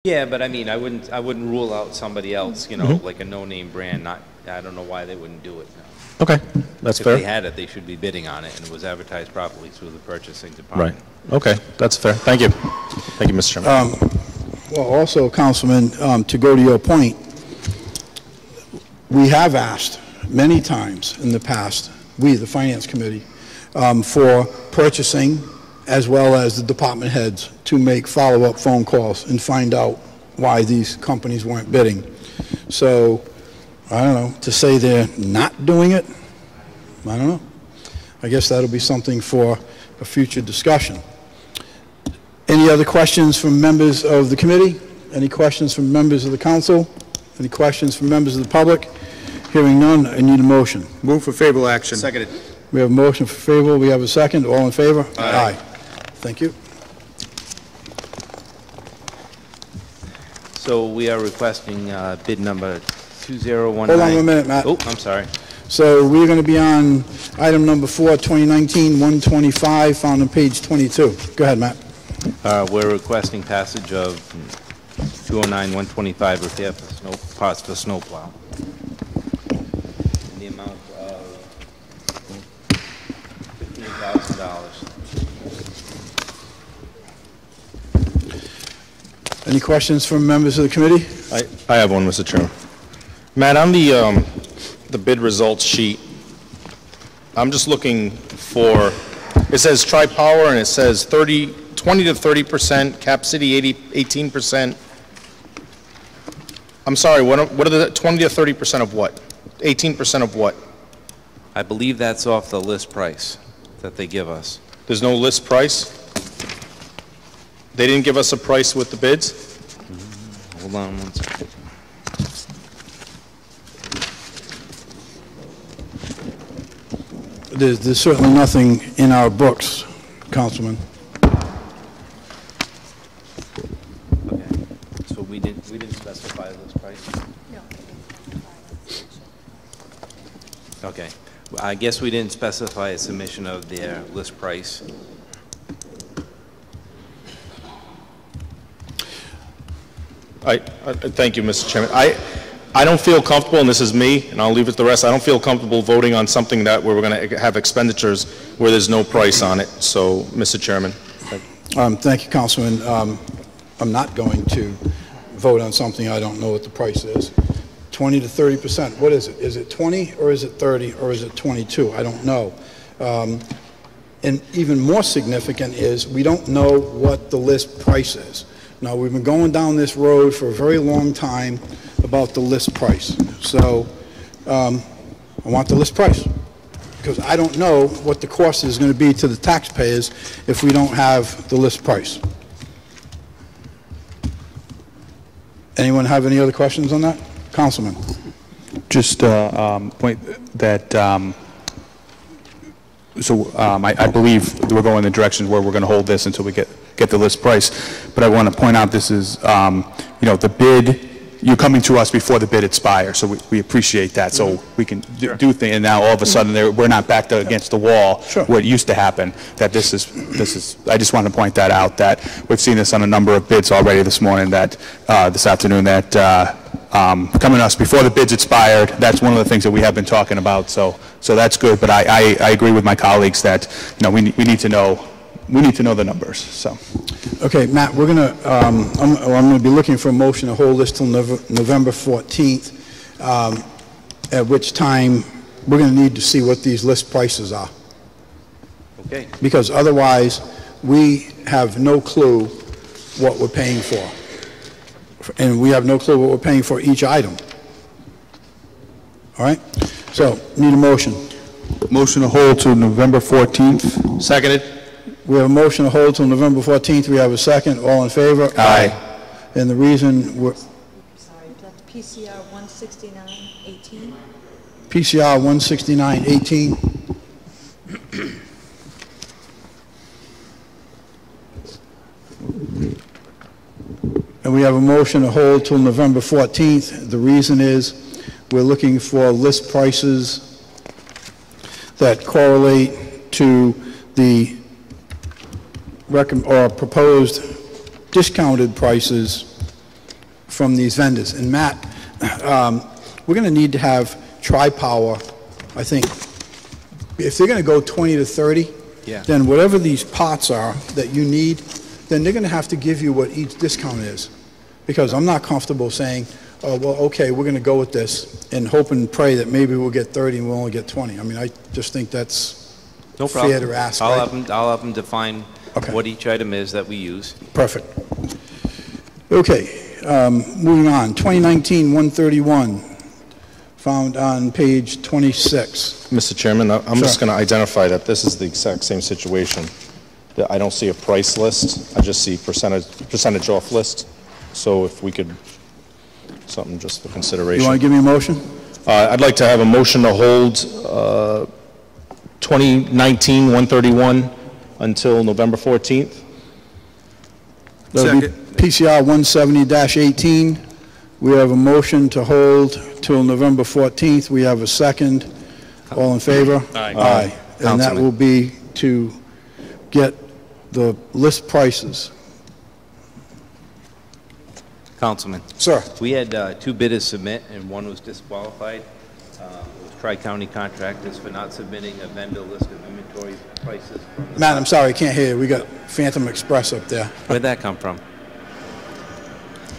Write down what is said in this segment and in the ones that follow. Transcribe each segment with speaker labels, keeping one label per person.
Speaker 1: Yeah, but I mean, I wouldn't rule out somebody else, you know, like a no-name brand. I don't know why they wouldn't do it.
Speaker 2: Okay, that's fair.
Speaker 1: If they had it, they should be bidding on it, and it was advertised properly through the purchasing department.
Speaker 2: Right. Okay, that's fair. Thank you. Thank you, Mr. Chairman.
Speaker 3: Well, also, Councilman, to go to your point, we have asked many times in the past, we, the Finance Committee, for purchasing as well as the department heads to make follow-up phone calls and find out why these companies weren't bidding. So, I don't know, to say they're not doing it, I don't know. I guess that'll be something for a future discussion. Any other questions from members of the committee? Any questions from members of the council? Any questions from members of the public? Hearing none, I need a motion.
Speaker 4: Move for favorable action.
Speaker 1: Seconded.
Speaker 3: We have a motion for favorable. We have a second. All in favor?
Speaker 1: Aye.
Speaker 3: Thank you.
Speaker 1: So we are requesting bid number 2019.
Speaker 3: Hold on 1 minute, Matt.
Speaker 1: Oh, I'm sorry.
Speaker 3: So we're going to be on item number 4, 2019-125, found on page 22. Go ahead, Matt.
Speaker 1: We're requesting passage of 209-125 repair for parts for snowplow. In the amount of $15,000.
Speaker 3: Any questions from members of the committee?
Speaker 2: I have one, Mr. Chairman. Matt, on the bid results sheet, I'm just looking for, it says Tri-Power and it says 20 to 30%, Cap City 18%. I'm sorry, what are the 20 to 30% of what? 18% of what?
Speaker 1: I believe that's off the list price that they give us.
Speaker 2: There's no list price? They didn't give us a price with the bids?
Speaker 1: Hold on 1 second.
Speaker 3: There's certainly nothing in our books, Councilman.
Speaker 1: Okay. So we didn't specify the list price?
Speaker 5: No.
Speaker 1: Okay. Well, I guess we didn't specify a submission of their list price.
Speaker 2: Thank you, Mr. Chairman. I don't feel comfortable, and this is me, and I'll leave it to the rest, I don't feel comfortable voting on something that where we're going to have expenditures where there's no price on it. So, Mr. Chairman.
Speaker 3: Thank you, Councilman. I'm not going to vote on something I don't know what the price is. 20 to 30%, what is it? Is it 20 or is it 30 or is it 22? I don't know. And even more significant is we don't know what the list price is. Now, we've been going down this road for a very long time about the list price. So I want the list price because I don't know what the cost is going to be to the taxpayers if we don't have the list price. Anyone have any other questions on that? Councilman.
Speaker 6: Just point that, I believe we're going in the direction where we're going to hold this until we get the list price. But I want to point out this is, the bid, you're coming to us before the bid expires, so we appreciate that. So we can do things, and now all of a sudden we're not back against the wall where it used to happen. That this is. I just want to point that out. That we've seen this on a number of bids already this morning. That this afternoon. That coming to us before the bids expired. That's one of the things that we have been talking about. So that's good. But I agree with my colleagues that we need to know. We need to know the numbers. So,
Speaker 3: okay, Matt, we're gonna. I'm going to be looking for a motion to hold this till November 14th, at which time we're going to need to see what these list prices are.
Speaker 1: Okay.
Speaker 3: Because otherwise, we have no clue what we're paying for, and we have no clue what we're paying for each item. All right. So, need a motion.
Speaker 6: Motion to hold to November 14th.
Speaker 2: Seconded.
Speaker 3: We have a motion to hold till November 14th. We have a second. All in favor?
Speaker 2: Aye.
Speaker 3: And the reason we're...
Speaker 5: Sorry, that's PCR 16918.
Speaker 3: PCR 16918. And we have a motion to hold till November 14th. The reason is we're looking for list prices that correlate to the proposed discounted prices from these vendors. And Matt, we're going to need to have Tri-Power, I think, if they're going to go 20 to 30,
Speaker 1: Yeah.
Speaker 3: then whatever these pots are that you need, then they're going to have to give you what each discount is. Because I'm not comfortable saying, oh, well, okay, we're going to go with this and hope and pray that maybe we'll get 30 and we'll only get 20. I mean, I just think that's
Speaker 1: No problem.
Speaker 3: fair to ask,
Speaker 1: I'll
Speaker 3: right?
Speaker 1: have them define
Speaker 3: Okay.
Speaker 1: what each item is that we use.
Speaker 3: Perfect. Okay, moving on. 2019-131, found on page 26.
Speaker 2: Mr. Chairman, I'm just
Speaker 3: Sure.
Speaker 2: going to identify that this is the exact same situation. That I don't see a price list, I just see percentage off list. So if we could, something just for
Speaker 3: You
Speaker 2: consideration.
Speaker 3: want to give me a motion?
Speaker 2: I'd like to have a motion to hold 2019-131 until November 14th.
Speaker 3: That'll be PCR 170-18. We have a motion to hold till November 14th. We have a second. All in favor?
Speaker 1: Aye.
Speaker 3: Aye. And that
Speaker 1: Councilman.
Speaker 3: will be to get the list prices.
Speaker 1: Councilman,
Speaker 3: Sir?
Speaker 1: we had 2 bidders submit, and one was disqualified. It was Tri-County Contractors for not submitting a vendor list of inventory prices. From the
Speaker 3: Matt, I'm sorry, I can't hear you. We got Phantom Express up there.
Speaker 1: Where'd that come from?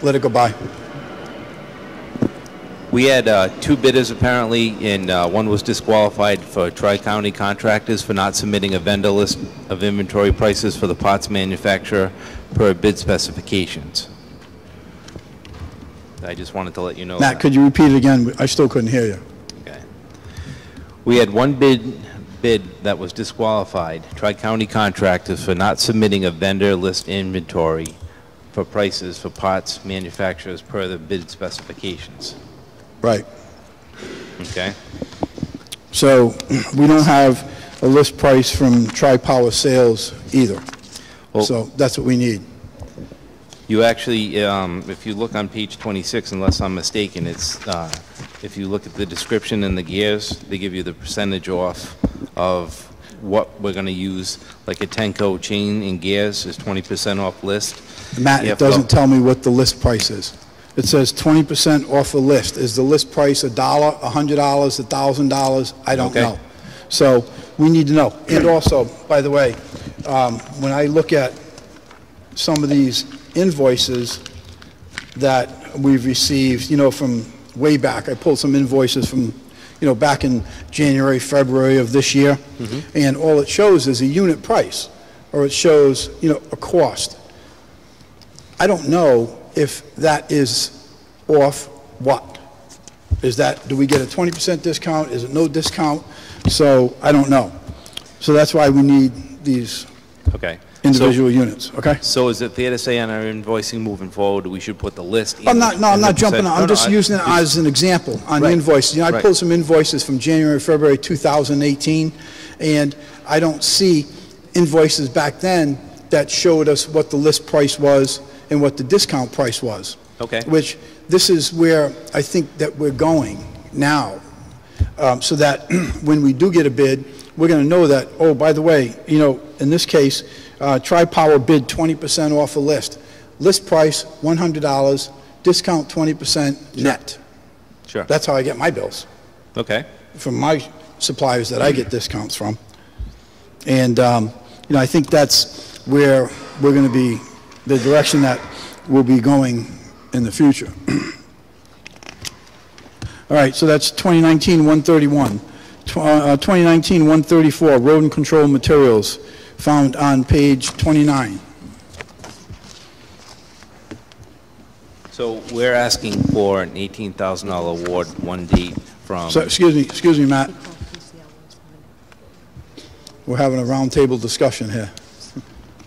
Speaker 3: Let it go by.
Speaker 1: We had 2 bidders apparently, and one was disqualified for Tri-County Contractors for not submitting a vendor list of inventory prices for the parts manufacturer per bid specifications. I just wanted to let you know
Speaker 3: Matt,
Speaker 1: that.
Speaker 3: could you repeat it again? I still couldn't hear you.
Speaker 1: Okay. We had one bid that was disqualified, Tri-County Contractors for not submitting a vendor list inventory for prices for parts manufacturers per the bid specifications.
Speaker 3: Right.
Speaker 1: Okay?
Speaker 3: So we don't have a list price from Tri-Power Sales either.
Speaker 1: Well-
Speaker 3: So that's what we need.
Speaker 1: You actually, if you look on page 26, unless I'm mistaken, it's, if you look at the description and the gears, they give you the percentage off of what we're going to use. Like a Tenco chain and gears is 20% off list.
Speaker 3: Matt,
Speaker 1: You
Speaker 3: it
Speaker 1: have to-
Speaker 3: doesn't tell me what the list price is. It says 20% off the list. Is the list price $1, $100, $1,000? I don't
Speaker 1: Okay.
Speaker 3: know. So we need to know. And also, by the way, when I look at some of these invoices that we've received, you know, from way back, I pulled some invoices from, you know, back in January, February of this year, and all it shows is a unit price, or it shows, you know, a cost. I don't know if that is off what? Is that, do we get a 20% discount? Is it no discount? So I don't know. So that's why we need these
Speaker 1: Okay.
Speaker 3: individual units, okay?
Speaker 1: So is it fair to say on our invoicing moving forward, we should put the list?
Speaker 3: I'm not jumping,
Speaker 1: No,
Speaker 3: I'm
Speaker 1: no,
Speaker 3: just using it as an example on
Speaker 1: Right.
Speaker 3: invoices. You know, I
Speaker 1: Right.
Speaker 3: pulled some invoices from January, February 2018, and I don't see invoices back then that showed us what the list price was and what the discount price was.
Speaker 1: Okay.
Speaker 3: Which, this is where I think that we're going now, so that when we do get a bid, we're going to know that, oh, by the way, you know, in this case, Tri-Power bid 20% off a list. List price, $100, discount 20% net.
Speaker 1: Sure.
Speaker 3: That's how I get my bills,
Speaker 1: Okay.
Speaker 3: from my suppliers that I get discounts from. And, you know, I think that's where we're going to be, the direction that we'll be going in the future. All right, so that's 2019-131. 2019-134, road and control materials, found on page 29.
Speaker 1: So we're asking for an $18,000 award, one date from...
Speaker 3: So, excuse me, Matt. We're having a roundtable discussion here.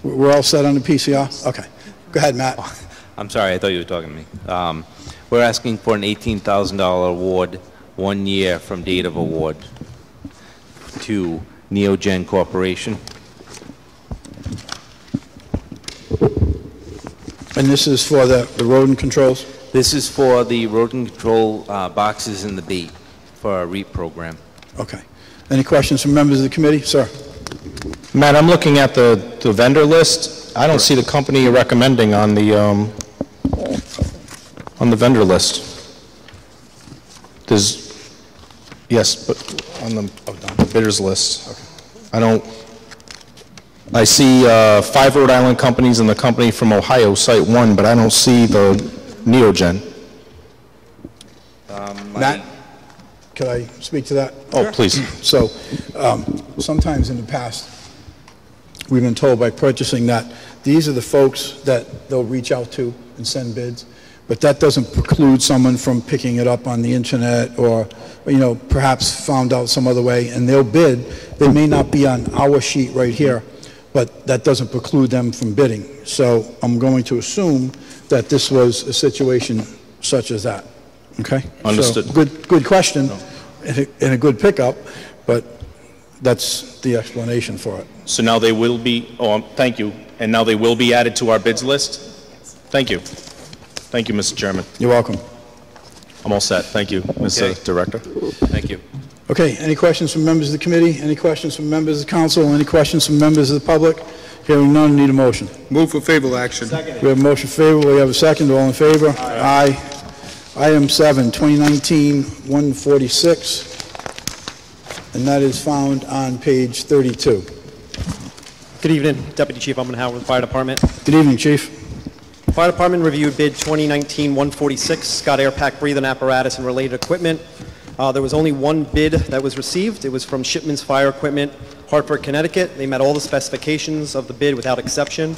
Speaker 3: We're all set on the PCR? Okay. Go ahead, Matt.
Speaker 1: I'm sorry, I thought you were talking to me. We're asking for an $18,000 award, 1 year from date of award, to Neogen Corporation.
Speaker 3: And this is for the road and controls?
Speaker 1: This is for the road and control boxes in the bait for our REAP program.
Speaker 3: Okay. Any questions from members of the committee? Sir?
Speaker 2: Matt, I'm looking at the vendor list. I don't see the company you're recommending on On the vendor list, there's, yes, but on the bidders list, I see 5 Rhode Island companies and the company from Ohio, Site 1, but I don't see the Neogen.
Speaker 3: Matt, could I speak to that?
Speaker 2: Oh, please.
Speaker 3: So, sometimes in the past, we've been told by purchasing that these are the folks that they'll reach out to and send bids, but that doesn't preclude someone from picking it up on the internet or, you know, perhaps found out some other way, and they'll bid. They may not be on our sheet right here, but that doesn't preclude them from bidding. So I'm going to assume that this was a situation such as that. Okay?
Speaker 2: Understood.
Speaker 3: So, good question and a good pickup, but that's the explanation for it.
Speaker 2: So now they will be, thank you, and now they will be added to our bids list? Thank you. Thank you, Mr. Chairman.
Speaker 3: You're welcome.
Speaker 2: I'm all set. Thank you, Mr.
Speaker 1: Okay.
Speaker 2: Director.
Speaker 1: Thank you.
Speaker 3: Okay, any questions from members of the committee? Any questions from members of the council? Any questions from members of the public? Hearing none, need a motion.
Speaker 4: Move for favorable action.
Speaker 3: We have a motion favorable, we have a second, all in favor? Aye. Item 7, 2019-146, and that is found on page 32.
Speaker 7: Good evening, Deputy Chief Howard with the Fire Department.
Speaker 3: Good evening, Chief.
Speaker 7: Fire Department reviewed bid 2019-146, Scott Air Pack breathing apparatus and related equipment. There was only one bid that was received. It was from Shipman's Fire Equipment, Hartford, Connecticut. They met all the specifications of the bid without exception.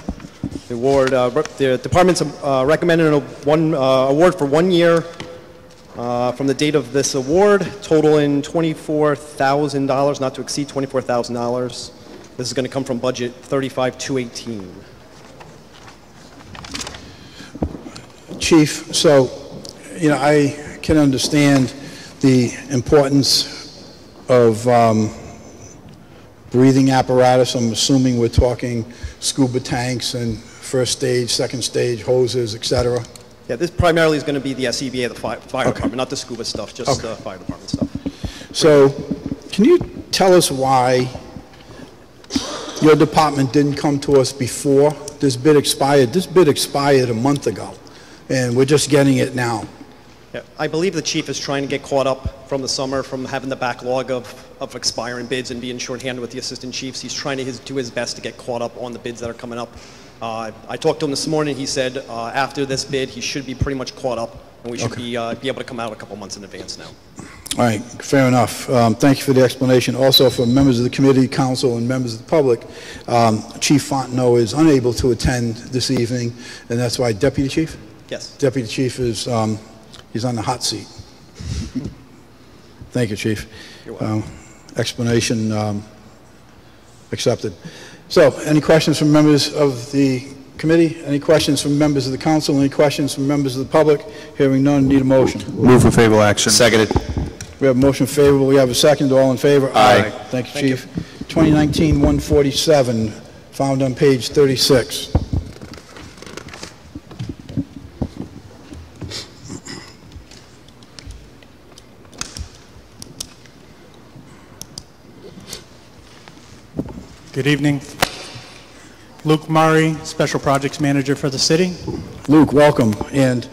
Speaker 7: The department's recommended an award for 1 year from the date of this award, totaling $24,000, not to exceed $24,000. This is going to come from budget 35218.
Speaker 3: Chief, so, you know, I can understand the importance of breathing apparatus. I'm assuming we're talking scuba tanks and first stage, second stage, hoses, etc.
Speaker 7: Yeah, this primarily is going to be the SCBA, the fire department, not the scuba stuff, just the fire department stuff.
Speaker 3: So, can you tell us why your department didn't come to us before this bid expired? This bid expired a month ago, and we're just getting it now.
Speaker 7: Yeah, I believe the chief is trying to get caught up from the summer, from having the backlog of expiring bids and being shorthanded with the assistant chiefs. He's trying to do his best to get caught up on the bids that are coming up. I talked to him this morning. He said after this bid, he should be pretty much caught up, and we should be able to come out a couple months in advance now.
Speaker 3: All right, fair enough. Thank you for the explanation. Also, for members of the committee, council, and members of the public, Chief Fontenot is unable to attend this evening, and that's why Deputy Chief?
Speaker 7: Yes.
Speaker 3: Deputy Chief is he's on the hot seat. Thank you, Chief.
Speaker 7: You're welcome.
Speaker 3: Explanation accepted. So, any questions from members of the committee? Any questions from members of the council? Any questions from members of the public? Hearing none, need a motion.
Speaker 6: Move for favorable action.
Speaker 2: Seconded.
Speaker 3: We have a motion favorable. We have a second. All in favor?
Speaker 2: Aye.
Speaker 3: Thank you, Chief. 2019-147, found on page 36.
Speaker 8: Good evening. Luke Murray, Special Projects Manager for the city.
Speaker 3: Luke, welcome. And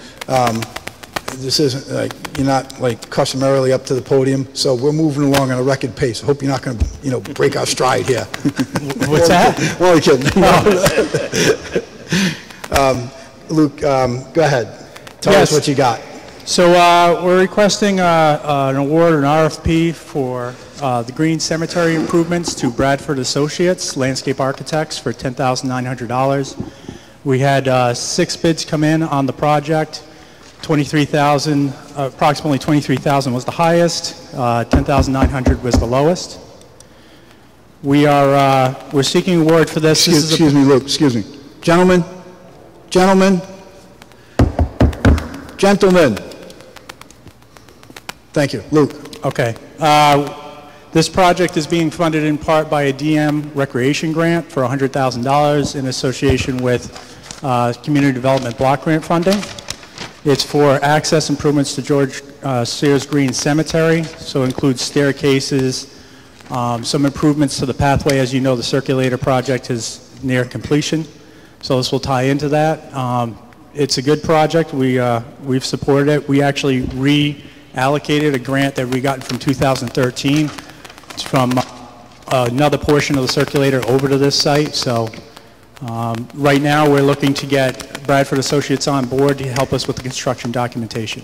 Speaker 3: this isn't like, you're not like customarily up to the podium, so we're moving along at a record pace. I hope you're not going to, you know, break our stride here.
Speaker 8: What's that?
Speaker 3: Only kidding. Luke, go ahead. Tell us what you got.
Speaker 8: So we're requesting an award, an RFP for the Green Cemetery improvements to Bradford Associates, landscape architects, for $10,900. We had 6 bids come in on the project. Approximately 23,000 was the highest. 10,900 was the lowest. We're seeking award for this.
Speaker 3: Excuse me, Luke. Excuse me, gentlemen. Thank you, Luke.
Speaker 8: Okay. This project is being funded in part by a DM recreation grant for $100,000 in association with community development block grant funding. It's for access improvements to George Sears Green Cemetery, so it includes staircases, some improvements to the pathway. As you know, the circulator project is near completion, so this will tie into that. It's a good project. We've supported it. We actually reallocated a grant that we got from 2013. It's from another portion of the circulator over to this site. So right now we're looking to get Bradford Associates on board to help us with the construction documentation.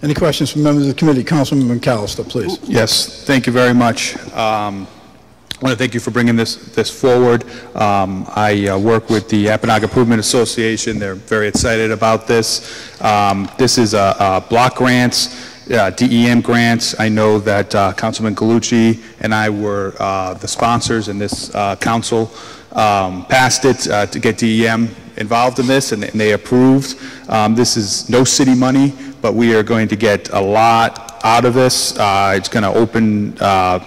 Speaker 3: Any questions from members of the committee? Councilman McAllister, please.
Speaker 6: Yes, thank you very much. I want to thank you for bringing this forward. I work with the Apponaug Improvement Association. They're very excited about this. This is a block grants, DEM grants. I know that Councilman Galucci and I were the sponsors, and this council passed it to get DEM involved in this, and they approved. This is no city money, but we are going to get a lot out of this. It's going to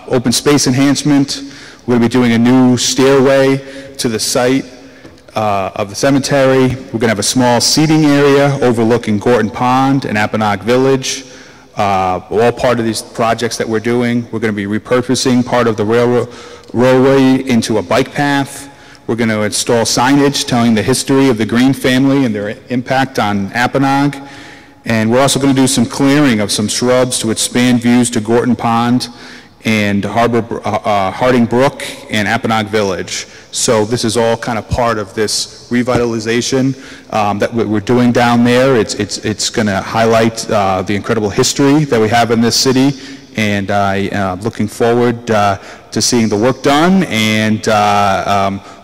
Speaker 6: open space enhancement. We're going to be doing a new stairway to the site of the cemetery. We're going to have a small seating area overlooking Gorton Pond and Apponaug Village. All part of these projects that we're doing. We're going to be repurposing part of the railway into a bike path. We're going to install signage telling the history of the Green family and their impact on Apponaug. And we're also going to do some clearing of some shrubs to expand views to Gorton Pond and Harding Brook and Apponaug Village. So this is all kind of part of this revitalization that we're doing down there. It's going to highlight the incredible history that we have in this city, and I'm looking forward to seeing the work done, and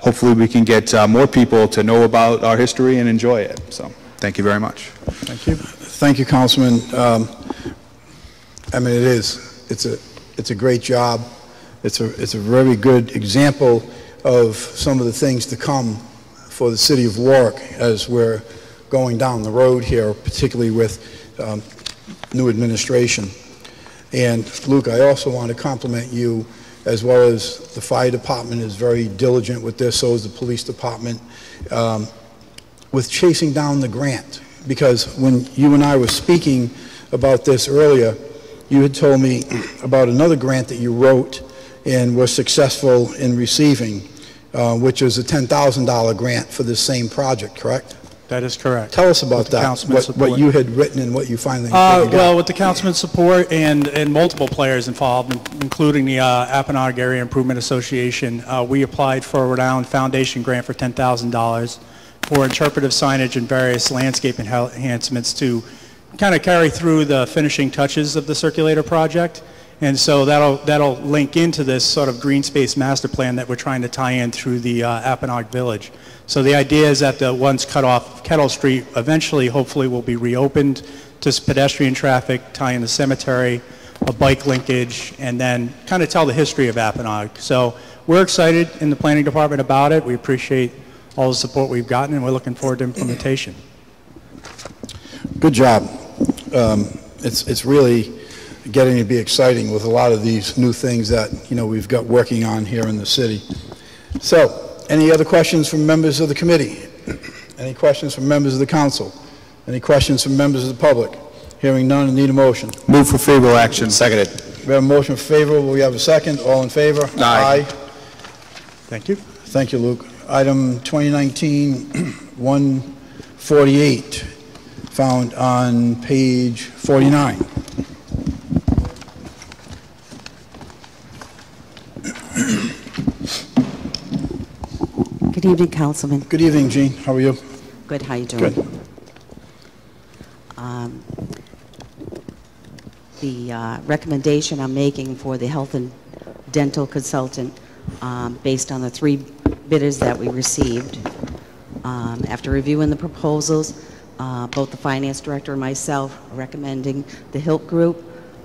Speaker 6: hopefully we can get more people to know about our history and enjoy it. So thank you very much.
Speaker 3: Thank you. Thank you, Councilman. I mean, it's a great job. It's a very good example of some of the things to come for the city of Warwick as we're going down the road here, particularly with new administration. And Luke, I also want to compliment you, as well as the fire department is very diligent with this, so is the police department, with chasing down the grant. Because when you and I were speaking about this earlier, you had told me about another grant that you wrote and were successful in receiving, which was a $10,000 grant for this same project, correct?
Speaker 8: That is correct.
Speaker 3: Tell us about that, what you had written and what you finally got.
Speaker 8: Well, with the councilman's support and multiple players involved, including the Apponaug Area Improvement Association, we applied for a renowned foundation grant for $10,000 for interpretive signage and various landscape enhancements to kind of carry through the finishing touches of the circulator project. And so that'll link into this sort of green space master plan that we're trying to tie in through the Apponaug Village. So the idea is that the once cut off Kettle Street eventually, hopefully, will be reopened to pedestrian traffic, tie in the cemetery, a bike linkage, and then kind of tell the history of Apponaug. So we're excited in the planning department about it. We appreciate all the support we've gotten, and we're looking forward to implementation.
Speaker 3: Good job. It's really getting to be exciting with a lot of these new things that, you know, we've got working on here in the city. So, any other questions from members of the committee? Any questions from members of the council? Any questions from members of the public? Hearing none, I need a motion.
Speaker 6: Move for favorable action. Seconded.
Speaker 3: We have a motion for favorable. We have a second. All in favor?
Speaker 6: Aye.
Speaker 8: Thank you.
Speaker 3: Thank you, Luke. Item 2019-148, found on page 49.
Speaker 4: Good evening, Councilman.
Speaker 3: Good evening, Jean. How are you?
Speaker 4: Good. How you doing?
Speaker 3: Good.
Speaker 4: The recommendation I'm making for the health and dental consultant, based on the 3 bidders that we received, after reviewing the proposals, both the finance director and myself are recommending the Hilt Group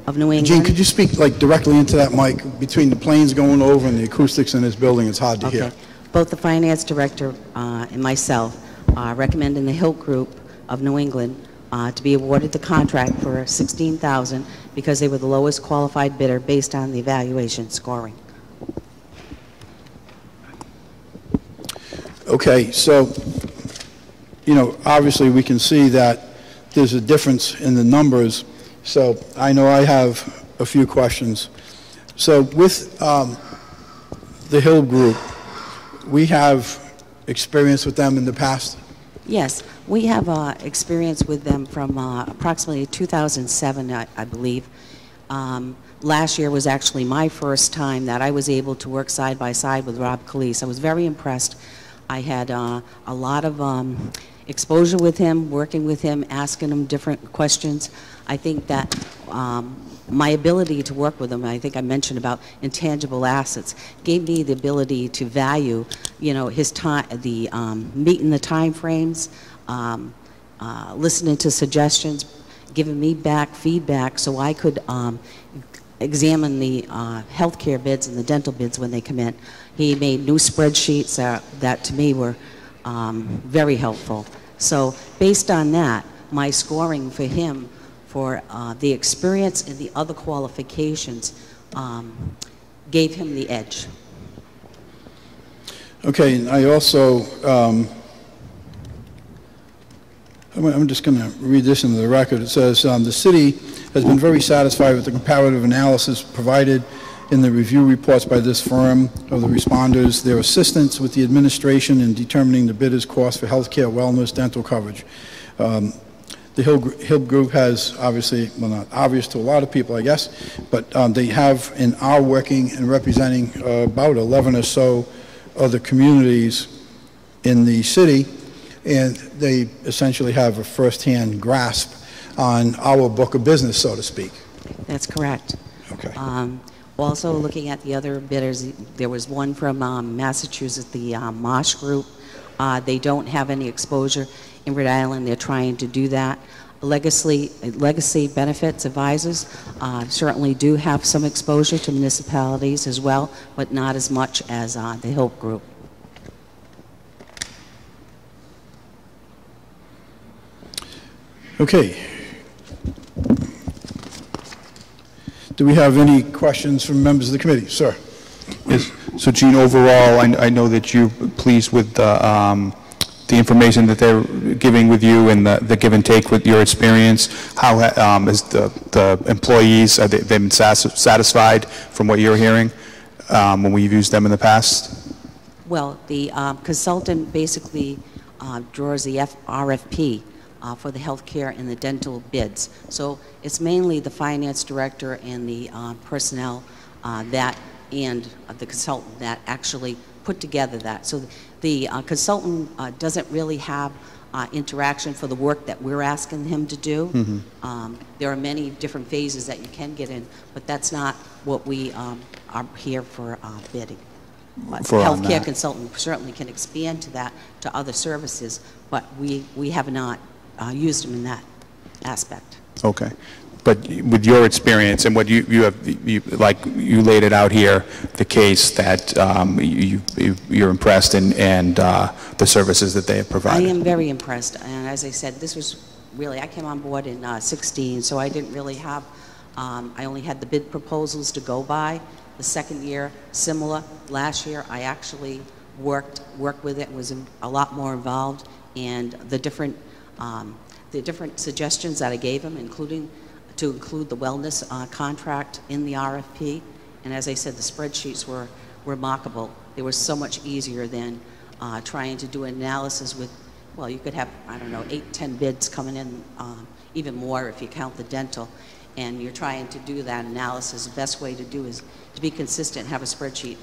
Speaker 4: of New England.
Speaker 3: Jean, could you speak like directly into that mic? Between the planes going over and the acoustics in this building, it's hard to hear.
Speaker 4: Both the finance director and myself are recommending the Hilt Group of New England to be awarded the contract for $16,000 because they were the lowest qualified bidder based on the evaluation scoring.
Speaker 3: Okay, so, you know, obviously we can see that there's a difference in the numbers. So I know I have a few questions. So with the Hill Group, we have experience with them in the past?
Speaker 4: Yes, we have experience with them from approximately 2007, I believe. Last year was actually my first time that I was able to work side by side with Rob Calise. I was very impressed. I had a lot of exposure with him, working with him, asking him different questions. I think that my ability to work with him, I think I mentioned about intangible assets, gave me the ability to value, you know, his time, meeting the time frames, listening to suggestions, giving me back feedback so I could examine the healthcare bids and the dental bids when they come in. He made new spreadsheets that to me were very helpful. So based on that, my scoring for him for the experience and the other qualifications gave him the edge.
Speaker 3: Okay, and I also, I'm just going to read this into the record. It says, the city has been very satisfied with the comparative analysis provided in the review reports by this firm of the responders, their assistance with the administration in determining the bidder's cost for healthcare, wellness, dental coverage. The Hill Group has obviously, well, not obvious to a lot of people, I guess, but they have and are working and representing about 11 or so other communities in the city, and they essentially have a first-hand grasp on our book of business, so to speak.
Speaker 4: That's correct.
Speaker 3: Okay.
Speaker 4: Also, looking at the other bidders, there was one from Massachusetts, the Marsh Group. They don't have any exposure in Rhode Island. They're trying to do that. Legacy Benefits Advisors certainly do have some exposure to municipalities as well, but not as much as the Hill Group.
Speaker 3: Okay. Do we have any questions from members of the committee? Sir.
Speaker 6: Yes. So, Gene, overall, I know that you're pleased with the information that they're giving with you and the give and take with your experience. How is the employees, they've been satisfied from what you're hearing when we've used them in the past?
Speaker 4: Well, the consultant basically draws the RFP for the healthcare and the dental bids. So it's mainly the finance director and the personnel and the consultant that actually put together that. So the consultant doesn't really have interaction for the work that we're asking him to do. Mm-hmm. There are many different phases that you can get in, but that's not what we are here for bidding. Healthcare consultant certainly can expand to that, to other services, but we have not used them in that aspect.
Speaker 6: Okay. But with your experience and what you laid it out here, the case that you're impressed and the services that they have provided.
Speaker 4: I am very impressed, and as I said, this was really, I came on board in 16, so I didn't really have, I only had the bid proposals to go by. The second year, similar. Last year, I actually worked with it, was a lot more involved, and the different suggestions that I gave them, including to include the wellness contract in the RFP. And as I said, the spreadsheets were remarkable. They were so much easier than trying to do an analysis with, well, you could have, I don't know, 8, 10 bids coming in, even more if you count the dental. And you're trying to do that analysis. The best way to do is to be consistent, have a spreadsheet,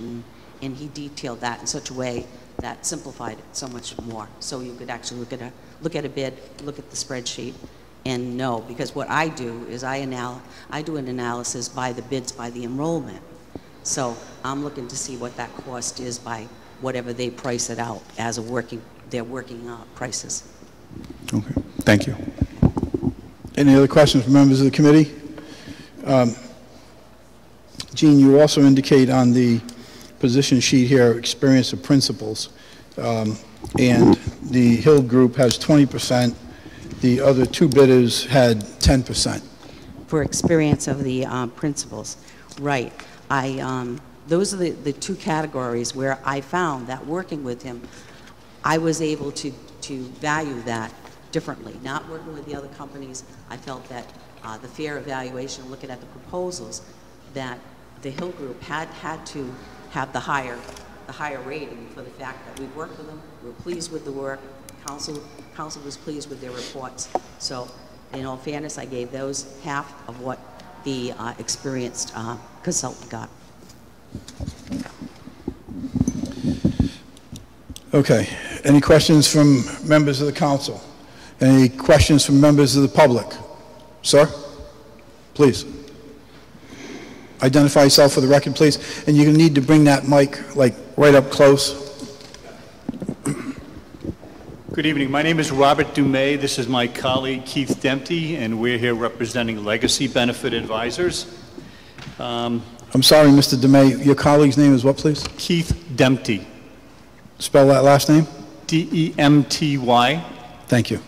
Speaker 4: and he detailed that in such a way that simplified it so much more. So you could actually look at a bid, look at the spreadsheet, and know, because what I do is I do an analysis by the bids, by the enrollment. So I'm looking to see what that cost is by whatever they price it out as their working prices.
Speaker 6: Okay, thank you.
Speaker 3: Any other questions from members of the committee? Gene, you also indicate on the position sheet here experience of principals, and the Hill Group has 20%. The other two bidders had 10%.
Speaker 4: For experience of the principals, right. Those are the two categories where I found that working with him, I was able to value that differently. Not working with the other companies, I felt that the fair evaluation, looking at the proposals, that the Hill Group had to have the higher rating for the fact that we've worked with them, we're pleased with the work, council was pleased with their reports. So in all fairness, I gave those half of what the experienced consultant got.
Speaker 3: Okay. Any questions from members of the council? Any questions from members of the public? Sir, please. Identify yourself for the record, please. And you're going to need to bring that mic, like, right up close.
Speaker 9: Good evening. My name is Robert Dumais. This is my colleague, Keith Dempsey, and we're here representing Legacy Benefit Advisors.
Speaker 3: I'm sorry, Mr. Dumais. Your colleague's name is what, please?
Speaker 9: Keith Dempsey.
Speaker 3: Spell that last name.
Speaker 9: D-E-M-T-Y.
Speaker 3: Thank you.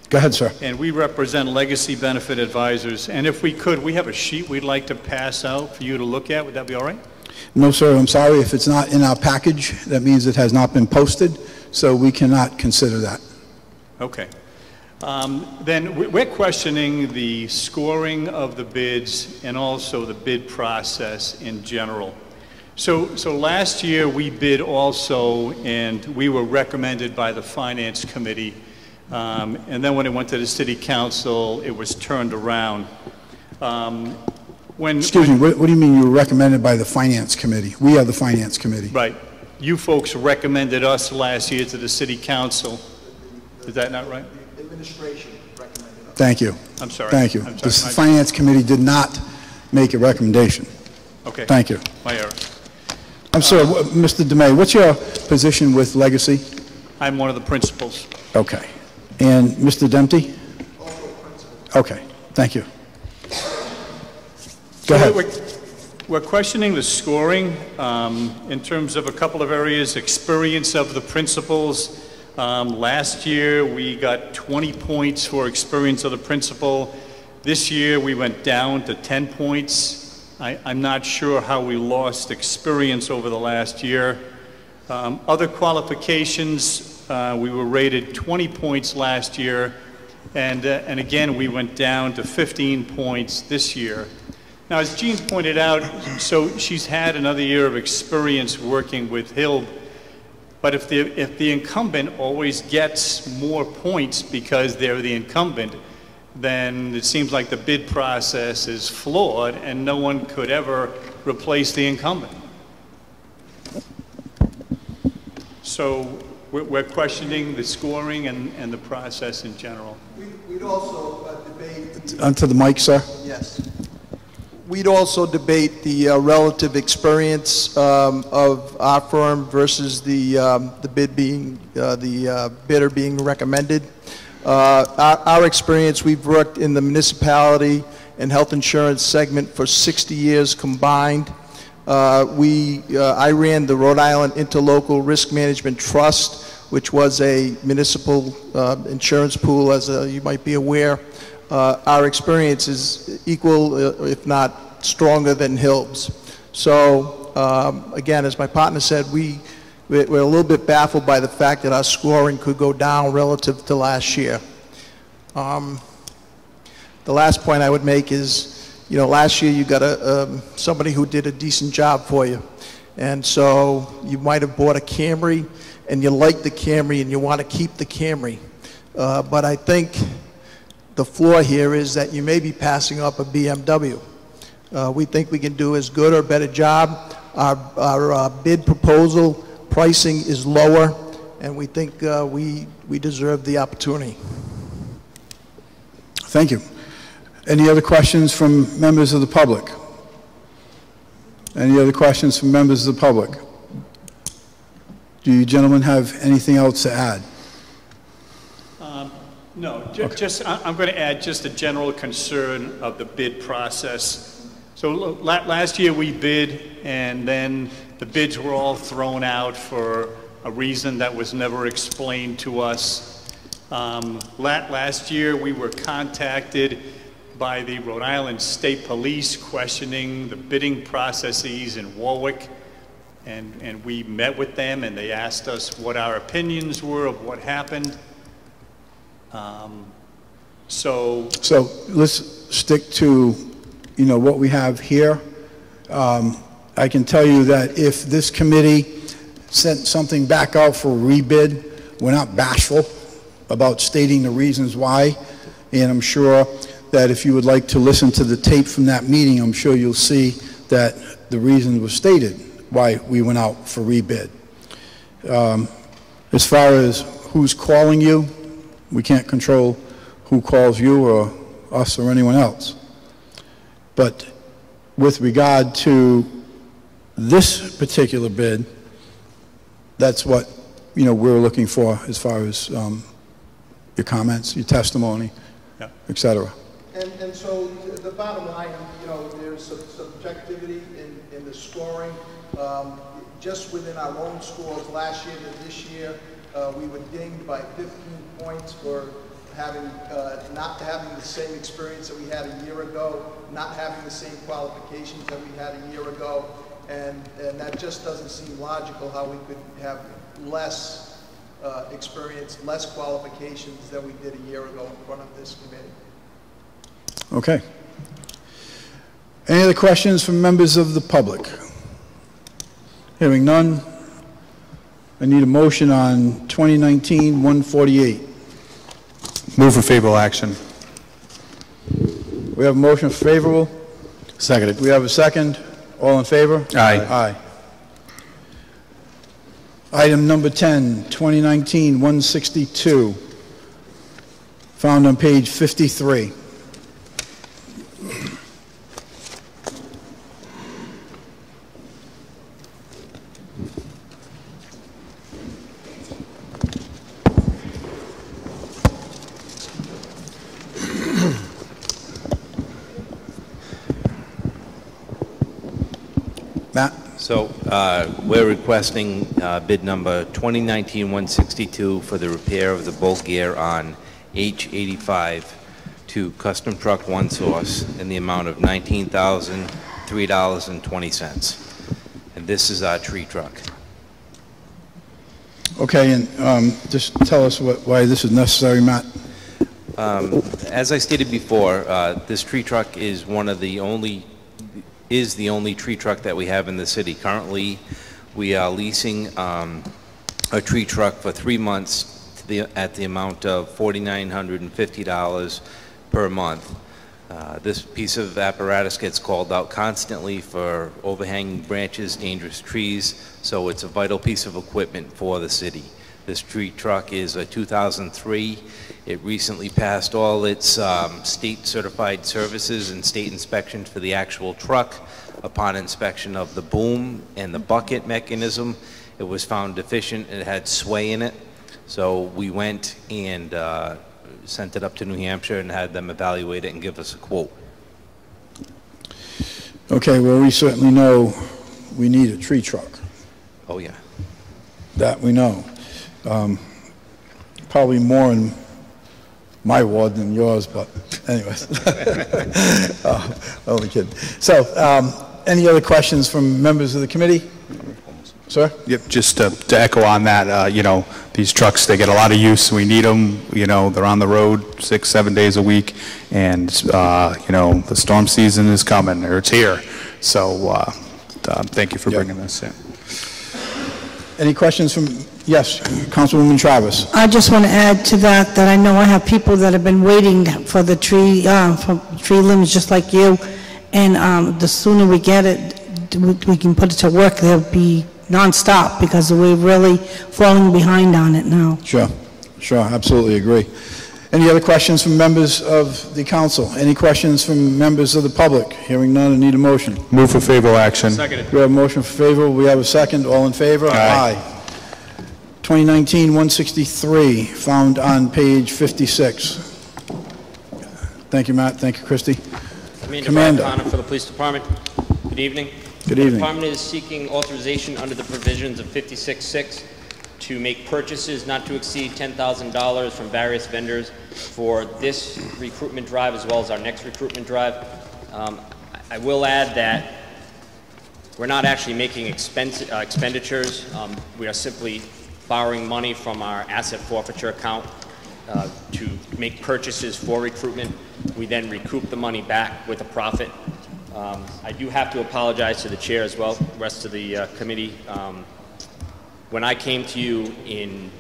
Speaker 3: Go ahead, sir.
Speaker 9: And we represent Legacy Benefit Advisors. And if we could, we have a sheet we'd like to pass out for you to look at. Would that be all right?
Speaker 3: No, sir. I'm sorry. If it's not in our package, that means it has not been posted, so we cannot consider that.
Speaker 9: Okay. Then we're questioning the scoring of the bids and also the bid process in general. So last year we bid also, and we were recommended by the Finance Committee. And then when it went to the City Council, it was turned around.
Speaker 3: Excuse me, what do you mean you were recommended by the Finance Committee? We are the Finance Committee.
Speaker 9: Right. You folks recommended us last year to the City Council. Is that not right?
Speaker 10: The administration recommended us.
Speaker 3: Thank you.
Speaker 9: I'm sorry.
Speaker 3: Thank you.
Speaker 9: I'm
Speaker 3: The
Speaker 9: sorry.
Speaker 3: Finance Committee did not make a recommendation.
Speaker 9: Okay.
Speaker 3: Thank you.
Speaker 9: My error.
Speaker 3: I'm sorry, Mr. Dumais, what's your position with Legacy?
Speaker 9: I'm one of the principals.
Speaker 3: Okay. And Mr. Dempsey? Also principal. Okay. Thank you. Go ahead.
Speaker 9: We're questioning the scoring in terms of a couple of areas. Experience of the principals. Last year we got 20 points for experience of the principal. This year we went down to 10 points. I'm not sure how we lost experience over the last year. Other qualifications, we were rated 20 points last year, and again we went down to 15 points this year. Now, as Jean pointed out, so she's had another year of experience working with HILB, but if the incumbent always gets more points because they're the incumbent, then it seems like the bid process is flawed and no one could ever replace the incumbent. So we're questioning the scoring and the process in general.
Speaker 10: We'd also debate...
Speaker 3: Onto the mic, sir.
Speaker 10: Yes. We'd also debate the relative experience of our firm versus the bid being, the bidder being recommended. Our experience, we've worked in the municipality and health insurance segment for 60 years combined. I ran the Rhode Island Interlocal Risk Management Trust, which was a municipal insurance pool, as you might be aware. Our experience is equal, if not stronger, than HILB's. So, again, as my partner said, we're a little bit baffled by the fact that our scoring could go down relative to last year. The last point I would make is, you know, last year you got somebody who did a decent job for you. And so you might have bought a Camry and you like the Camry and you want to keep the Camry. But I think the flaw here is that you may be passing up a BMW. We think we can do as good or better job. Our bid proposal pricing is lower, and we think we deserve the opportunity.
Speaker 3: Thank you. Any other questions from members of the public? Any other questions from members of the public? Do you gentlemen have anything else to add?
Speaker 9: No, I'm going to add just a general concern of the bid process. So last year we bid, and then the bids were all thrown out for a reason that was never explained to us. Last year we were contacted by the Rhode Island State Police questioning the bidding processes in Warwick, and we met with them and they asked us what our opinions were of what happened. So
Speaker 3: let's stick to, you know, what we have here. I can tell you that if this committee sent something back out for rebid, we're not bashful. about stating the reasons why, and I'm sure that if you would like to listen to the tape from that meeting, I'm sure you'll see that the reason was stated why we went out for rebid. As far as who's calling you, we can't control who calls you or us or anyone else. But with regard to this particular bid, that's what, you know, we're looking for as far as your comments, your testimony, et cetera.
Speaker 10: And so the bottom line, you know, there's some subjectivity in the scoring. Just within our own scores last year to this year, we were dinged by 15 points for having, not having the same experience that we had a year ago, not having the same qualifications that we had a year ago, and that just doesn't seem logical how we could have less experience, less qualifications than we did a year ago in front of this committee.
Speaker 3: Okay. Any other questions from members of the public? Hearing none, I need a motion on 2019-148.
Speaker 6: Move for favorable action.
Speaker 3: We have a motion for favorable.
Speaker 6: Seconded.
Speaker 3: We have a second. All in favor?
Speaker 6: Aye.
Speaker 3: Aye. Item number 10, 2019-162, found on page 53. Matt?
Speaker 1: So we're requesting bid number 2019-162 for the repair of the bolt gear on H85 to Custom Truck One Source in the amount of $19,003.20. And this is our tree truck.
Speaker 3: Okay, and just tell us why this is necessary, Matt.
Speaker 1: As I stated before, this tree truck is the only tree truck that we have in the city. Currently, we are leasing a tree truck for 3 months at the amount of $4,950 per month. This piece of apparatus gets called out constantly for overhanging branches, dangerous trees, so it's a vital piece of equipment for the city. This tree truck is a 2003. It recently passed all its state certified services and state inspections for the actual truck. Upon inspection of the boom and the bucket mechanism, it was found deficient. It had sway in it. So we went and sent it up to New Hampshire and had them evaluate it and give us a quote.
Speaker 3: Okay, well, we certainly know we need a tree truck.
Speaker 1: Oh, yeah.
Speaker 3: That we know. Probably more in my ward than yours, but anyways. Only kidding. So, any other questions from members of the committee? Sir?
Speaker 6: Yep, just to echo on that, you know, these trucks, they get a lot of use. We need them, you know, they're on the road 6-7 days a week, and, you know, the storm season is coming, or it's here. So, thank you for bringing this in.
Speaker 3: Any questions from, yes, Councilwoman Travis?
Speaker 11: I just want to add to that, that I know I have people that have been waiting for the tree, for tree limbs just like you, and the sooner we get it, we can put it to work, they'll be nonstop because we're really falling behind on it now.
Speaker 3: Sure, absolutely agree. Any other questions from members of the council? Any questions from members of the public? Hearing none, I need a motion.
Speaker 6: Move for favorable action.
Speaker 9: Seconded.
Speaker 3: We have a motion for favor. We have a second. All in favor?
Speaker 6: Aye.
Speaker 3: 2019-163, found on page 56. Thank you, Matt. Thank you, Christie.
Speaker 12: Commander Brian Connor for the Police Department. Good evening.
Speaker 3: Good evening.
Speaker 12: The department is seeking authorization under the provisions of 56.6 to make purchases not to exceed $10,000 from various vendors for this recruitment drive as well as our next recruitment drive. I will add that we're not actually making expenditures. We are simply borrowing money from our asset forfeiture account to make purchases for recruitment. We then recoup the money back with a profit. I do have to apologize to the chair as well, the rest of the committee. When I came to you in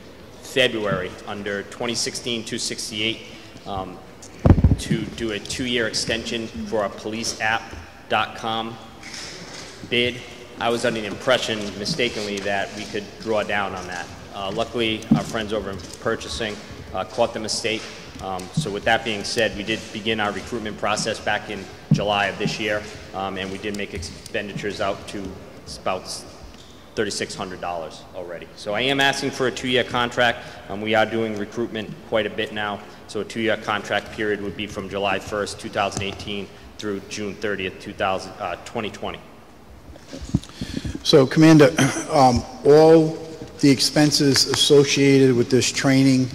Speaker 12: February under 2016-268 to do a 2-year extension for our policeapp.com bid. I was under the impression mistakenly that we could draw down on that. Luckily, our friends over in purchasing caught the mistake. So with that being said, we did begin our recruitment process back in July of this year, and we did make expenditures out to about $3,600 already. So I am asking for a 2-year contract. We are doing recruitment quite a bit now. So a 2-year contract period would be from July 1st, 2018 through June 30th, 2020.
Speaker 3: So, Commander, all the expenses associated with this training,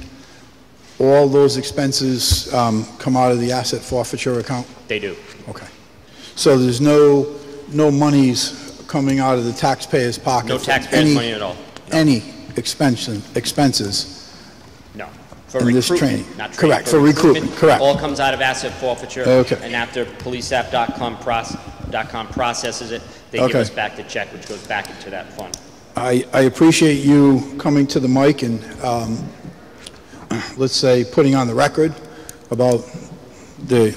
Speaker 3: all those expenses come out of the asset forfeiture account?
Speaker 12: They do.
Speaker 3: Okay. So there's no monies coming out of the taxpayer's pocket?
Speaker 12: No taxpayer's money at all. No.
Speaker 3: Any expenses?
Speaker 12: No. For
Speaker 3: in this training?
Speaker 12: Not training.
Speaker 3: Correct, for recruitment, correct.
Speaker 12: All comes out of asset forfeiture.
Speaker 3: Okay.
Speaker 12: And after policeapp.com processes it, they give us back the check, which goes back into that fund.
Speaker 3: I appreciate you coming to the mic and, let's say, putting on the record about the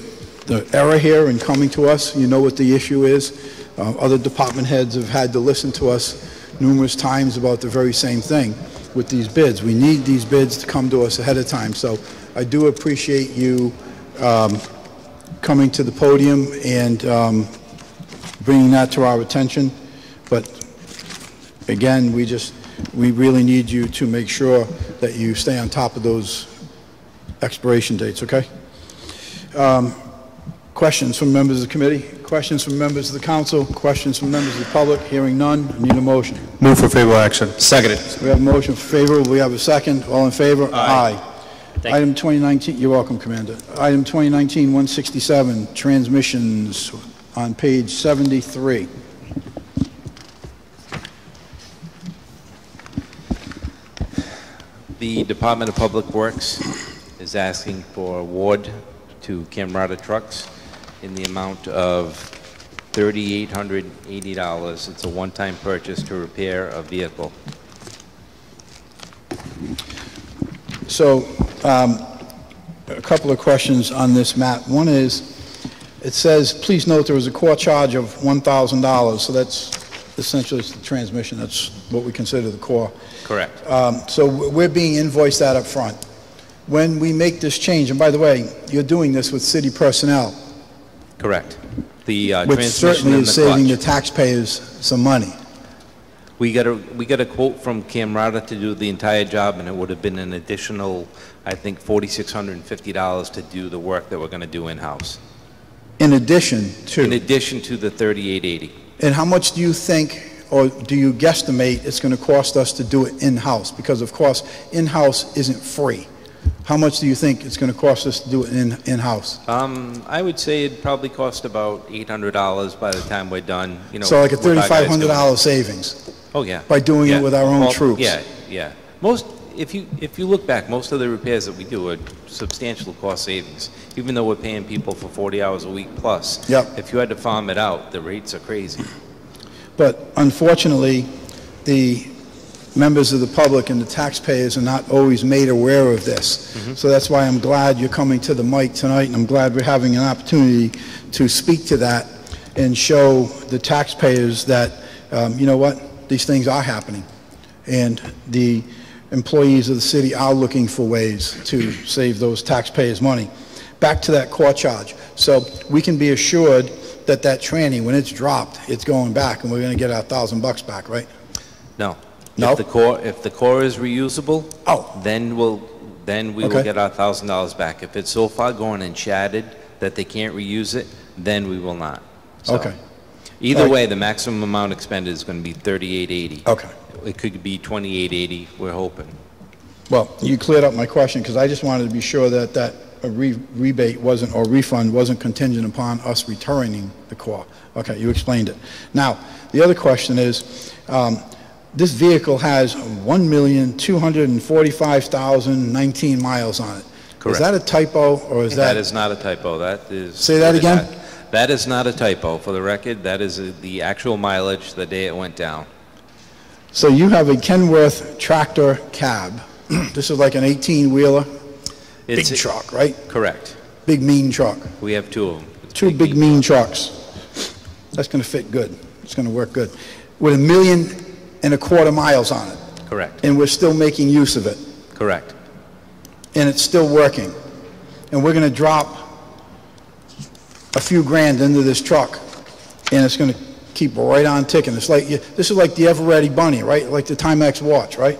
Speaker 3: error here and coming to us. You know what the issue is. Other department heads have had to listen to us numerous times about the very same thing with these bids. We need these bids to come to us ahead of time. So I do appreciate you coming to the podium and bringing that to our attention. But again, we really need you to make sure that you stay on top of those expiration dates, okay? Questions from members of the committee? Questions from members of the council? Questions from members of the public? Hearing none, I need a motion.
Speaker 6: Move for favorable action. Seconded.
Speaker 3: We have a motion for favorable. We have a second. All in favor? Aye. Item 2019, you're welcome, Commander. Item 2019-167, transmissions on page 73.
Speaker 1: The Department of Public Works is asking for award to Camrata Trucks in the amount of $3,880. It's a one-time purchase to repair a vehicle.
Speaker 3: So, a couple of questions on this map. One is, it says, please note there was a core charge of $1,000, so that's essentially the transmission. That's what we consider the core.
Speaker 1: Correct.
Speaker 3: So we're being invoiced that up front. When we make this change, and by the way, you're doing this with city personnel.
Speaker 1: Correct. The
Speaker 3: which
Speaker 1: transmission
Speaker 3: certainly
Speaker 1: and
Speaker 3: is
Speaker 1: the
Speaker 3: saving the
Speaker 1: clutch.
Speaker 3: taxpayers some money.
Speaker 1: We got a quote from Camrata to do the entire job, and it would have been an additional, I think, $4,650 to do the work that we're going to do in-house.
Speaker 3: In addition to?
Speaker 1: In addition to the $3,880.
Speaker 3: And how much do you think, or do you guesstimate it's going to cost us to do it in-house? Because, of course, in-house isn't free. How much do you think it's going to cost us to do it in-house?
Speaker 1: I would say it'd probably cost about $800 by the time we're done. You know,
Speaker 3: So like a
Speaker 1: with our guys doing
Speaker 3: $3,500
Speaker 1: it.
Speaker 3: savings?
Speaker 1: Oh, yeah.
Speaker 3: By doing it with our own troops?
Speaker 1: Yeah, yeah. If you look back, most of the repairs that we do are substantial cost savings, even though we're paying people for 40 hours a week plus.
Speaker 3: Yep.
Speaker 1: If you had to farm it out, the rates are crazy.
Speaker 3: But unfortunately, the members of the public and the taxpayers are not always made aware of this. So that's why I'm glad you're coming to the mic tonight, and I'm glad we're having an opportunity to speak to that and show the taxpayers that, you know what, these things are happening. And the employees of the city are looking for ways to save those taxpayers money. Back to that core charge. So we can be assured that that tranny, when it's dropped, it's going back, and we're going to get our $1,000 back, right?
Speaker 1: No.
Speaker 3: No?
Speaker 1: If the core is reusable, then we will get our $1,000 back. If it's so far gone and shattered that they can't reuse it, then we will not. So,
Speaker 3: Okay.
Speaker 1: Either way, the maximum amount expended is going to be $3,880.
Speaker 3: Okay.
Speaker 1: It could be $2,880. We're hoping.
Speaker 3: Well, you cleared up my question, because I just wanted to be sure that that rebate wasn't, or refund wasn't contingent upon us returning the core. Okay, you explained it. Now, the other question is, this vehicle has 1,245,019 miles on it.
Speaker 1: Correct.
Speaker 3: Is that a typo, or is that?
Speaker 1: That is not a typo. That is.
Speaker 3: Say that again?
Speaker 1: That is not a typo. For the record, that is the actual mileage the day it went down.
Speaker 3: So you have a Kenworth tractor cab, This is like an 18-wheeler, big
Speaker 1: It's-
Speaker 3: truck, right?
Speaker 1: Correct.
Speaker 3: Big, mean truck.
Speaker 1: We have two of them.
Speaker 3: Two big, mean trucks. That's going to fit good. It's going to work good. With 1.25 million miles on it,
Speaker 1: Correct.
Speaker 3: and we're still making use of it,
Speaker 1: Correct.
Speaker 3: and it's still working. And we're going to drop a few grand into this truck, and it's going to keep right on ticking. It's like, this is like the Ever-Ready Bunny, right? Like the Timex watch, right?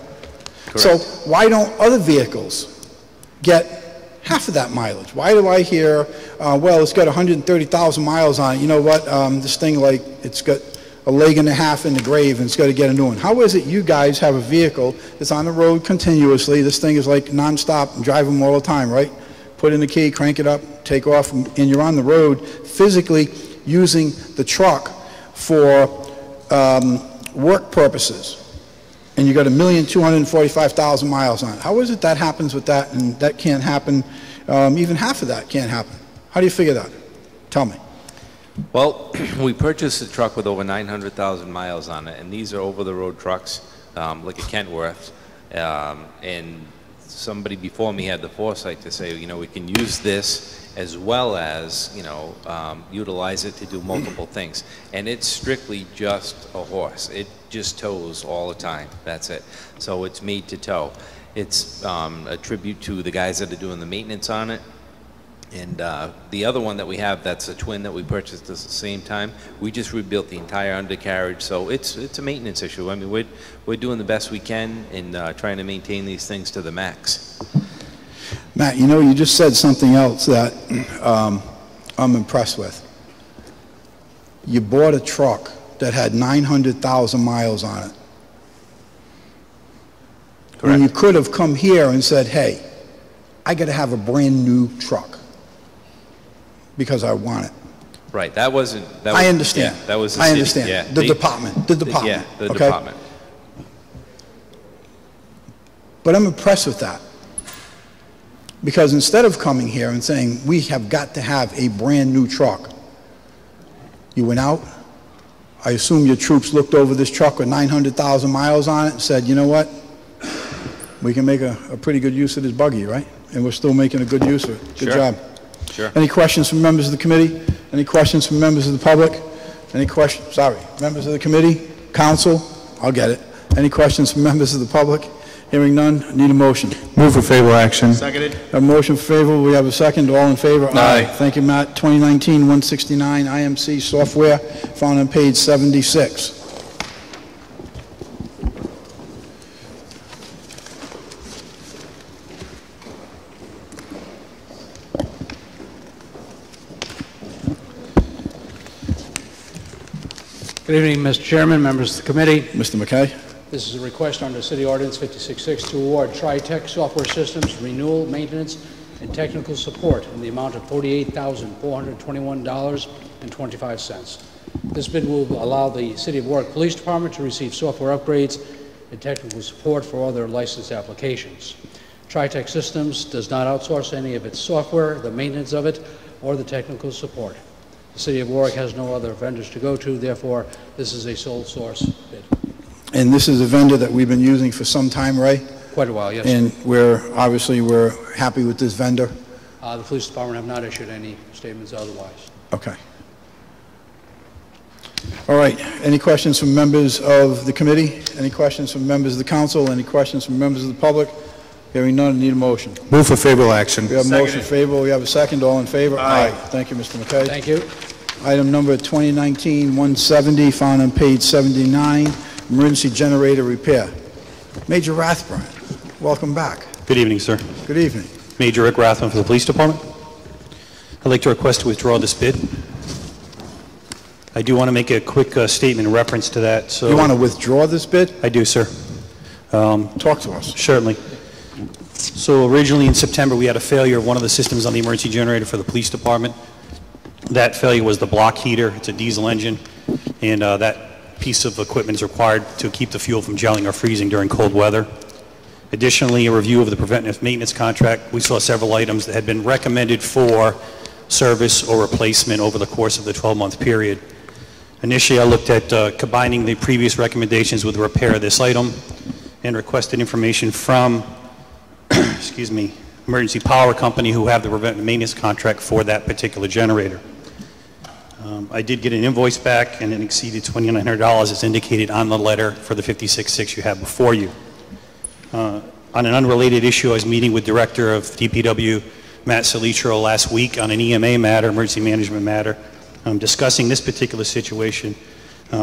Speaker 1: Correct.
Speaker 3: So why don't other vehicles get half of that mileage? Why do I hear, well, it's got 130,000 miles on it. You know what? This thing, like, it's got a leg and a half in the grave, and it's got to get a new one. How is it you guys have a vehicle that's on the road continuously? This thing is like nonstop and drive them all the time, right? Put in the key, crank it up, take off, and you're on the road physically using the truck for work purposes. And you got 1,245,000 miles on it. How is it that happens with that, and that can't happen? Even half of that can't happen. How do you figure that? Tell me.
Speaker 1: Well, we purchased a truck with over 900,000 miles on it, and these are over-the-road trucks, like a Kentworth. And somebody before me had the foresight to say, you know, we can use this as well as, you know, utilize it to do multiple things. And it's strictly just a horse. It just tows all the time. That's it. So it's made to tow. It's a tribute to the guys that are doing the maintenance on it. And the other one that we have, that's a twin that we purchased at the same time. We just rebuilt the entire undercarriage, so it's a maintenance issue. I mean, we're doing the best we can in trying to maintain these things to the max.
Speaker 3: Matt, you know, you just said something else that I'm impressed with. You bought a truck that had 900,000 miles on it.
Speaker 1: Correct.
Speaker 3: When you could have come here and said, hey, I got to have a brand new truck because I want it.
Speaker 1: Right, that wasn't... That
Speaker 3: I
Speaker 1: was,
Speaker 3: understand.
Speaker 1: Yeah, that was the
Speaker 3: I
Speaker 1: city.
Speaker 3: understand.
Speaker 1: Yeah,
Speaker 3: The department.
Speaker 1: Yeah, the
Speaker 3: okay?
Speaker 1: department.
Speaker 3: But I'm impressed with that. Because instead of coming here and saying, we have got to have a brand new truck, you went out, I assume your troops looked over this truck with 900,000 miles on it and said, you know what, we can make a pretty good use of this buggy, right? And we're still making a good use of it. Good
Speaker 1: Sure.
Speaker 3: job.
Speaker 1: Sure.
Speaker 3: Any questions from members of the committee? Any questions from members of the public? Any questions, sorry, members of the committee, council? I'll get it. Any questions from members of the public? Hearing none, need a motion.
Speaker 6: Move for favorable action.
Speaker 2: Seconded.
Speaker 3: A motion favorable, we have a second, all in favor?
Speaker 6: Aye.
Speaker 3: Thank you, Matt. 2019-169 IMC software, found on page 76.
Speaker 13: Good evening, Mr. Chairman, members of the committee.
Speaker 3: Mr. McKay?
Speaker 13: This is a request under City Ordinance 56-6 to award TriTech Software Systems renewal, maintenance, and technical support in the amount of $48,421.25. This bid will allow the City of Warwick Police Department to receive software upgrades and technical support for all their licensed applications. TriTech Systems does not outsource any of its software, the maintenance of it, or the technical support. The City of Warwick has no other vendors to go to, therefore, this is a sole source bid.
Speaker 3: And this is a vendor that we've been using for some time, Ray?
Speaker 13: Quite a while, yes.
Speaker 3: And obviously we're happy with this vendor?
Speaker 13: The police department have not issued any statements otherwise.
Speaker 3: Okay. All right, any questions from members of the committee? Any questions from members of the council? Any questions from members of the public? Hearing none, need a motion.
Speaker 6: Move for favorable action.
Speaker 3: We have a motion favorable, we have a second, all in favor?
Speaker 6: Aye.
Speaker 3: Thank you, Mr. McKay.
Speaker 13: Thank you.
Speaker 3: Item number 2019-170, found on page 79, emergency generator repair. Major Rathburn, welcome back.
Speaker 14: Good evening, sir.
Speaker 3: Good evening.
Speaker 14: Major Rick Rathman for the Police Department. I'd like to request to withdraw this bid. I do want to make a quick statement in reference to that. So
Speaker 3: You want to withdraw this bid?
Speaker 14: I do, sir.
Speaker 3: Talk to us.
Speaker 14: Certainly. So originally in September, we had a failure of one of the systems on the emergency generator for the police department. That failure was the block heater. It's a diesel engine, and that piece of equipment is required to keep the fuel from gelling or freezing during cold weather. Additionally, a review of the preventive maintenance contract, we saw several items that had been recommended for service or replacement over the course of the 12-month period. Initially, I looked at combining the previous recommendations with the repair of this item and requested information from excuse me, emergency power company who have the preventive maintenance contract for that particular generator. I did get an invoice back, and it exceeded $2,900 as indicated on the letter for the 56.6 you have before you. On an unrelated issue, I was meeting with Director of DPW, Matt Salitro, last week on an EMA matter, emergency management matter, discussing this particular situation.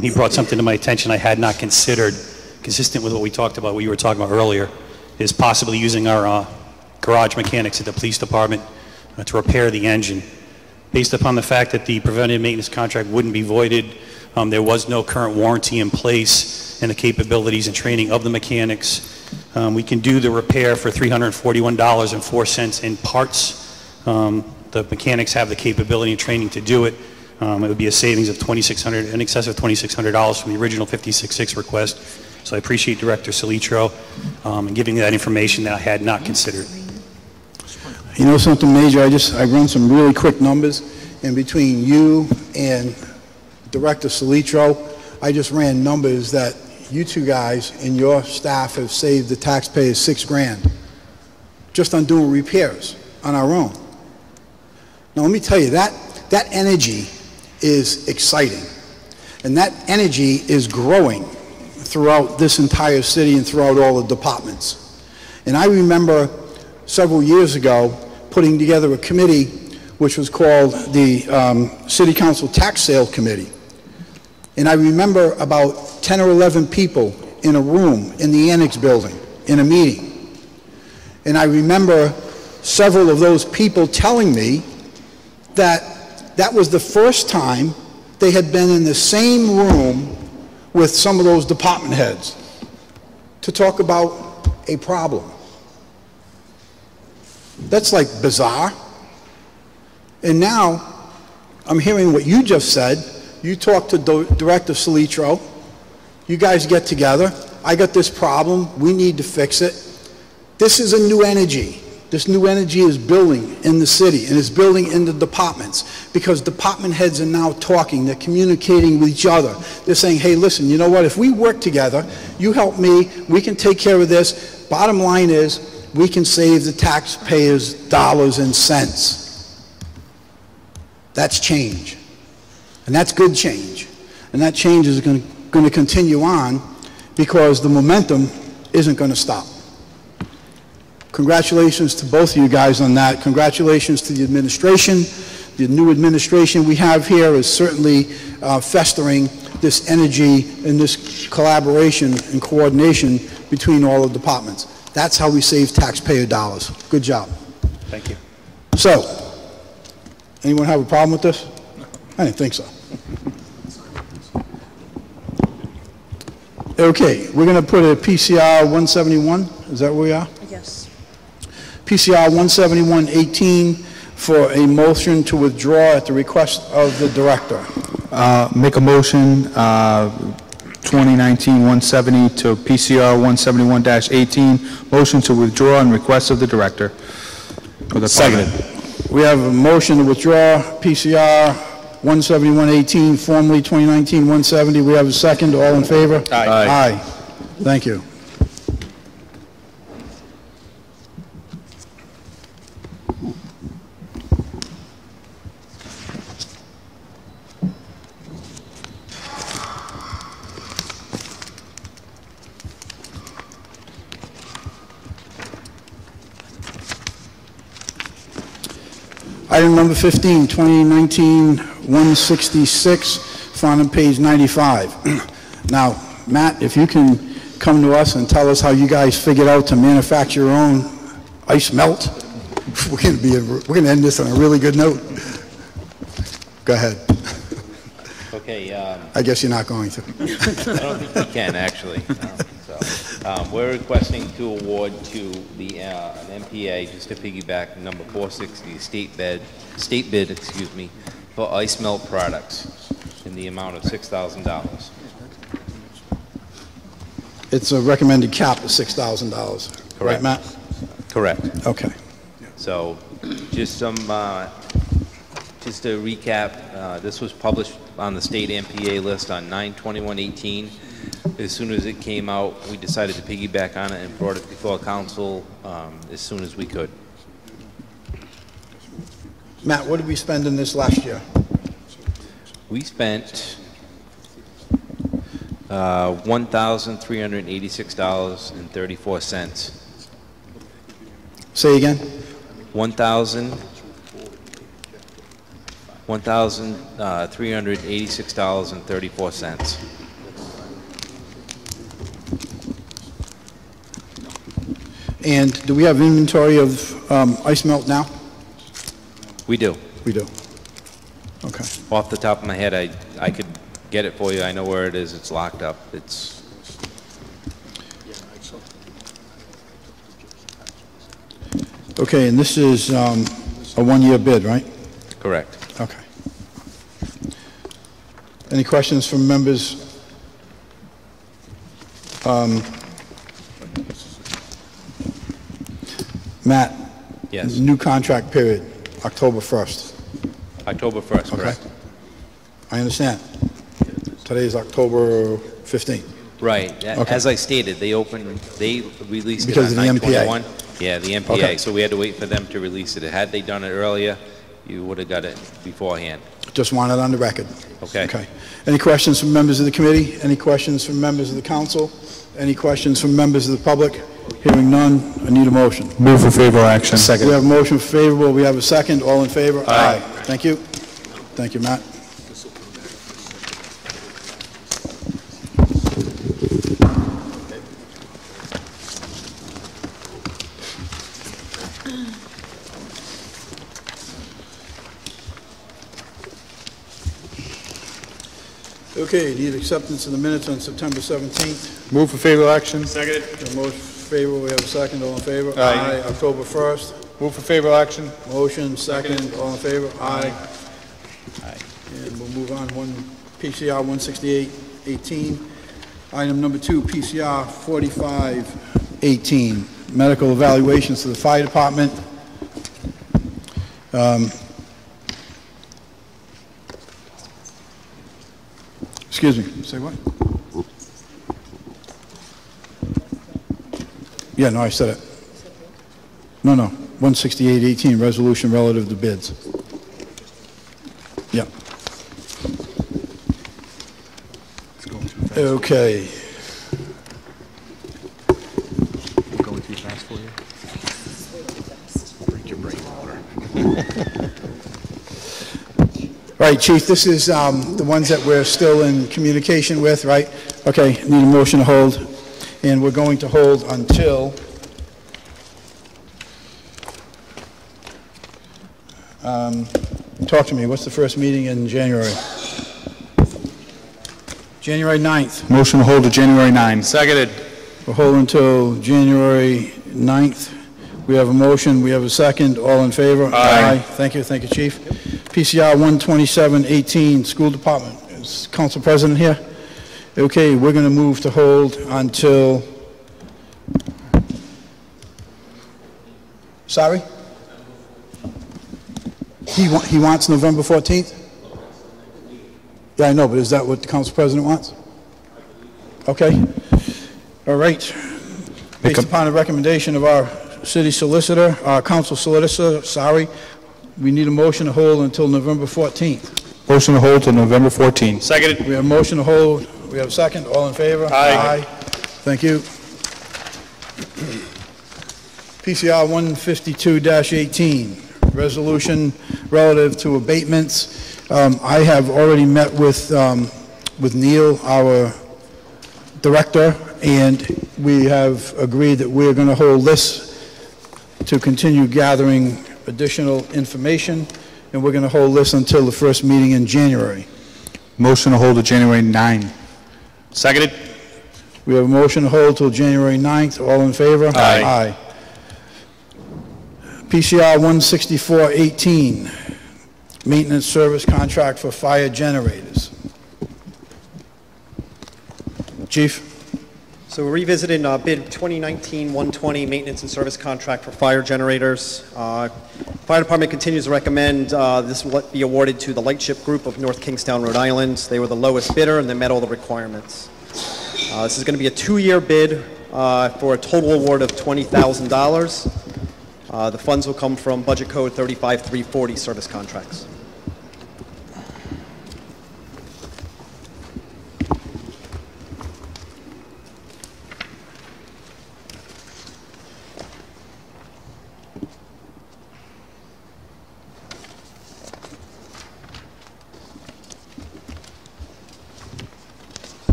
Speaker 14: He brought something to my attention I had not considered, consistent with what we talked about, what you were talking about earlier, is possibly using our garage mechanics at the police department to repair the engine. Based upon the fact that the preventive maintenance contract wouldn't be voided, there was no current warranty in place, and the capabilities and training of the mechanics. We can do the repair for $341.04 in parts. The mechanics have the capability and training to do it. It would be a savings of $2,600, in excess of $2,600 from the original 56.6 request. So I appreciate Director Salitro in giving me that information that I had not considered.
Speaker 3: You know something, Major? I run some really quick numbers, and between you and Director Salitro, I just ran numbers that you two guys and your staff have saved the taxpayers $6 grand just on doing repairs on our own. Now let me tell you, that energy is exciting, and that energy is growing throughout this entire city and throughout all the departments. And I remember several years ago putting together a committee which was called the City Council Tax Sale Committee. And I remember about 10 or 11 people in a room in the Annex building in a meeting. And I remember several of those people telling me that that was the first time they had been in the same room with some of those department heads to talk about a problem. That's like bizarre. And now I'm hearing what you just said. You talk to Director Salitro. You guys get together. I got this problem. We need to fix it. This is a new energy. This new energy is building in the city, and it's building in the departments, because department heads are now talking. They're communicating with each other. They're saying, hey, listen, you know what? If we work together, you help me, we can take care of this. Bottom line is, we can save the taxpayers dollars and cents. That's change. And that's good change. And that change is going to continue on, because the momentum isn't going to stop. Congratulations to both of you guys on that. Congratulations to the administration. The new administration we have here is certainly festering this energy and this collaboration and coordination between all the departments. That's how we save taxpayer dollars. Good job.
Speaker 14: Thank you.
Speaker 3: So, anyone have a problem with this? I didn't think so. Okay, we're going to put a PCR 171. Is that where we are?
Speaker 5: Yes.
Speaker 3: PCR 171-18 for a motion to withdraw at the request of the director.
Speaker 6: Make a motion, 2019-170 to PCR 171-18, motion to withdraw on request of the director.
Speaker 3: Seconded. We have a motion to withdraw PCR 171-18, formerly 2019-170. We have a second. All in favor?
Speaker 1: Aye.
Speaker 3: Aye. Thank you. Item number 15, 2019-166, found on page 95. Now, Matt, if you can come to us and tell us how you guys figured out to manufacture your own ice melt, we're going to end this on a really good note. Go ahead.
Speaker 1: Okay.
Speaker 3: I guess you're not going to.
Speaker 1: I don't think we can, actually. I don't think so. We're requesting to award to the an MPA, just to piggyback, number 460, state bid, excuse me, for ice melt products in the amount of $6,000.
Speaker 3: It's a recommended cap of $6,000.
Speaker 1: Correct.
Speaker 3: Right, Matt?
Speaker 1: Correct.
Speaker 3: Okay.
Speaker 1: So, just some, just to recap, this was published on the state MPA list on 9/21/18. As soon as it came out, we decided to piggyback on it and brought it before council as soon as we could.
Speaker 3: Matt, what did we spend in this last year?
Speaker 1: We spent $1,386.34.
Speaker 3: Say again?
Speaker 1: $1,386.34.
Speaker 3: And do we have inventory of ice melt now?
Speaker 1: We do.
Speaker 3: We do. Okay.
Speaker 1: Off the top of my head, I could get it for you. I know where it is. It's locked up. It's...
Speaker 3: Okay, and this is a one-year bid, right?
Speaker 1: Correct.
Speaker 3: Okay. Any questions from members? Matt?
Speaker 1: Yes.
Speaker 3: New contract period, October 1st.
Speaker 1: October 1st,
Speaker 3: Okay.
Speaker 1: correct.
Speaker 3: I understand. Today is October 15th.
Speaker 1: Right.
Speaker 3: Okay.
Speaker 1: As I stated, they released
Speaker 3: Because
Speaker 1: it
Speaker 3: of
Speaker 1: on
Speaker 3: the MPA.
Speaker 1: 9/21. Yeah, the MPA.
Speaker 3: Okay.
Speaker 1: So we had to wait for them to release it. Had they done it earlier, you would have got it beforehand.
Speaker 3: Just want it on the record.
Speaker 1: Okay.
Speaker 3: Okay. Any questions from members of the committee? Any questions from members of the council? Any questions from members of the public? Hearing none, I need a motion.
Speaker 6: Move for favorable action. Second.
Speaker 3: We have a motion favorable, we have a second, all in favor?
Speaker 6: Aye.
Speaker 3: Thank you. Thank you, Matt. Okay, need acceptance of the minutes on September 17th.
Speaker 6: Move for favorable action.
Speaker 9: Seconded.
Speaker 3: A motion favorable, we have a second, all in favor?
Speaker 6: Aye.
Speaker 3: October 1st.
Speaker 6: Move for favorable action.
Speaker 3: Motion, second, all in favor? Aye. And we'll move on, PCR 16818. Item number 2, PCR 4518, medical evaluations to the fire department. Excuse me, say what? Yeah, no, I said it. No, 16818, resolution relative to bids. Yeah. Okay.
Speaker 2: We're going too fast for you? Break your brain water.
Speaker 3: Right, Chief, this is the ones that we're still in communication with, right? Okay, need a motion to hold, and we're going to hold until talk to me, what's the first meeting in January? January 9th.
Speaker 6: Motion to hold to January 9.
Speaker 1: Seconded.
Speaker 3: We'll hold until January 9th. We have a motion, we have a second, all in favor?
Speaker 6: Aye.
Speaker 3: Thank you, Chief. PCR 12718, School Department. Is Council President here? Okay, we're going to move to hold until... Sorry? He wants November 14th? Yeah, I know, but is that what the Council President wants? Okay. All right. Based upon a recommendation of our city solicitor, our council solicitor, sorry, we need a motion to hold until November 14th.
Speaker 6: Motion to hold to November 14.
Speaker 9: Seconded.
Speaker 3: We have a motion to hold. We have a second. All in favor?
Speaker 9: Aye.
Speaker 3: Thank you. PCR 152-18, resolution relative to abatements. I have already met with Neil, our director, and we have agreed that we're going to hold this to continue gathering additional information, and we're going to hold this until the first meeting in January.
Speaker 6: Motion to hold to January 9.
Speaker 9: Seconded.
Speaker 3: We have a motion to hold till January 9th. All in favor?
Speaker 9: Aye.
Speaker 3: PCR 16418, maintenance service contract for fire generators. Chief?
Speaker 7: So we're revisiting bid 2019-120, maintenance and service contract for fire generators. Fire Department continues to recommend this will be awarded to the Lightship Group of North Kingstown, Rhode Island. They were the lowest bidder and they met all the requirements. This is going to be a 2-year bid for a total award of $20,000. The funds will come from Budget Code 35340 service contracts.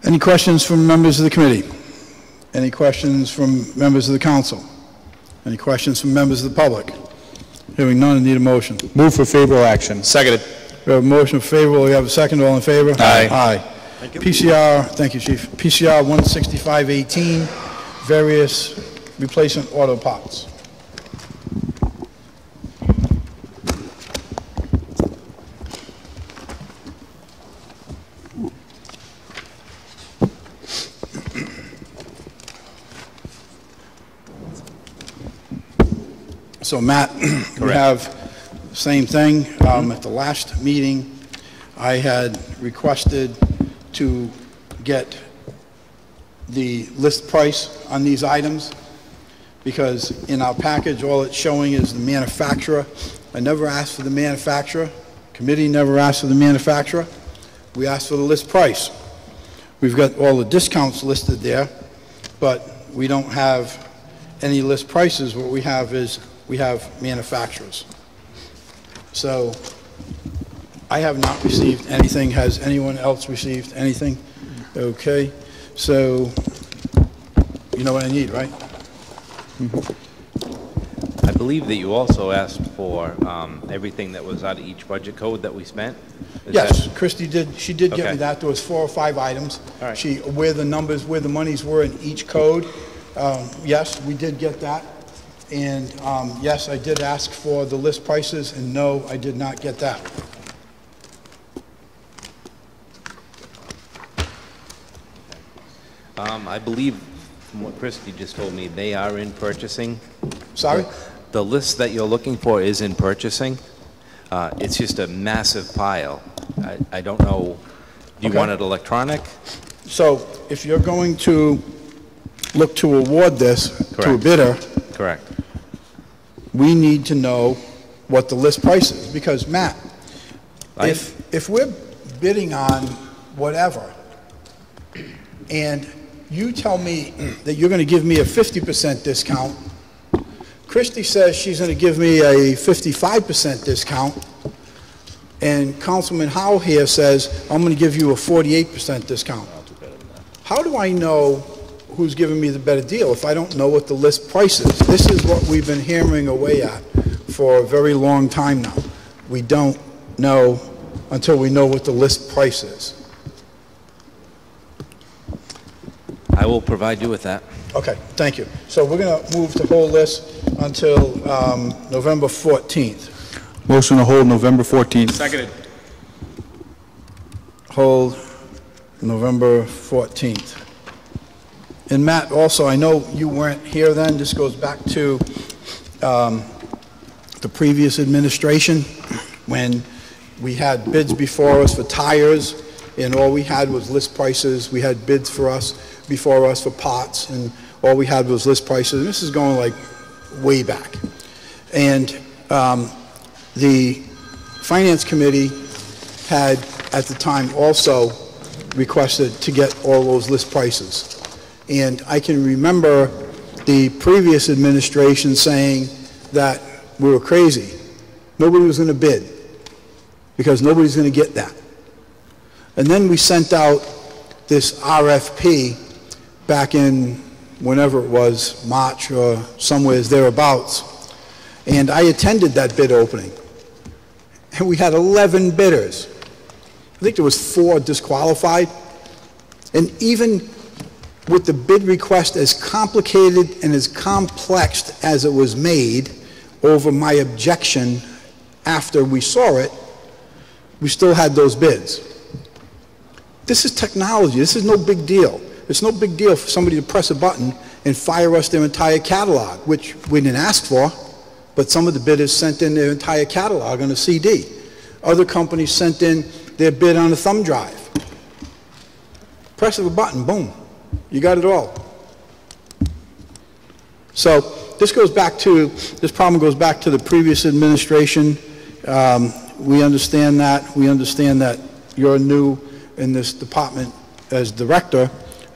Speaker 3: Any questions from members of the committee? Any questions from members of the council? Any questions from members of the public? Hearing none, I need a motion.
Speaker 6: Move for favorable action.
Speaker 2: Seconded.
Speaker 3: We have a motion favorable. We have a second. All in favor?
Speaker 2: Aye.
Speaker 3: Aye.
Speaker 7: Thank you.
Speaker 3: PCR, thank you, Chief. PCR 16518, various replacement auto parts. So Matt, we have the same thing. At the last meeting, I had requested to get the list price on these items because in our package, all it's showing is the manufacturer. I never asked for the manufacturer. Committee never asked for the manufacturer. We asked for the list price. We've got all the discounts listed there, but we don't have any list prices. What we have is we have manufacturers. So I have not received anything. Has anyone else received anything? Okay. So you know what I need, right?
Speaker 1: I believe that you also asked for everything that was out of each budget code that we spent. Is
Speaker 3: Yes,
Speaker 1: that-
Speaker 3: Christie did. She did get
Speaker 1: Okay.
Speaker 3: me that. There was 4 or 5 items.
Speaker 1: All right.
Speaker 3: Where the numbers, where the monies were in each code. Yes, we did get that. And yes, I did ask for the list prices, and no, I did not get that.
Speaker 1: I believe, from what Christie just told me, they are in purchasing.
Speaker 3: Sorry?
Speaker 1: The list that you're looking for is in purchasing. It's just a massive pile. I don't know, do you
Speaker 3: Okay.
Speaker 1: want it electronic?
Speaker 3: So if you're going to look to award this to a
Speaker 1: Correct.
Speaker 3: bidder,
Speaker 1: Correct.
Speaker 3: we need to know what the list price is. Because, Matt, if we're bidding on whatever, and you tell me that you're going to give me a 50% discount, Christie says she's going to give me a 55% discount, and Councilman Howe here says, I'm going to give you a 48% discount. How do I know who's giving me the better deal if I don't know what the list price is? This is what we've been hammering away at for a very long time now. We don't know until we know what the list price is.
Speaker 1: I will provide you with that.
Speaker 3: Okay, thank you. So we're going to move to hold this until November 14th.
Speaker 6: Motion to hold November 14th.
Speaker 2: Seconded.
Speaker 3: Hold November 14th. And Matt, also, I know you weren't here then. This goes back to the previous administration when we had bids before us for tires, and all we had was list prices. We had bids before us for pots, and all we had was list prices. And this is going like way back. And the Finance Committee had, at the time, also requested to get all those list prices. And I can remember the previous administration saying that we were crazy. Nobody was going to bid because nobody's going to get that. And then we sent out this RFP back in whenever it was, March or somewhere thereabouts. And I attended that bid opening. And we had 11 bidders. I think there was 4 disqualified. And even with the bid request as complicated and as complex as it was made over my objection after we saw it, we still had those bids. This is technology. This is no big deal. It's no big deal for somebody to press a button and fire us their entire catalog, which we didn't ask for, but some of the bidders sent in their entire catalog on a CD. Other companies sent in their bid on a thumb drive. Press of a button, boom, you got it all. So this problem goes back to the previous administration. We understand that. We understand that you're new in this department as director,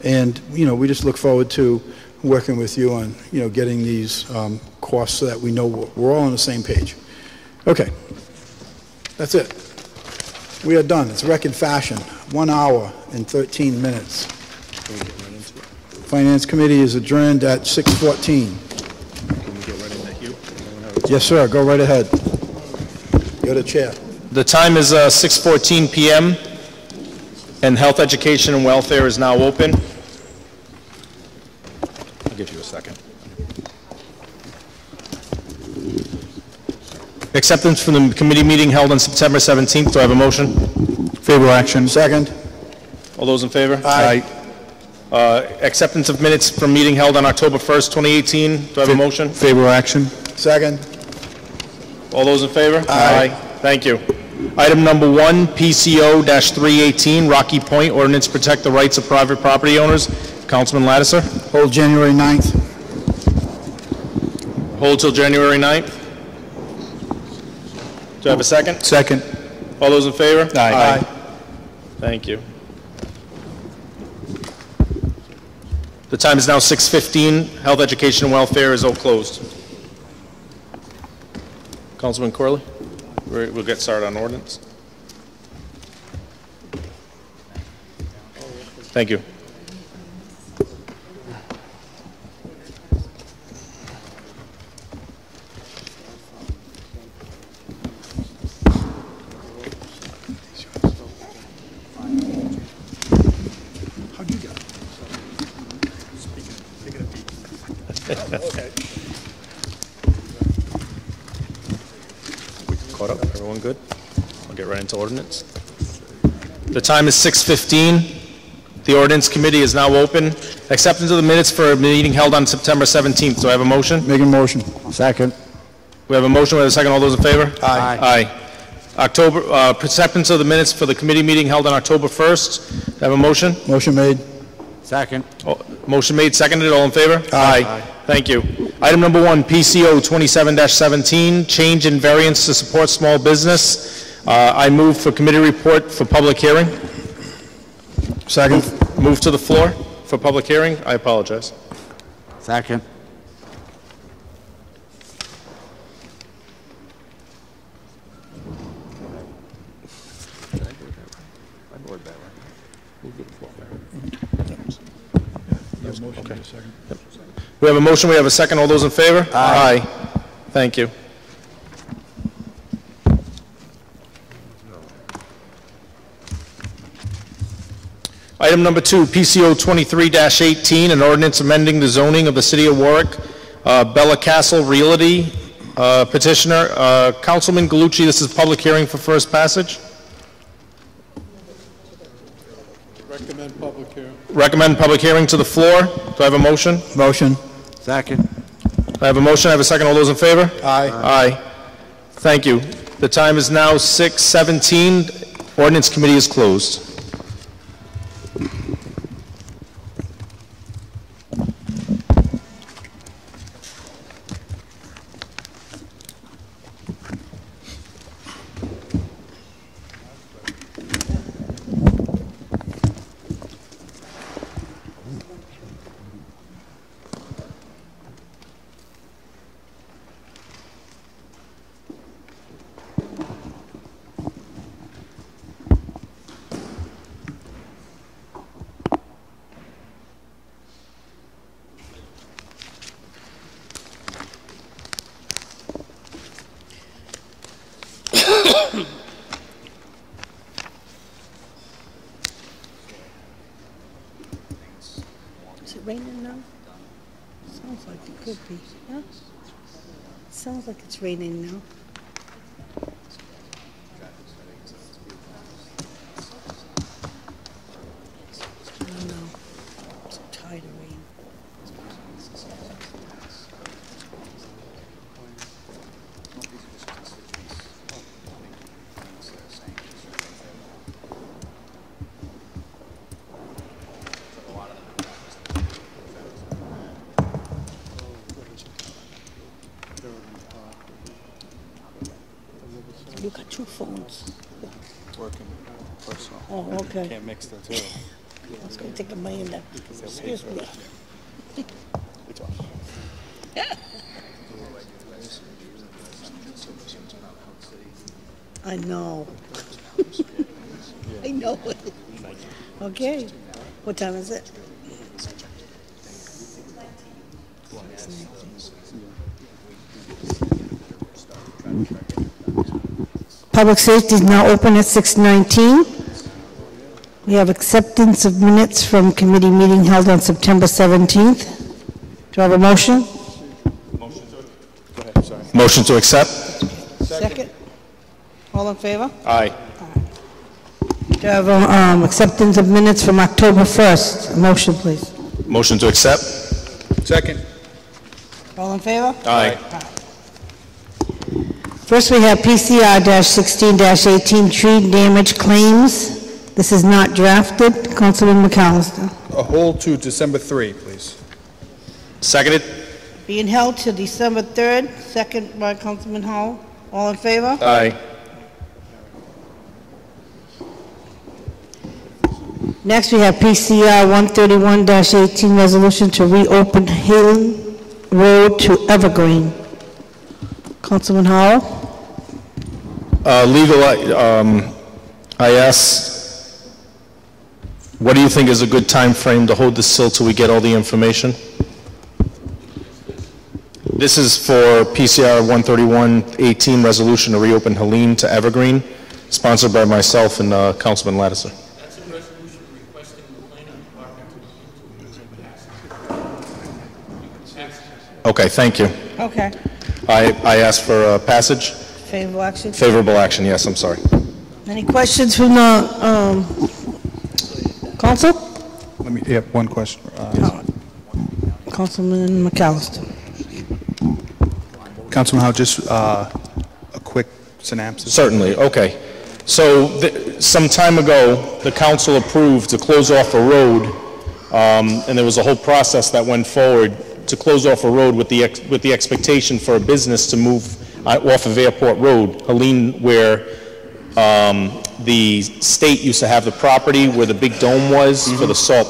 Speaker 3: and, you know, we just look forward to working with you on, you know, getting these costs so that we know we're all on the same page. Okay, that's it. We are done. It's record fashion. 1 hour and 13 minutes. Finance Committee is adjourned at 6:14.
Speaker 2: Can we get right into Hugh?
Speaker 3: Yes, sir. Go right ahead. You're the chair.
Speaker 2: The time is 6:14 p.m. and Health, Education, and Welfare is now open. I'll give you a second. Acceptance from the committee meeting held on September 17th. Do I have a motion?
Speaker 6: Favorable action.
Speaker 3: Second.
Speaker 2: All those in favor?
Speaker 3: Aye.
Speaker 2: Acceptance of minutes from meeting held on October 1st, 2018. Do I have a motion?
Speaker 6: Favorable action.
Speaker 3: Second.
Speaker 2: All those in favor? Aye. Thank you. Item number 1, PCO-318, Rocky Point, ordinance to protect the rights of private property owners. Councilman Lattiser.
Speaker 3: Hold January 9th.
Speaker 2: Hold till January 9th. Do I have a second?
Speaker 6: Second.
Speaker 2: All those in favor?
Speaker 6: Aye.
Speaker 2: Thank you. The time is now 6:15. Health, Education, and Welfare is all closed. Councilman Corley, we'll get started on ordinance. Thank you.
Speaker 3: Okay.
Speaker 2: We caught up? Everyone good? I'll get right into ordinance. The time is 6:15. The ordinance committee is now open. Acceptance of the minutes for a meeting held on September 17th. Do I have a motion?
Speaker 3: Make a motion. Second.
Speaker 2: We have a motion. We have a second. All those in favor?
Speaker 3: Aye.
Speaker 2: Aye. Acceptance of the minutes for the committee meeting held on October 1st. Do I have a motion?
Speaker 3: Motion made.
Speaker 13: Second.
Speaker 2: Motion made, seconded. All in favor? Aye. Thank you. Item number 1, PCO 27-17, change in variance to support small business. I move for committee report for public hearing.
Speaker 3: Second.
Speaker 2: Move to the floor for public hearing. I apologize.
Speaker 13: Second.
Speaker 2: Okay. We have a motion, we have a second. All those in favor? Aye. Thank you. Item number 2, PCO 23-18, an ordinance amending the zoning of the city of Warwick, Bella Castle Realty, petitioner, Councilman Galucci, this is public hearing for first passage.
Speaker 3: Recommend public hearing.
Speaker 2: Recommend public hearing to the floor. Do I have a motion?
Speaker 3: Motion.
Speaker 13: Second.
Speaker 2: I have a motion, I have a second. All those in favor?
Speaker 3: Aye.
Speaker 2: Aye. Thank you. The time is now 6:17. Ordinance committee is closed.
Speaker 11: Is it raining now? Sounds like it could be, huh? Sounds like it's raining now. I don't know. phones.
Speaker 6: Working personal.
Speaker 11: Oh, okay.
Speaker 6: Can't mix the two.
Speaker 11: I was going to take a million there. Excuse me. I know. I know it. Okay. What time is it? Public safety is now open at 6:19. We have acceptance of minutes from committee meeting held on September 17th. Do I have a motion?
Speaker 2: Motion to accept?
Speaker 11: Second. All in favor?
Speaker 2: Aye.
Speaker 11: Do I have acceptance of minutes from October 1st? A motion, please.
Speaker 2: Motion to accept?
Speaker 6: Second.
Speaker 11: All in favor?
Speaker 2: Aye.
Speaker 11: First, we have PCR-16-18 tree damage claims. This is not drafted. Councilman McAllister.
Speaker 6: A hold to December 3, please.
Speaker 2: Seconded?
Speaker 11: Being held to December 3rd, second by Councilman Howell. All in favor?
Speaker 2: Aye.
Speaker 11: Next, we have PCR 131-18 resolution to reopen Hill Road to Evergreen. Councilman Howell?
Speaker 2: Legal, I asked, what do you think is a good time frame to hold this still till we get all the information? This is for PCR 131-18 resolution to reopen Helene to Evergreen, sponsored by myself and Councilman Lattiser.
Speaker 15: That's a resolution requesting the planning department.
Speaker 2: Okay, thank you.
Speaker 11: Okay.
Speaker 2: I asked for passage.
Speaker 11: Favorable action?
Speaker 2: Favorable action, yes, I'm sorry.
Speaker 11: Any questions from the council?
Speaker 6: Let me, one question.
Speaker 11: Councilman McAllister.
Speaker 6: Councilman Howe, just a quick synopsis.
Speaker 2: Certainly, okay. So some time ago, the council approved to close off a road, and there was a whole process that went forward to close off a road with the expectation for a business to move off of Airport Road, Helene, where the state used to have the property where the big dome was for the salt.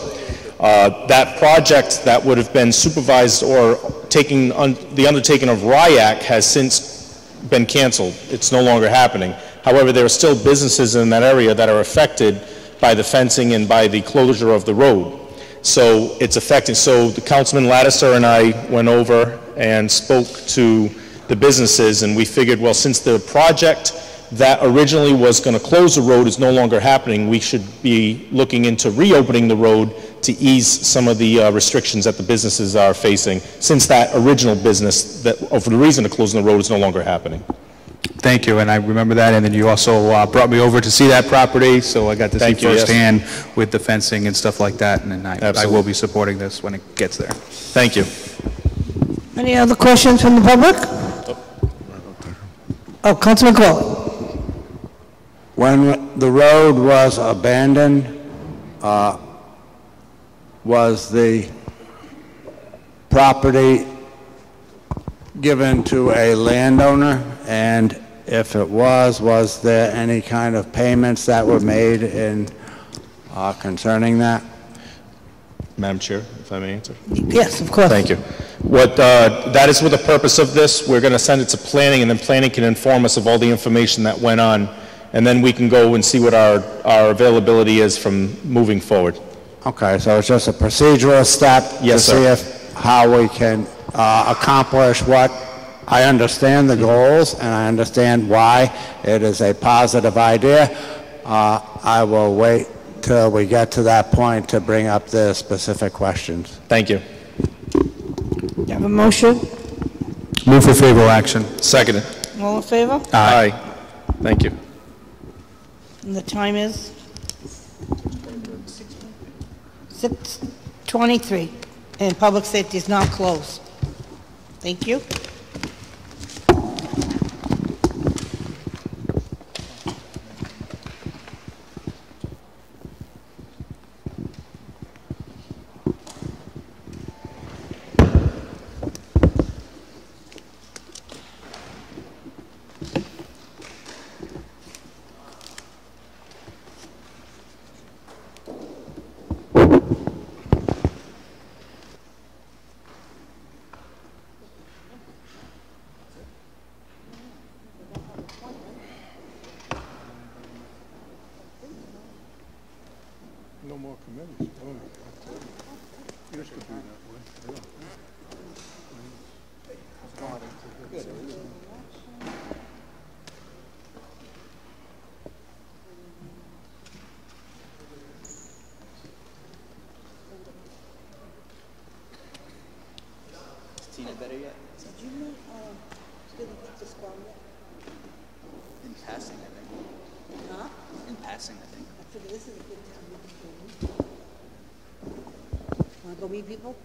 Speaker 2: That project that would have been supervised or the undertaking of RIAC has since been canceled. It's no longer happening. However, there are still businesses in that area that are affected by the fencing and by the closure of the road. So it's affecting. So the Councilman Lattiser and I went over and spoke to the businesses, and we figured, well, since the project that originally was going to close the road is no longer happening, we should be looking into reopening the road to ease some of the restrictions that the businesses are facing, since that original business, for the reason of closing the road, is no longer happening.
Speaker 6: Thank you, and I remember that, and then you also brought me over to see that property, so I got to see firsthand with the fencing and stuff like that, and I will be supporting this when it gets there.
Speaker 2: Thank you.
Speaker 11: Any other questions from the public? Oh, Councilman Cole.
Speaker 16: When the road was abandoned, was the property given to a landowner? And if it was there any kind of payments that were made in concerning that?
Speaker 2: Madam Chair, if I may answer?
Speaker 11: Yes, of course.
Speaker 2: Thank you. That is with the purpose of this. We're going to send it to planning, and then planning can inform us of all the information that went on, and then we can go and see what our availability is from moving forward.
Speaker 16: Okay, so it's just a procedural step to see how we can accomplish what I understand the goals, and I understand why it is a positive idea. I will wait till we get to that point to bring up the specific questions.
Speaker 2: Thank you.
Speaker 11: You have a motion?
Speaker 6: Move for favorable action.
Speaker 2: Seconded.
Speaker 11: All in favor?
Speaker 2: Aye. Thank you.
Speaker 11: And the time is 6:23, and public safety is now closed. Thank you.
Speaker 3: No more committees.
Speaker 17: Used to be that way.
Speaker 18: Is Tina better yet?
Speaker 5: Did you make, did the squad yet?
Speaker 18: In passing, I think.
Speaker 5: Huh?
Speaker 18: In passing, I think.
Speaker 5: I figure this is a good time to go. Want to go meet people?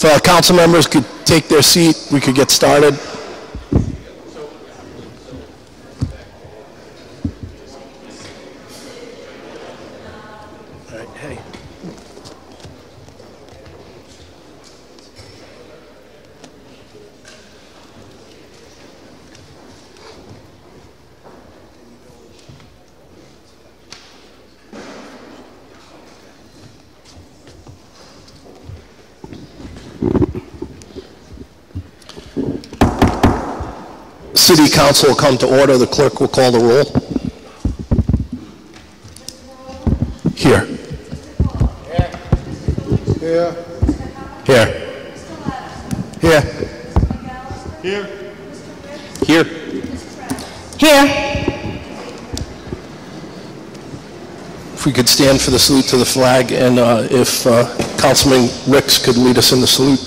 Speaker 2: If council members could take their seat, we could get started. City Council will come to order. The clerk will call the roll. Here.
Speaker 3: Here.
Speaker 2: Here. Here.
Speaker 3: Here.
Speaker 2: Here.
Speaker 11: Here.
Speaker 2: If we could stand for the salute to the flag, and if Councilman Ricks could lead us in the salute.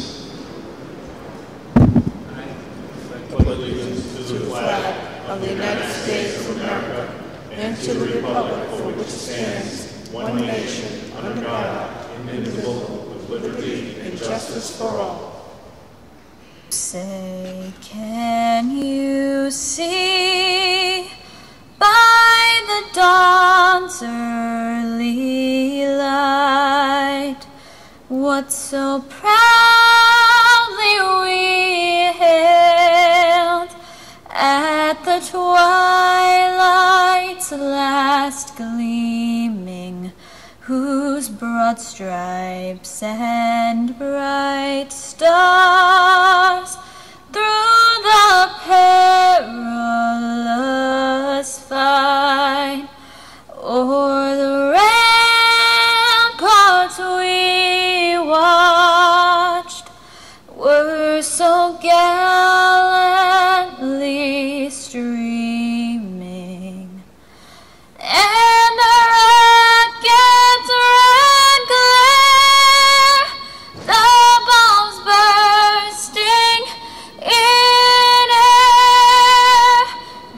Speaker 5: Of the United States of America, and to the republic for which it stands, one nation, under God, indivisible, with liberty and justice for all.
Speaker 17: Say, can you see by the dawn's early light what so proudly we hailed at the twilight's last gleaming, whose broad stripes and bright stars through the perilous fight o'er the ramparts we watched were so gallantly streaming, and the rocket's red glare, the bombs bursting in air,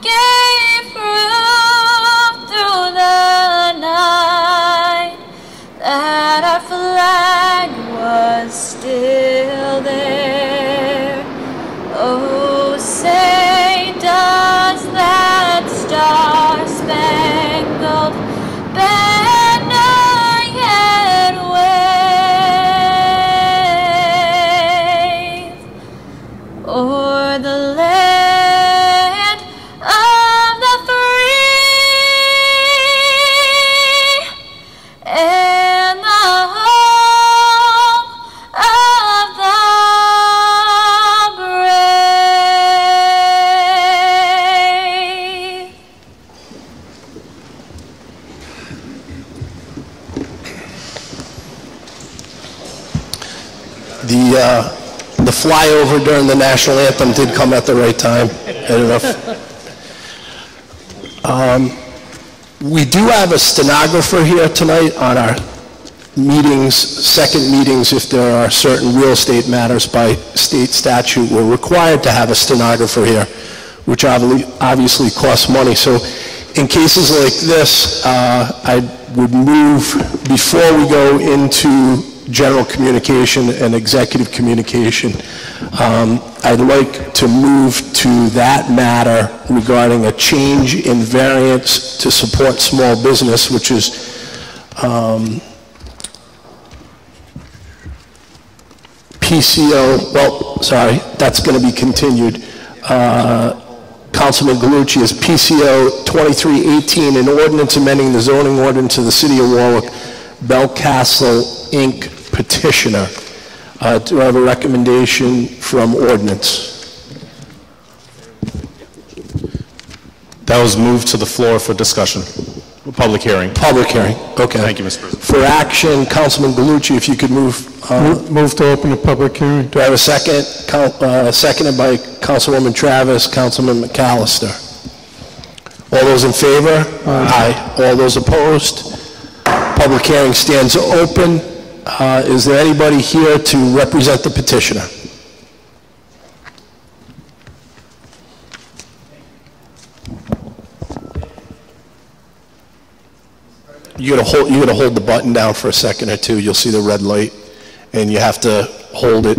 Speaker 17: gave proof through the night that our flag was still there. Oh, say does that star-spangled banner yet wave o'er the land of the free and the home of the brave.
Speaker 2: The flyover during the national anthem did come at the right time. We do have a stenographer here tonight on our meetings, second meetings, if there are certain real estate matters by state statute. We're required to have a stenographer here, which obviously costs money. So in cases like this, I would move, before we go into general communication and executive communication, I'd like to move to that matter regarding a change in variance to support small business, which is PCO, well, sorry, that's going to be continued. Councilman Galucci is PCO 2318, an ordinance amending the zoning ordinance of the City of Warwick, Belcastle, Inc. petitioner. Do I have a recommendation from ordinance? That was moved to the floor for discussion. Public hearing. Public hearing, okay.
Speaker 6: Thank you, Mr. President.
Speaker 2: For action, Councilman Galucci, if you could move.
Speaker 3: Move to open the public hearing.
Speaker 2: Do I have a second? Seconded by Councilwoman Travis, Councilman McAllister. All those in favor? Aye. All those opposed? Public hearing stands open. Is there anybody here to represent the petitioner? You gotta hold the button down for a second or two. You'll see the red light, and you have to hold it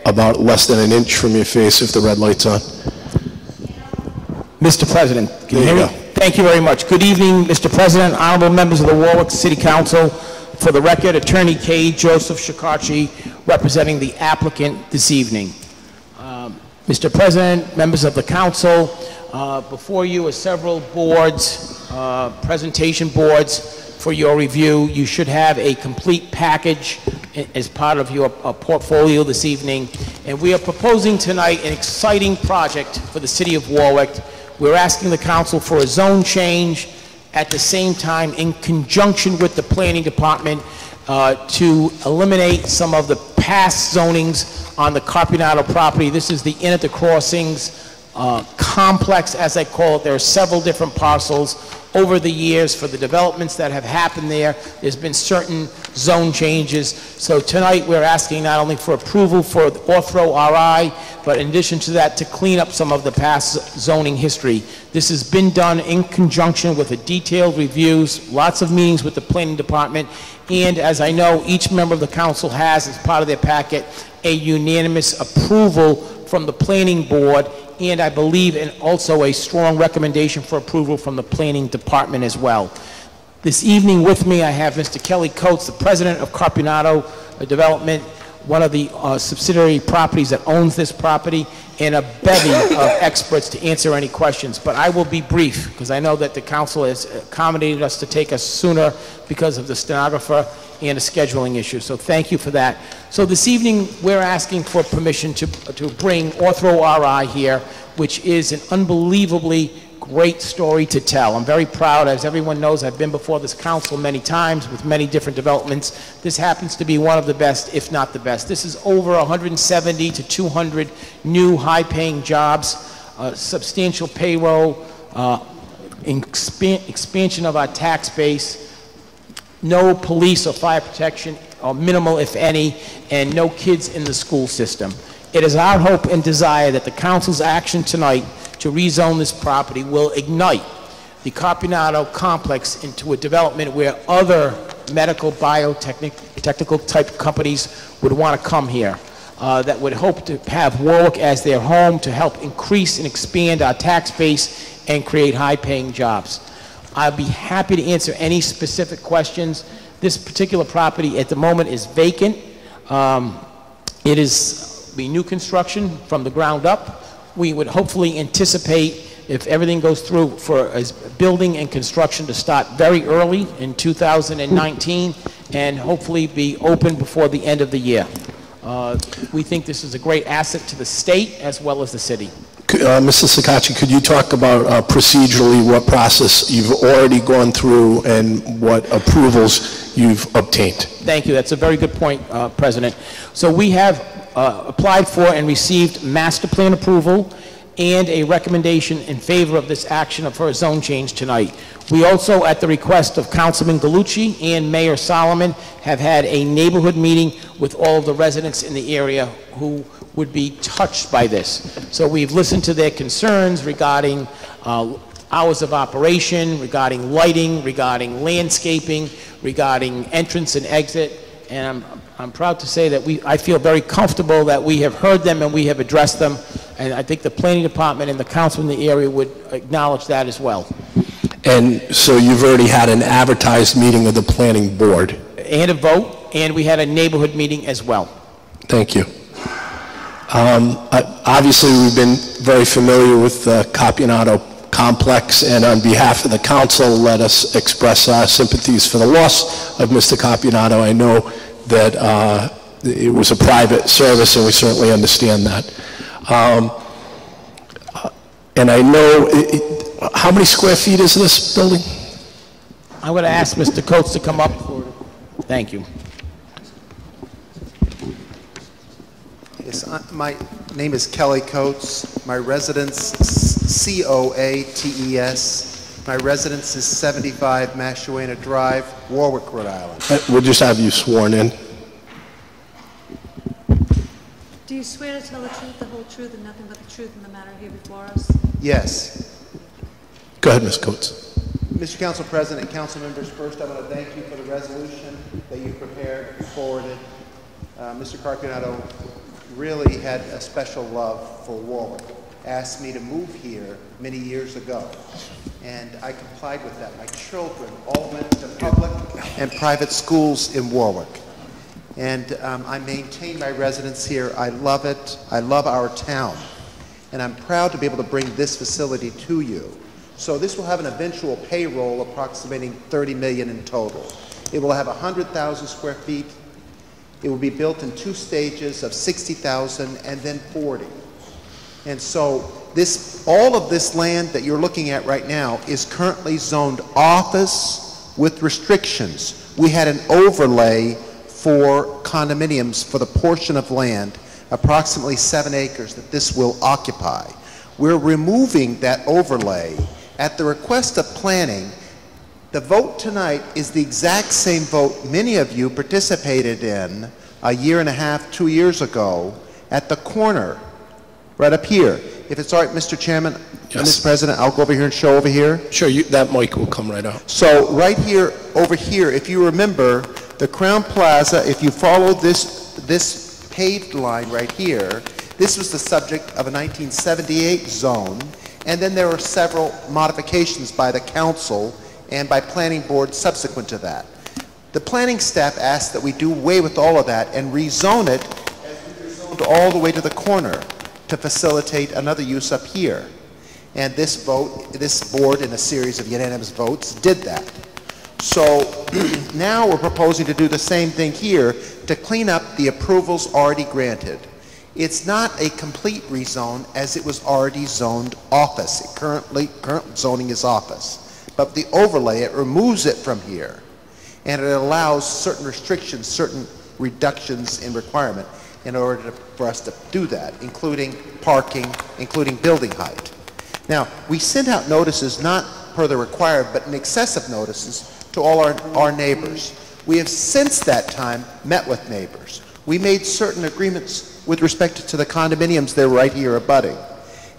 Speaker 2: about less than an inch from your face if the red light's on.
Speaker 19: Mr. President, can you
Speaker 2: There you
Speaker 19: hear me? Thank you very much. Good evening, Mr. President, honorable members of the Warwick City Council. For the record, Attorney K. Joseph Shikachi, representing the applicant this evening. Mr. President, members of the council, before you are several boards, presentation boards for your review. You should have a complete package as part of your portfolio this evening. And we are proposing tonight an exciting project for the city of Warwick. We're asking the council for a zone change, at the same time in conjunction with the planning department to eliminate some of the past zonings on the Carpinato property. This is the Inn at the Crossings complex, as I call it. There are several different parcels. Over the years, for the developments that have happened there, there's been certain zone changes. So tonight we're asking not only for approval for the Orthro RI, but in addition to that, to clean up some of the past zoning history. This has been done in conjunction with a detailed reviews, lots of meetings with the planning department, and as I know, each member of the council has, as part of their packet, a unanimous approval from the planning board, and I believe in also a strong recommendation for approval from the planning department as well. This evening with me I have Mr. Kelly Coates, the president of Carpinato Development, one of the subsidiary properties that owns this property, and a bevy of experts to answer any questions. But I will be brief, because I know that the council has accommodated us to take us sooner because of the stenographer and a scheduling issue. So thank you for that. So this evening, we're asking for permission to bring Orthro RI here, which is an unbelievably great story to tell. I'm very proud. As everyone knows, I've been before this council many times with many different developments. This happens to be one of the best, if not the best. This is over 170 to 200 new high-paying jobs, substantial payroll, expansion of our tax base, no police or fire protection, or minimal if any, and no kids in the school system. It is our hope and desire that the council's action tonight to rezone this property will ignite the Carpinato complex into a development where other medical biotechnical type companies would want to come here, that would hope to have Warwick as their home to help increase and expand our tax base and create high-paying jobs. I'll be happy to answer any specific questions. This particular property at the moment is vacant. It is be new construction from the ground up. We would hopefully anticipate, if everything goes through, for building and construction to start very early in 2019 and hopefully be open before the end of the year. We think this is a great asset to the state as well as the city.
Speaker 2: Mr. Sakachi, could you talk about procedurally what process you've already gone through and what approvals you've obtained?
Speaker 19: Thank you. That's a very good point, President. So we have applied for and received master plan approval and a recommendation in favor of this action for a zone change tonight. We also, at the request of Councilman Gallucci and Mayor Solomon, have had a neighborhood meeting with all of the residents in the area who would be touched by this. So we've listened to their concerns regarding hours of operation, regarding lighting, regarding landscaping, regarding entrance and exit, and I'm proud to say that I feel very comfortable that we have heard them and we have addressed them, and I think the planning department and the council in the area would acknowledge that as well.
Speaker 2: And so you've already had an advertised meeting of the planning board?
Speaker 19: And a vote, and we had a neighborhood meeting as well.
Speaker 2: Thank you. Obviously, we've been very familiar with the Carpinato complex, and on behalf of the council, let us express our sympathies for the loss of Mr. Carpinato. I know that it was a private service, and we certainly understand that. And I know, how many square feet is this building?
Speaker 19: I'm going to ask Mr. Coates to come up. Thank you.
Speaker 20: Yes, my name is Kelly Coates. My residence, C-O-A-T-E-S. My residence is 75 Mashuana Drive, Warwick, Rhode Island.
Speaker 2: We'll just have you sworn in.
Speaker 21: Do you swear to tell the truth, the whole truth, and nothing but the truth in the matter here before us?
Speaker 20: Yes.
Speaker 2: Go ahead, Ms. Coates.
Speaker 20: Mr. Council President and council members, first I want to thank you for the resolution that you prepared and forwarded. Mr. Carpinato really had a special love for Warwick, asked me to move here many years ago, and I complied with that. My children all went to public and private schools in Warwick, and I maintain my residence here. I love it. I love our town, and I'm proud to be able to bring this facility to you. So this will have an eventual payroll approximating $30 million in total. It will have 100,000 square feet. It will be built in 2 stages of 60,000 and then 40. And so all of this land that you're looking at right now is currently zoned office with restrictions. We had an overlay for condominiums for the portion of land, approximately 7 acres, that this will occupy. We're removing that overlay at the request of planning. The vote tonight is the exact same vote many of you participated in a year and a half, 2 years ago at the corner, right up here. If it's all right, Mr. Chairman, Mr. President, I'll go over here and show over here.
Speaker 19: Sure, that mic will come right out.
Speaker 20: So right here, over here, if you remember, the Crown Plaza, if you follow this paved line right here, this was the subject of a 1978 zone, and then there were several modifications by the council and by planning board subsequent to that. The planning staff asked that we do away with all of that and rezone it as we rezoned all the way to the corner to facilitate another use up here. And this board in a series of unanimous votes did that. So now we're proposing to do the same thing here to clean up the approvals already granted. It's not a complete rezone as it was already zoned office. Current zoning is office. But the overlay, it removes it from here, and it allows certain restrictions, certain reductions in requirement in order for us to do that, including parking, including building height. Now, we sent out notices not per the required, but in excessive notices to all our neighbors. We have since that time met with neighbors. We made certain agreements with respect to the condominiums that are right here abutting,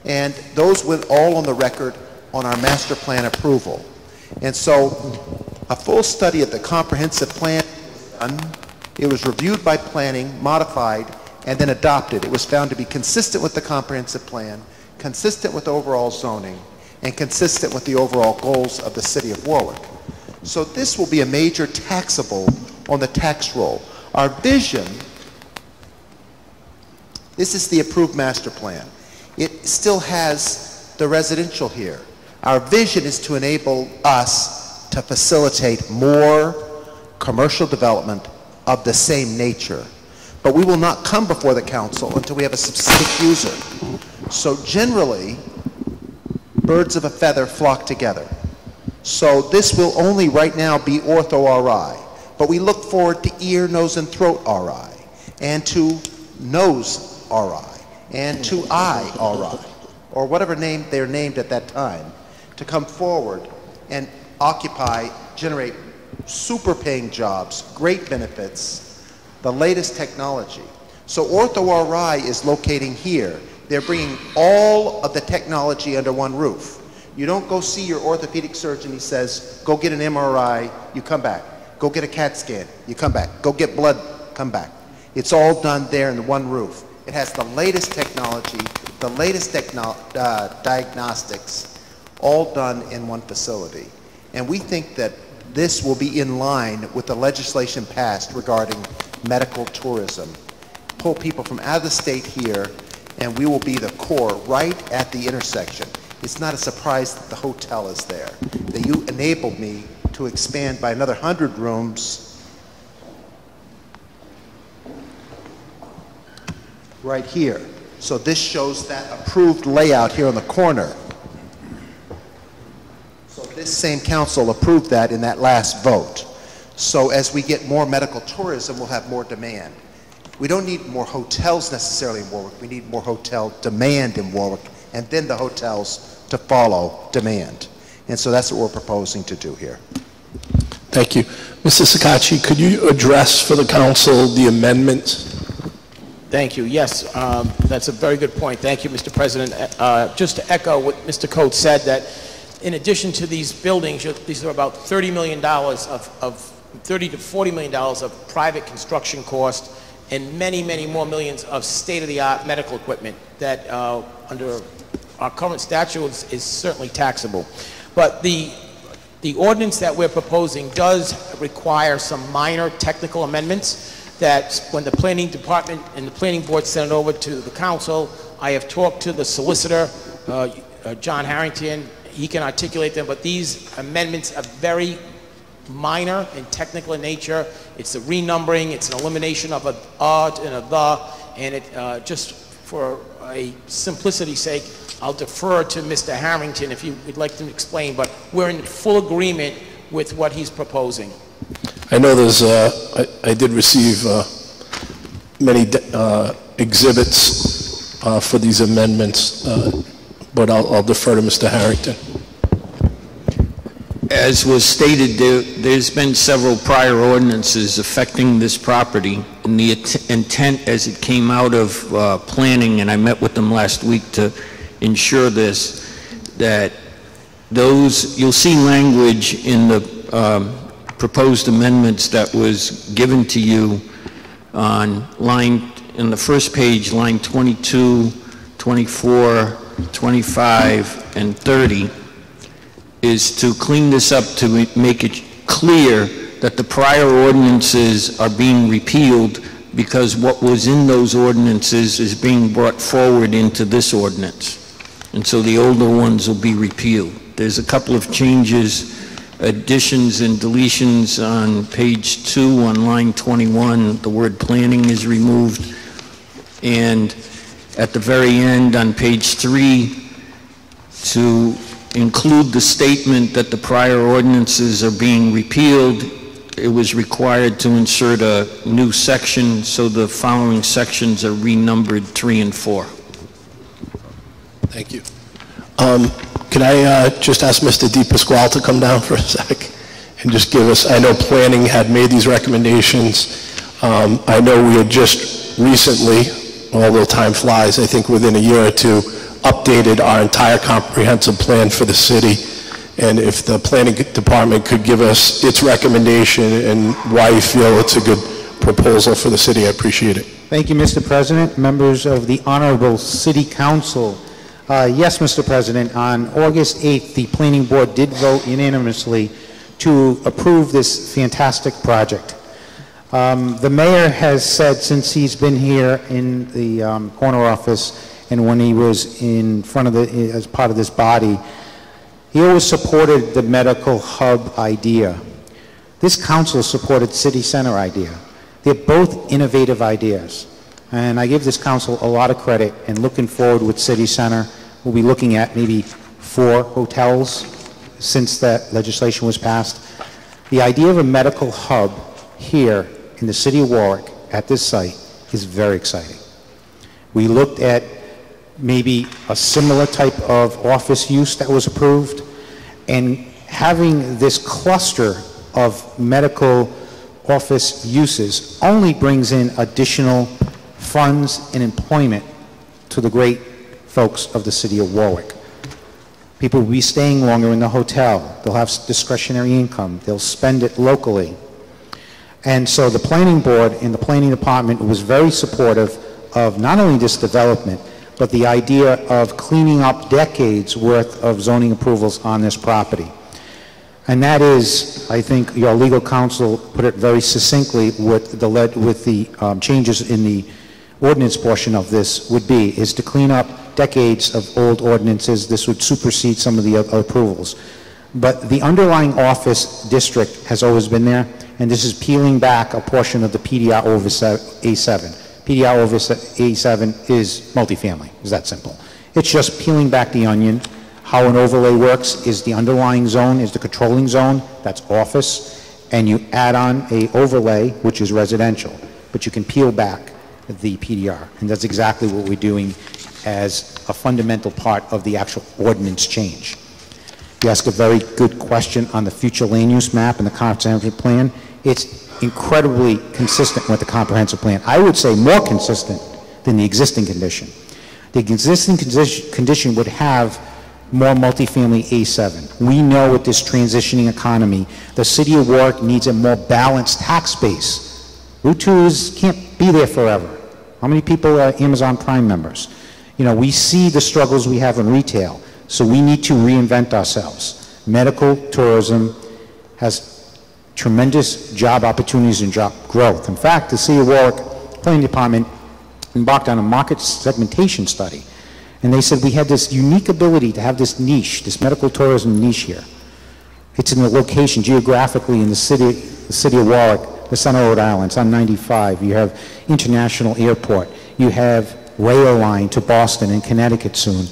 Speaker 20: and those went all on the record on our master plan approval. And so a full study of the comprehensive plan was done. It was reviewed by planning, modified, and then adopted. It was found to be consistent with the comprehensive plan, consistent with overall zoning, and consistent with the overall goals of the city of Warwick. So this will be a major taxable on the tax roll. Our vision, this is the approved master plan. It still has the residential here. Our vision is to enable us to facilitate more commercial development of the same nature. But we will not come before the council until we have a specific user. So generally, birds of a feather flock together. So this will only right now be ortho-RI. But we look forward to ear, nose, and throat RI, and to nose RI, and to eye RI, or whatever name they're named at that time, to come forward and occupy, generate super paying jobs, great benefits, the latest technology. So Ortho-RI is locating here. They're bringing all of the technology under one roof. You don't go see your orthopedic surgeon, he says, go get an MRI, you come back. Go get a CAT scan, you come back. Go get blood, come back. It's all done there in one roof. It has the latest technology, the latest diagnostics, all done in one facility. And we think that this will be in line with the legislation passed regarding medical tourism. Pull people from out of the state here, and we will be the core right at the intersection. It's not a surprise that the hotel is there. That you enabled me to expand by another 100 rooms right here. So this shows that approved layout here on the corner. So this same council approved that in that last vote. So as we get more medical tourism, we'll have more demand. We don't need more hotels necessarily in Warwick. We need more hotel demand in Warwick, and then the hotels to follow demand. And so that's what we're proposing to do here.
Speaker 19: Thank you. Mr. Sakachi, could you address for the council the amendments? Thank you. Yes, that's a very good point. Thank you, Mr. President. Just to echo what Mr. Coates said, that in addition to these buildings, these are about $30 million of $30 to $40 million of private construction cost and many, many more millions of state-of-the-art medical equipment that under our current statute is certainly taxable. But the ordinance that we're proposing does require some minor technical amendments that when the planning department and the planning board send it over to the council, I have talked to the solicitor, John Harrington. He can articulate them, but these amendments are very minor and technical in nature. It's a renumbering, it's an elimination of a and a the, and it just for a simplicity's sake, I'll defer to Mr. Harrington if you would like to explain, but we're in full agreement with what he's proposing.
Speaker 8: I know there's, I did receive many exhibits for these amendments, but I'll defer to Mr. Harrington.
Speaker 22: As was stated, there's been several prior ordinances affecting this property, and the intent as it came out of planning, and I met with them last week to ensure this, that those, you'll see language in the proposed amendments that was given to you on line, in the first page, line 22, 24, 25, and 30, is to clean this up to make it clear that the prior ordinances are being repealed because what was in those ordinances is being brought forward into this ordinance. And so the older ones will be repealed. There's a couple of changes, additions and deletions on page 2 on line 21. The word planning is removed. And at the very end on page 3, to include the statement that the prior ordinances are being repealed, it was required to insert a new section, so the following sections are renumbered 3 and 4.
Speaker 8: Thank you. Can I just ask Mr. DePasquale to come down for a sec and just give us, I know planning had made these recommendations. I know we had just recently, although time flies, I think within a year or two, updated our entire comprehensive plan for the city. And if the planning department could give us its recommendation and why you feel it's a good proposal for the city, I appreciate it.
Speaker 23: Thank you, Mr. President, members of the Honorable City Council. Yes, Mr. President, on August 8th, the Planning Board did vote unanimously to approve this fantastic project. The mayor has said since he's been here in the corner office and when he was in front of the, as part of this body, he always supported the medical hub idea. This council supported city center idea. They're both innovative ideas. And I give this council a lot of credit, and looking forward with city center, we'll be looking at maybe 4 hotels since that legislation was passed. The idea of a medical hub here in the city of Warwick at this site is very exciting. We looked at maybe a similar type of office use that was approved, and having this cluster of medical office uses only brings in additional funds and employment to the great folks of the city of Warwick. People will be staying longer in the hotel. They'll have discretionary income. They'll spend it locally. And so the planning board and the planning department was very supportive of not only this development, but the idea of cleaning up decades worth of zoning approvals on this property. And that is, I think your legal counsel put it very succincly, what the changes in the ordinance portion of this would be, is to clean up decades of old ordinances. This would supersede some of the other approvals. But the underlying office district has always been there, and this is peeling back a portion of the PDR over A7. PDR over A7 is multifamily, it's that simple. It's just peeling back the onion. How an overlay works is the underlying zone is the controlling zone, that's office, and you add on a overlay, which is residential, but you can peel back the PDR, and that's exactly what we're doing as a fundamental part of the actual ordinance change. You ask a very good question on the future land use map and the comprehensive plan. It's incredibly consistent with the comprehensive plan. I would say more consistent than the existing condition. The existing condition would have more multifamily A7. We know with this transitioning economy, the city of Warwick needs a more balanced tax base. Route 2 can't be there forever. How many people are Amazon Prime members? You know, we see the struggles we have in retail, so we need to reinvent ourselves. Medical tourism has tremendous job opportunities and job growth. In fact, the City of Warwick Planning Department embarked on a market segmentation study, and they said we had this unique ability to have this niche, this medical tourism niche here. It's in the location geographically in the city of Warwick, the center of Rhode Island. It's on 95. You have international airport. You have rail line to Boston and Connecticut soon.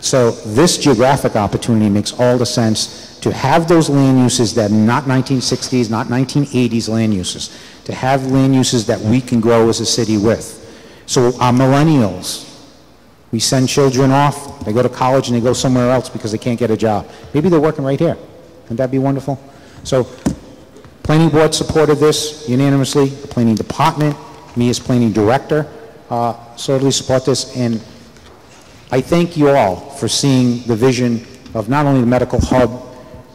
Speaker 23: So this geographic opportunity makes all the sense to have those land uses that are not 1960s, not 1980s land uses, to have land uses that we can grow as a city with. So our millennials, we send children off, they go to college and they go somewhere else because they can't get a job. Maybe they're working right here. Wouldn't that be wonderful? So Planning Board supported this unanimously. The Planning Department, me as Planning Director, certainly support this. And I thank you all for seeing the vision of not only the medical hub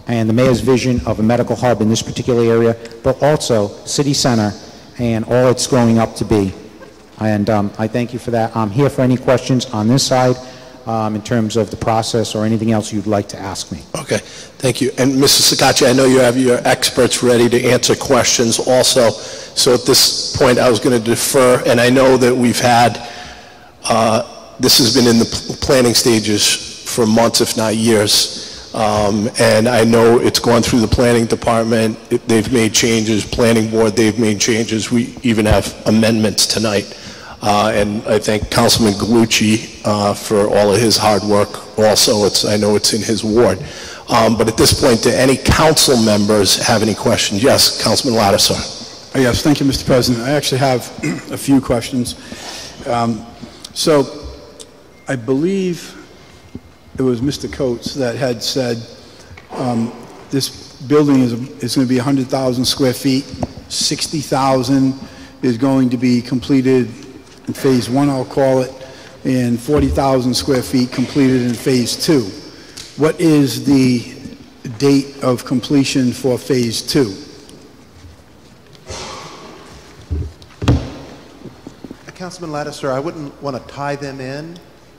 Speaker 23: and the mayor's vision of a medical hub in this particular area, but also City Center and all it's growing up to be. And I thank you for that. I'm here for any questions on this side in terms of the process or anything else you'd like to ask me.
Speaker 8: Okay, thank you. And Mrs. Sakacci, I know you have your experts ready to answer questions also. So at this point, I was going to defer, and I know that we've had, this has been in the planning stages for months, if not years. And I know it's gone through the planning department. They've made changes, planning board, they've made changes. We even have amendments tonight. And I thank Councilman Gallucci for all of his hard work also. I know it's in his ward. But at this point, do any council members have any questions? Yes, Councilman Lattiser.
Speaker 3: Yes, thank you, Mr. President. I actually have a few questions. So I believe it was Mr. Coates that had said this building is going to be 100,000 square feet, 60,000 is going to be completed in phase one, I'll call it, and 40,000 square feet completed in phase two. What is the date of completion for phase two?
Speaker 20: Councilman Lattiser, I wouldn't want to tie them in,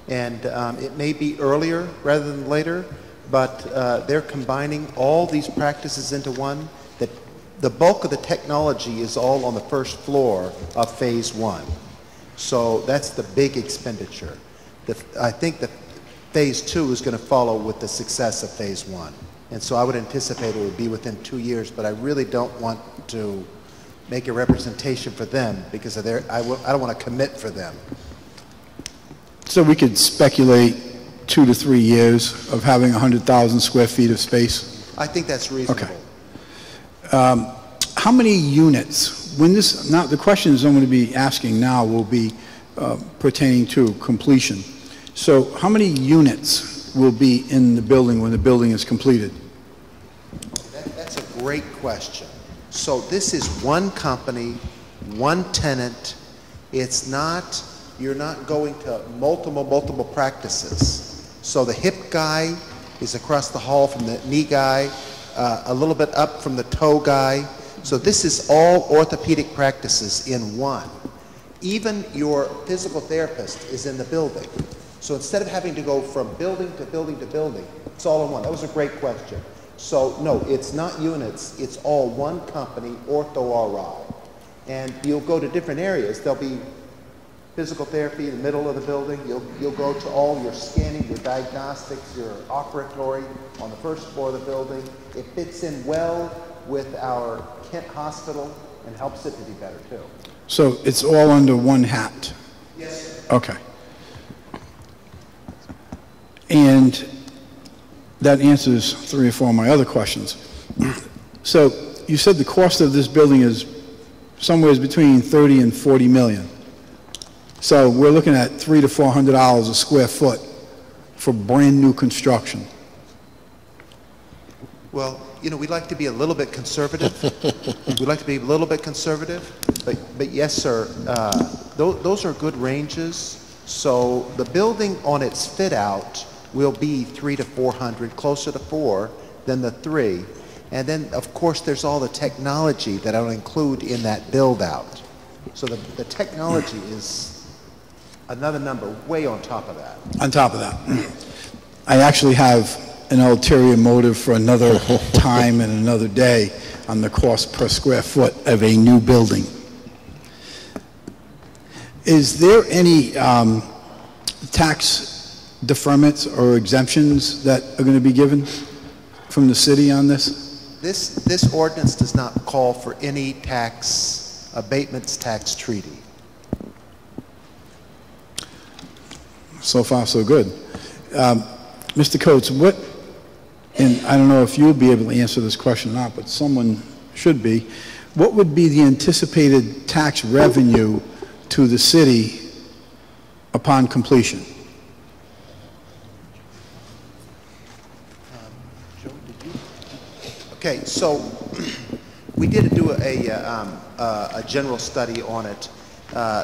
Speaker 20: and it may be earlier rather than later, but they're combining all these practices into one. That the bulk of the technology is all on the first floor of phase one. So that's the big expenditure. I think that phase two is going to follow with the success of phase one. And so I would anticipate it would be within 2 years, but I really don't want to make a representation for them because I don't want to commit for them.
Speaker 3: So we could speculate 2 to 3 years of having 100,000 square feet of space?
Speaker 20: I think that's reasonable.
Speaker 3: Okay. How many units? When this, now the questions I'm going to be asking now will be pertaining to completion. So how many units will be in the building when the building is completed?
Speaker 20: That's a great question. So this is one company, one tenant. It's not, you're not going to multiple practices. So the hip guy is across the hall from the knee guy, a little bit up from the toe guy. So this is all orthopedic practices in one. Even your physical therapist is in the building. So instead of having to go from building to building to building, it's all in one. That was a great question. So no, it's not units, it's all one company, OrthoRI. And you'll go to different areas. There'll be physical therapy in the middle of the building. You'll go to all your scanning, your diagnostics, your operatory on the first floor of the building. It fits in well with our Kent Hospital and helps it to be better too.
Speaker 3: So it's all under one hat?
Speaker 20: Yes, sir.
Speaker 3: Okay. And that answers 3 or 4 of my other questions. So you said the cost of this building is somewhere between 30 and 40 million. So we're looking at $300 to $400 a square foot for brand new construction.
Speaker 20: Well, you know, we'd like to be a little bit conservative. We'd like to be a little bit conservative, but yes, sir, those are good ranges. So the building on its fit out will be 300 to 400, closer to 4 than the 3. And then, of course, there's all the technology that I'll include in that build out, So the technology is another number way on top of that.
Speaker 3: On top of that, I actually have an ulterior motive for another time and another day on the cost per square foot of a new building. Is there any tax deferments or exemptions that are going to be given from the city on this?
Speaker 20: This ordinance does not call for any tax abatements, tax treaty.
Speaker 3: So far, so good. Mr. Coates, what, and I don't know if you'll be able to answer this question or not, but someone should be, what would be the anticipated tax revenue to the city upon completion?
Speaker 20: Okay, so we did do a general study on it.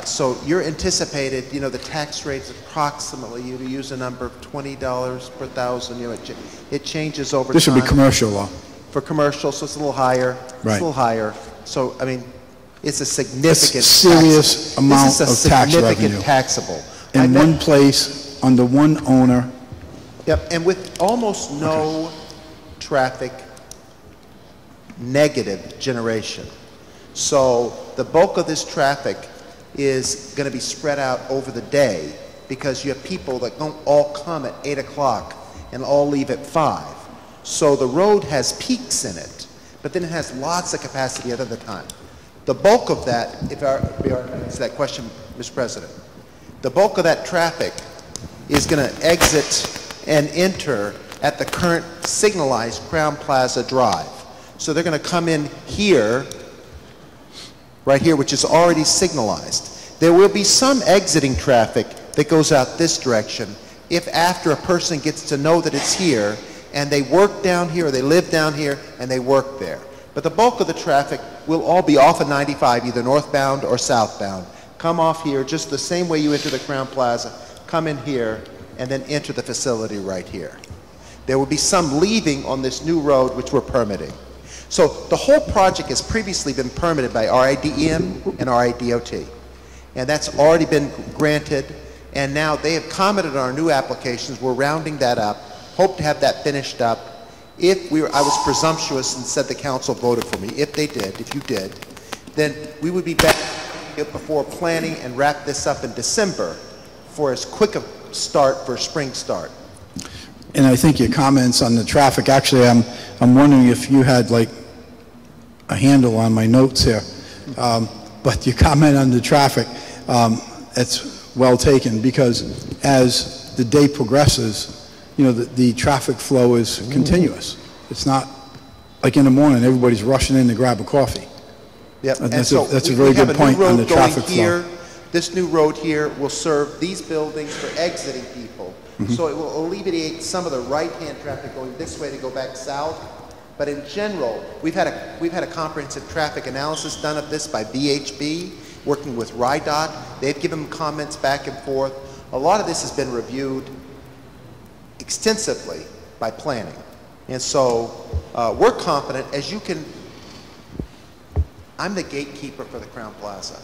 Speaker 20: So you're anticipated, you know, the tax rate's approximately, you use a number of $20 per thousand, you know, it changes over time.
Speaker 3: This would be commercial law.
Speaker 20: For commercial, so it's a little higher.
Speaker 3: Right.
Speaker 20: It's a little higher. So, I mean, it's a significant
Speaker 3: serious amount of tax revenue.
Speaker 20: This is a significant taxable.
Speaker 3: In one place, under one owner.
Speaker 20: Yep, and with almost no traffic negative generation. So the bulk of this traffic is going to be spread out over the day because you have people that don't all come at 8 o'clock and all leave at 5. So the road has peaks in it, but then it has lots of capacity at other time. The bulk of that, if I answer that question, Mr. President, the bulk of that traffic is going to exit and enter at the current signalized Crowne Plaza Drive. So they're going to come in here, right here, which is already signalized. There will be some exiting traffic that goes out this direction if after a person gets to know that it's here and they work down here or they live down here and they work there. But the bulk of the traffic will all be off of 95, either northbound or southbound. Come off here just the same way you enter the Crowne Plaza, come in here, and then enter the facility right here. There will be some leaving on this new road which we're permitting. So the whole project has previously been permitted by RIDEM and RIDOT. And that's already been granted. And now they have commented on our new applications. We're rounding that up. Hope to have that finished up. If I was presumptuous and said the council voted for me, if they did, if you did, then we would be back before planning and wrap this up in December for as quick a start for a spring start.
Speaker 3: And I think your comments on the traffic, actually, I'm wondering if you had like a handle on my notes here. But your comment on the traffic, it's well taken because as the day progresses, you know, the traffic flow is continuous. It's not like in the morning, everybody's rushing in to grab a coffee.
Speaker 20: Yep.
Speaker 3: That's a very good point on the traffic flow.
Speaker 20: This new road here will serve these buildings for exiting people. So it will alleviate some of the right-hand traffic going this way to go back south. But in general, we've had a comprehensive traffic analysis done of this by VHB, working with RIDOT. They've given comments back and forth. A lot of this has been reviewed extensively by planning. And so we're confident, as you can, I'm the gatekeeper for the Crowne Plaza.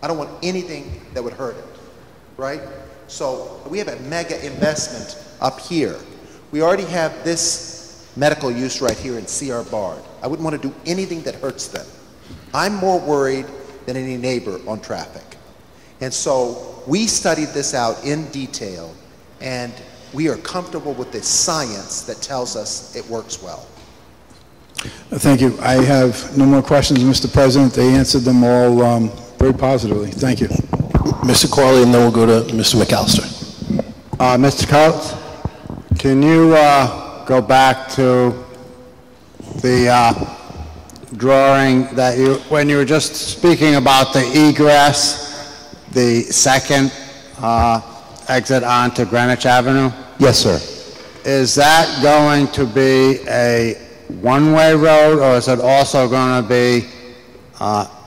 Speaker 20: I don't want anything that would hurt it, right? So we have a mega investment up here. We already have this medical use right here in C.R. Bard. I wouldn't want to do anything that hurts them. I'm more worried than any neighbor on traffic. And so we studied this out in detail, and we are comfortable with the science that tells us it works well.
Speaker 3: Thank you. I have no more questions, Mr. President. They answered them all very positively. Thank you.
Speaker 8: Mr. Corley, and then we'll go to Mr. McAllister.
Speaker 4: Mr. Coates, can you go back to the drawing that when you were just speaking about the egress, the second exit onto Greenwich Avenue?
Speaker 8: Yes, sir.
Speaker 4: Is that going to be a one-way road, or is it also going to be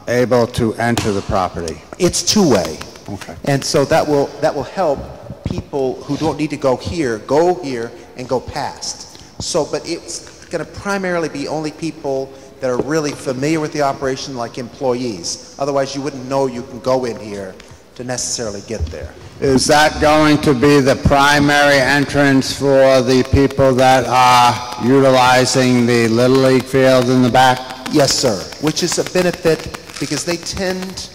Speaker 4: able to enter the property?
Speaker 20: It's two-way.
Speaker 4: Okay.
Speaker 20: And so that will help people who don't need to go here and go past. So, but it's going to primarily be only people that are really familiar with the operation, like employees. Otherwise, you wouldn't know you can go in here to necessarily get there.
Speaker 16: Is that going to be the primary entrance for the people that are utilizing the Little League field in the back?
Speaker 20: Yes, sir, which is a benefit because they tend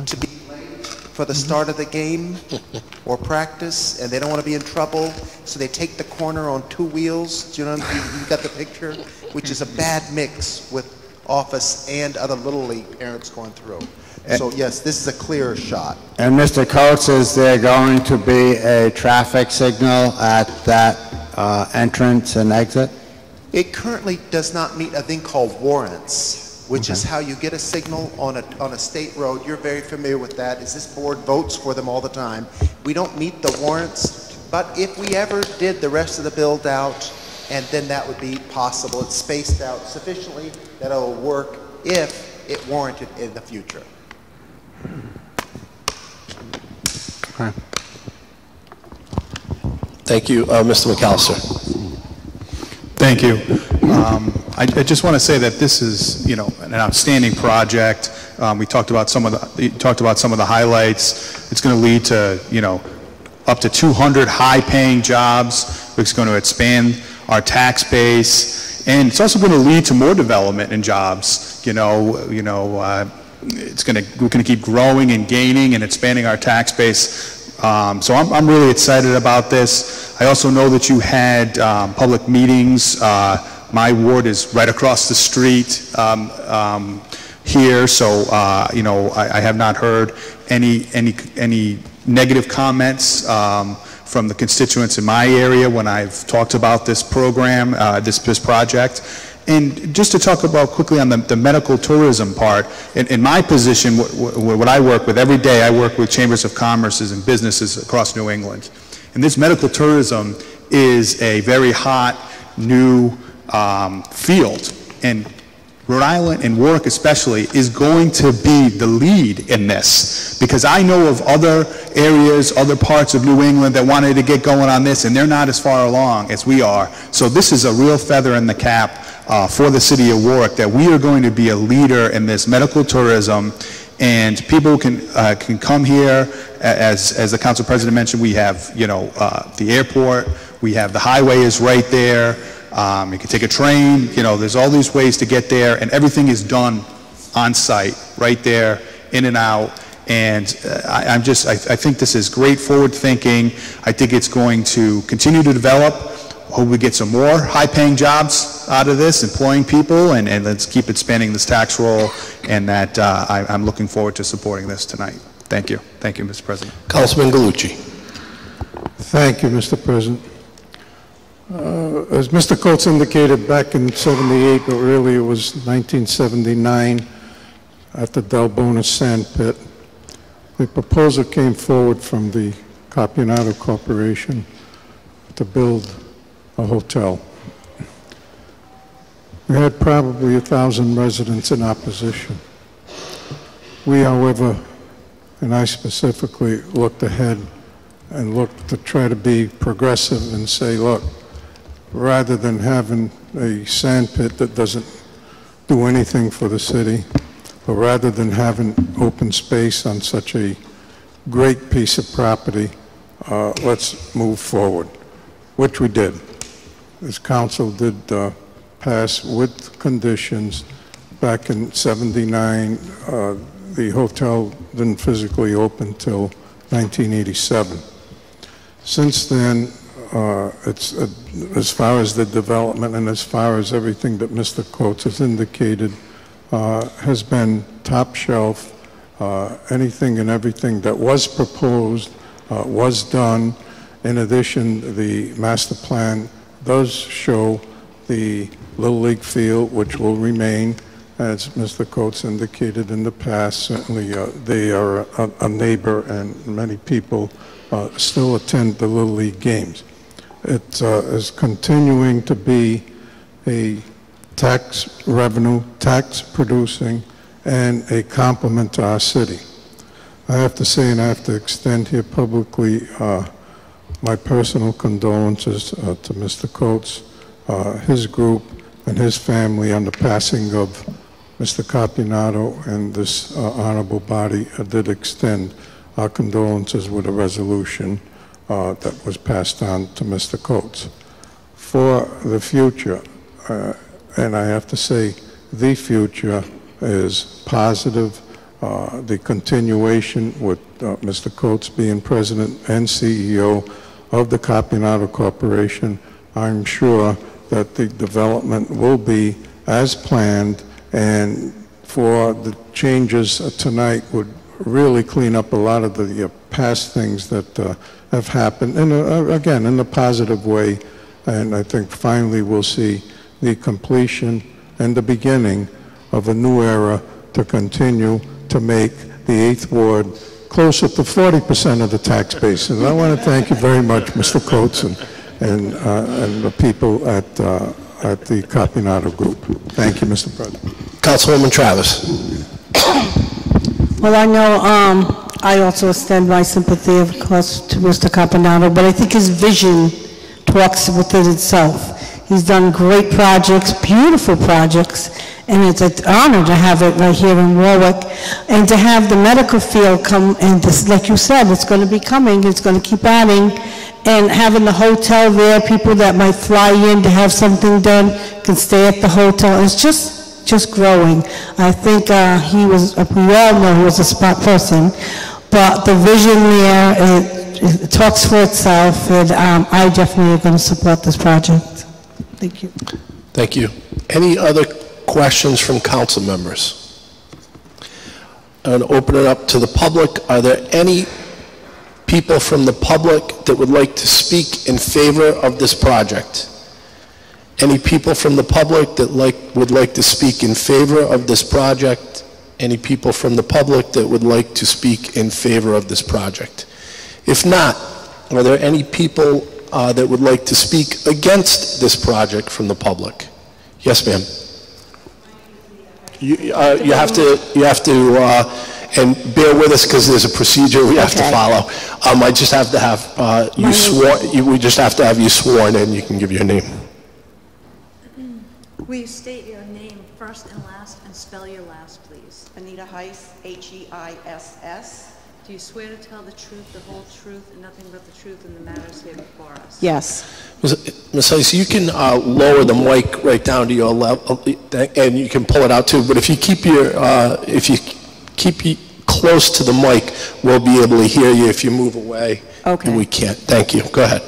Speaker 20: to be late for the start of the game or practice, and they don't want to be in trouble, so they take the corner on two wheels. Do you know, you got the picture? Which is a bad mix with office and other Little League parents going through. So yes, this is a clearer shot.
Speaker 16: And Mr. Coates, is there going to be a traffic signal at that entrance and exit?
Speaker 20: It currently does not meet a thing called warrants, which is how you get a signal on a state road. You're very familiar with that, as this board votes for them all the time. We don't meet the warrants, but if we ever did the rest of the build out, and then that would be possible. It's spaced out sufficiently that it'll work if it warranted in the future.
Speaker 16: Okay.
Speaker 8: Thank you. Mr. McAllister.
Speaker 6: Thank you. I just want to say that this is, you know, an outstanding project. We talked about some of the highlights. It's going to lead to, you know, up to 200 high-paying jobs. It's going to expand our tax base, and it's also going to lead to more development and jobs. We're going to keep growing and gaining and expanding our tax base. So I'm really excited about this. I also know that you had public meetings. My ward is right across the street here, so I have not heard any negative comments from the constituents in my area when I've talked about this program, this project. And just to talk about quickly on the medical tourism part, in my position, what I work with every day, I work with chambers of commerce and businesses across New England. And this medical tourism is a very hot, new field. And Rhode Island and Warwick especially is going to be the lead in this, because I know of other areas, other parts of New England that wanted to get going on this, and they're not as far along as we are. So this is a real feather in the cap for the city of Warwick, that we are going to be a leader in this medical tourism, and people can come here. As the council president mentioned, we have, you know, the airport, we have the highway is right there. You can take a train, you know, there's all these ways to get there, and everything is done on site, right there, in and out. And I think this is great forward thinking. I think it's going to continue to develop. Hope we get some more high-paying jobs out of this, employing people, and let's keep expanding this tax roll, and that I'm looking forward to supporting this tonight. Thank you. Thank you, Mr. President.
Speaker 8: Councilman Gallucci.
Speaker 10: Thank you, Mr. President. As Mr. Coates indicated, back in '78, or really it was 1979, at the Del Bonis Sand Pit, the proposal came forward from the Capianato Corporation to build a hotel. We had probably 1,000 residents in opposition. We, however, and I specifically, looked ahead and looked to try to be progressive and say, look, rather than having a sand pit that doesn't do anything for the city, but rather than having open space on such a great piece of property, let's move forward, which we did. This council did pass with conditions. Back in '79, the hotel didn't physically open till 1987. Since then, it's as far as the development and as far as everything that Mr. Coates has indicated, has been top shelf. Anything and everything that was proposed was done. In addition, the master plan does show the Little League field, which will remain, as Mr. Coates indicated in the past. Certainly, they are a neighbor, and many people still attend the Little League games. It is continuing to be a tax revenue, tax producing, and a complement to our city. I have to say, and I have to extend here publicly my personal condolences to Mr. Coates, his group, and his family on the passing of Mr. Capinato, and this honorable body did extend our condolences with a resolution that was passed on to Mr. Coates. For the future, and I have to say the future is positive. The continuation with Mr. Coates being president and CEO of the Capinato Corporation, I'm sure that the development will be as planned, and for the changes tonight would really clean up a lot of the past things that have happened, and again, in a positive way. And I think finally we'll see the completion and the beginning of a new era to continue to make the 8th Ward closer to 40% of the tax base. And I want to thank you very much, Mr. Coates, and the people at the Capinato Group. Thank you, Mr. President.
Speaker 8: Councilwoman Travis.
Speaker 11: Well, I know I also extend my sympathy, of course, to Mr. Capinato, but I think his vision talks within itself. He's done great projects, beautiful projects, and it's an honor to have it right here in Warwick, and to have the medical field come, and this, like you said, it's going to be coming, it's going to keep adding, and having the hotel there, people that might fly in to have something done can stay at the hotel. It's just growing. I think he was, we all know he was a smart person, but the vision there, it talks for itself, and I definitely am going to support this project. Thank you.
Speaker 8: Thank you. Any other questions from council members? I'm going to open it up to the public. Are there any people from the public that would like to speak in favor of this project? Any people from the public that would like to speak in favor of this project? Any people from the public that would like to speak in favor of this project? If not, are there any people that would like to speak against this project from the public? Yes, ma'am. You have to, and bear with us because there's a procedure we have to follow. I just have to have you sworn. We just have to have you sworn, and you can give your name.
Speaker 9: Will you state your name first and last, and spell your last, please?
Speaker 12: Anita Heiss, H-E-I-S-S.
Speaker 9: Do you swear to tell the truth, the whole truth, and nothing but the truth in the matters here before us?
Speaker 12: Yes.
Speaker 8: Ms. Heiss, you can lower the mic right down to your level, and you can pull it out too. But if you keep close to the mic, we'll be able to hear you. If you move away,
Speaker 12: okay,
Speaker 8: we can't. Thank you. Go ahead.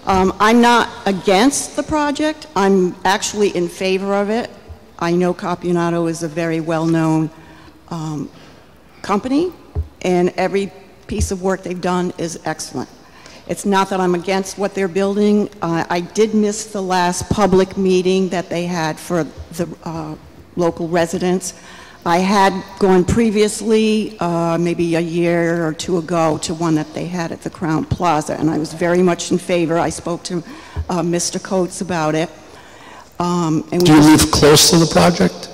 Speaker 12: I'm not against the project. I'm actually in favor of it. I know Capinato is a very well-known company, and every piece of work they've done is excellent. It's not that I'm against what they're building. I did miss the last public meeting that they had for the local residents. I had gone previously, maybe a year or two ago, to one that they had at the Crowne Plaza, and I was very much in favor. I spoke to Mr. Coates about it.
Speaker 8: Do you live close to the project?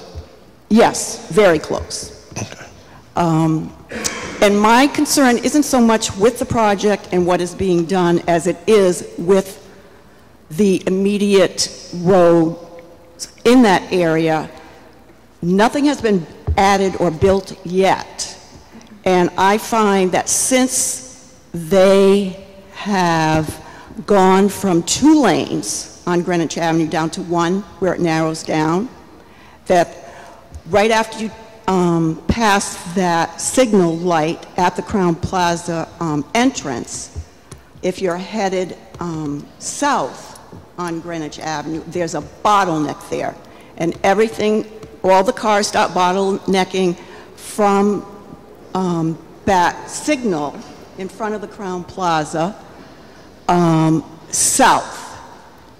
Speaker 12: Yes, very close. Okay. And my concern isn't so much with the project and what is being done as it is with the immediate road in that area. Nothing has been added or built yet. And I find that since they have gone from 2 lanes on Greenwich Avenue down to 1, where it narrows down, that right after you pass that signal light at the Crowne Plaza entrance, if you're headed south on Greenwich Avenue, there's a bottleneck there. And everything, all the cars start bottlenecking from that signal in front of the Crowne Plaza south,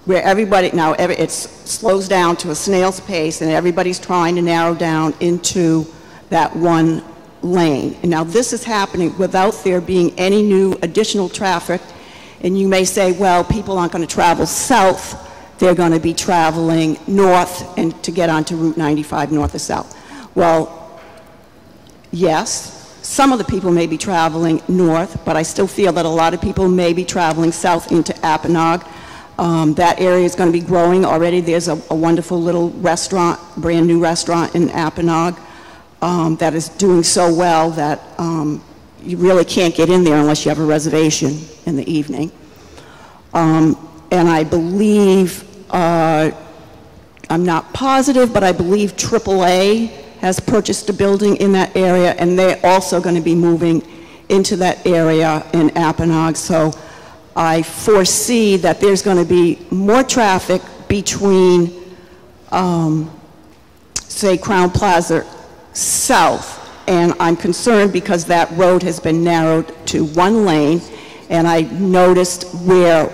Speaker 12: where everybody, now it slows down to a snail's pace, and everybody's trying to narrow down into that 1 lane. And now this is happening without there being any new additional traffic. And you may say, well, people aren't going to travel south, they're going to be traveling north and to get onto Route 95 north or south. Well, yes, some of the people may be traveling north, but I still feel that a lot of people may be traveling south into Apponaug. That area is going to be growing already. There's a wonderful little restaurant, brand new restaurant in Apponaug that is doing so well that you really can't get in there unless you have a reservation in the evening. And I believe, I'm not positive, but I believe AAA has purchased a building in that area, and they're also going to be moving into that area in Apponaug. So I foresee that there's going to be more traffic between, say, Crown Plaza South. And I'm concerned because that road has been narrowed to one lane, and I noticed where,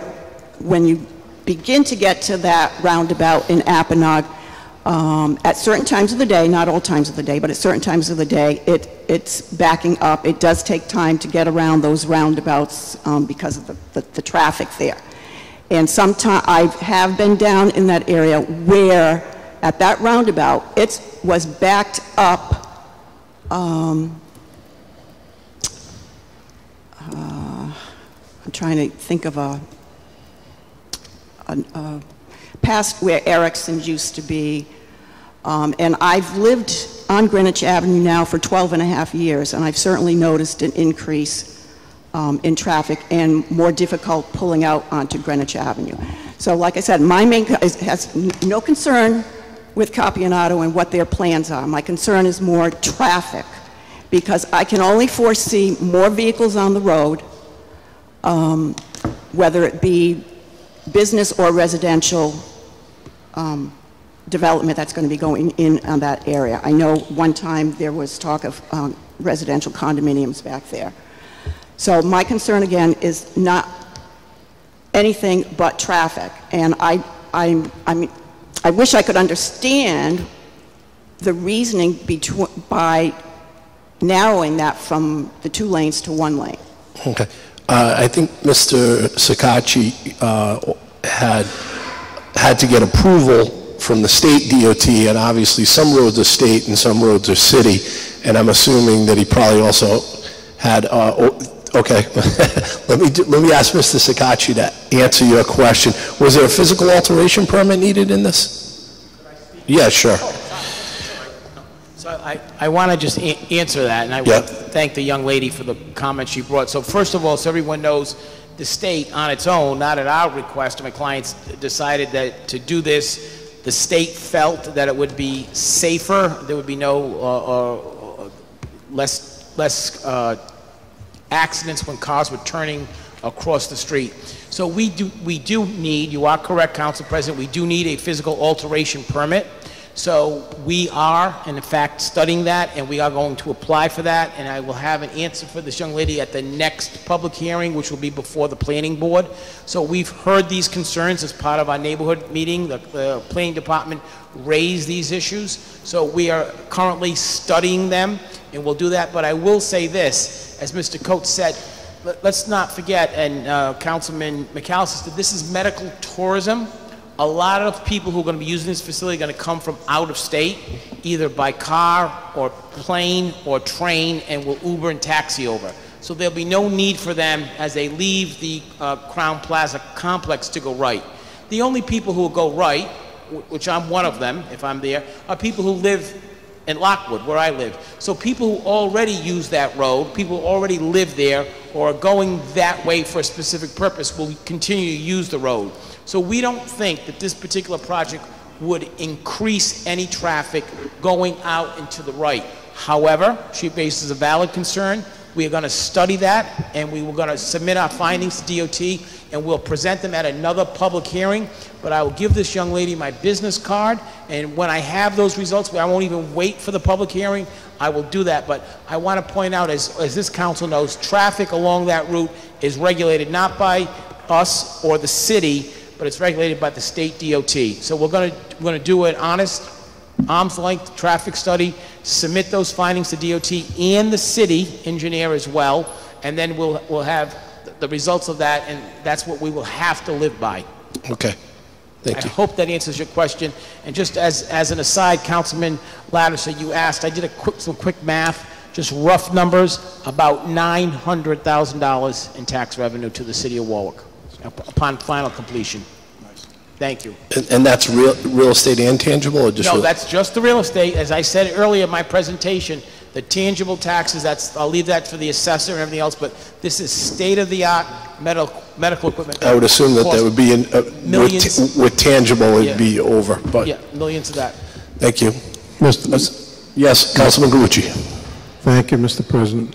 Speaker 12: when you begin to get to that roundabout in Apponaug, at certain times of the day, not all times of the day, but at certain times of the day, it's backing up. It does take time to get around those roundabouts because of the traffic there. And sometimes I have been down in that area where, at that roundabout, it was backed up. I'm trying to think of a past where Erickson's used to be. And I've lived on Greenwich Avenue now for 12 and a half years, and I've certainly noticed an increase in traffic and more difficult pulling out onto Greenwich Avenue. So like I said, my main has no concern with Capianato and what their plans are. My concern is more traffic, because I can only foresee more vehicles on the road, whether it be business or residential development that's going to be going in on that area. I know one time there was talk of residential condominiums back there. So my concern again is not anything but traffic. And I wish I could understand the reasoning by narrowing that from the 2 lanes to 1 lane.
Speaker 8: Okay. I think Mr. Sakachi had to get approval from the state DOT, and obviously some roads are state and some roads are city, and I'm assuming that he probably also had, okay, let me ask Mr. Sakachi to answer your question. Was there a physical alteration permit needed in this? Yeah, sure.
Speaker 19: So I want to just answer that, and I want to thank the young lady for the comments she brought. So first of all, so everyone knows, the state on its own, not at our request, my clients decided that to do this, the state felt that it would be safer, there would be no less accidents when cars were turning across the street. So we do need, you are correct, Council President, we do need a physical alteration permit. So we are, in fact, studying that, and we are going to apply for that, and I will have an answer for this young lady at the next public hearing, which will be before the Planning Board. So we've heard these concerns as part of our neighborhood meeting. The Planning Department raised these issues. So we are currently studying them, and we'll do that. But I will say this, as Mr. Coates said, let's not forget, and Councilman McAllister said, this is medical tourism. A lot of people who are going to be using this facility are going to come from out of state, either by car or plane or train, and will Uber and taxi over. So there'll be no need for them as they leave the Crown Plaza complex to go right. The only people who will go right, which I'm one of them if I'm there, are people who live in Lockwood, where I live. So people who already use that road, people who already live there or are going that way for a specific purpose will continue to use the road. So we don't think that this particular project would increase any traffic going out and to the right. However, she raises a valid concern. We are going to study that, and we were going to submit our findings to DOT, and we'll present them at another public hearing. But I will give this young lady my business card, and when I have those results, I won't even wait for the public hearing, I will do that. But I want to point out, as this council knows, traffic along that route is regulated not by us or the city, but it's regulated by the state DOT. So we're going to do an honest, arm's length traffic study, submit those findings to DOT and the city engineer as well, and then we'll have the results of that, and that's what we will have to live by.
Speaker 8: Okay. Thank you.
Speaker 19: I hope that answers your question. And just as an aside, Councilman Lattiser, you asked, I did some quick math, just rough numbers, about $900,000 in tax revenue to the city of Warwick upon final completion. Thank you.
Speaker 8: And that's real estate and tangible, or just?
Speaker 19: No, that's just the real estate. As I said earlier in my presentation, the tangible taxes, I'll leave that for the assessor and everything else, but this is state-of-the-art medical equipment.
Speaker 8: I would assume that would be
Speaker 19: millions.
Speaker 8: with tangible, it'd be over, but.
Speaker 19: Yeah, millions of that.
Speaker 8: Thank you. Yes, Councilman Galucci.
Speaker 10: Thank you, Mr. President.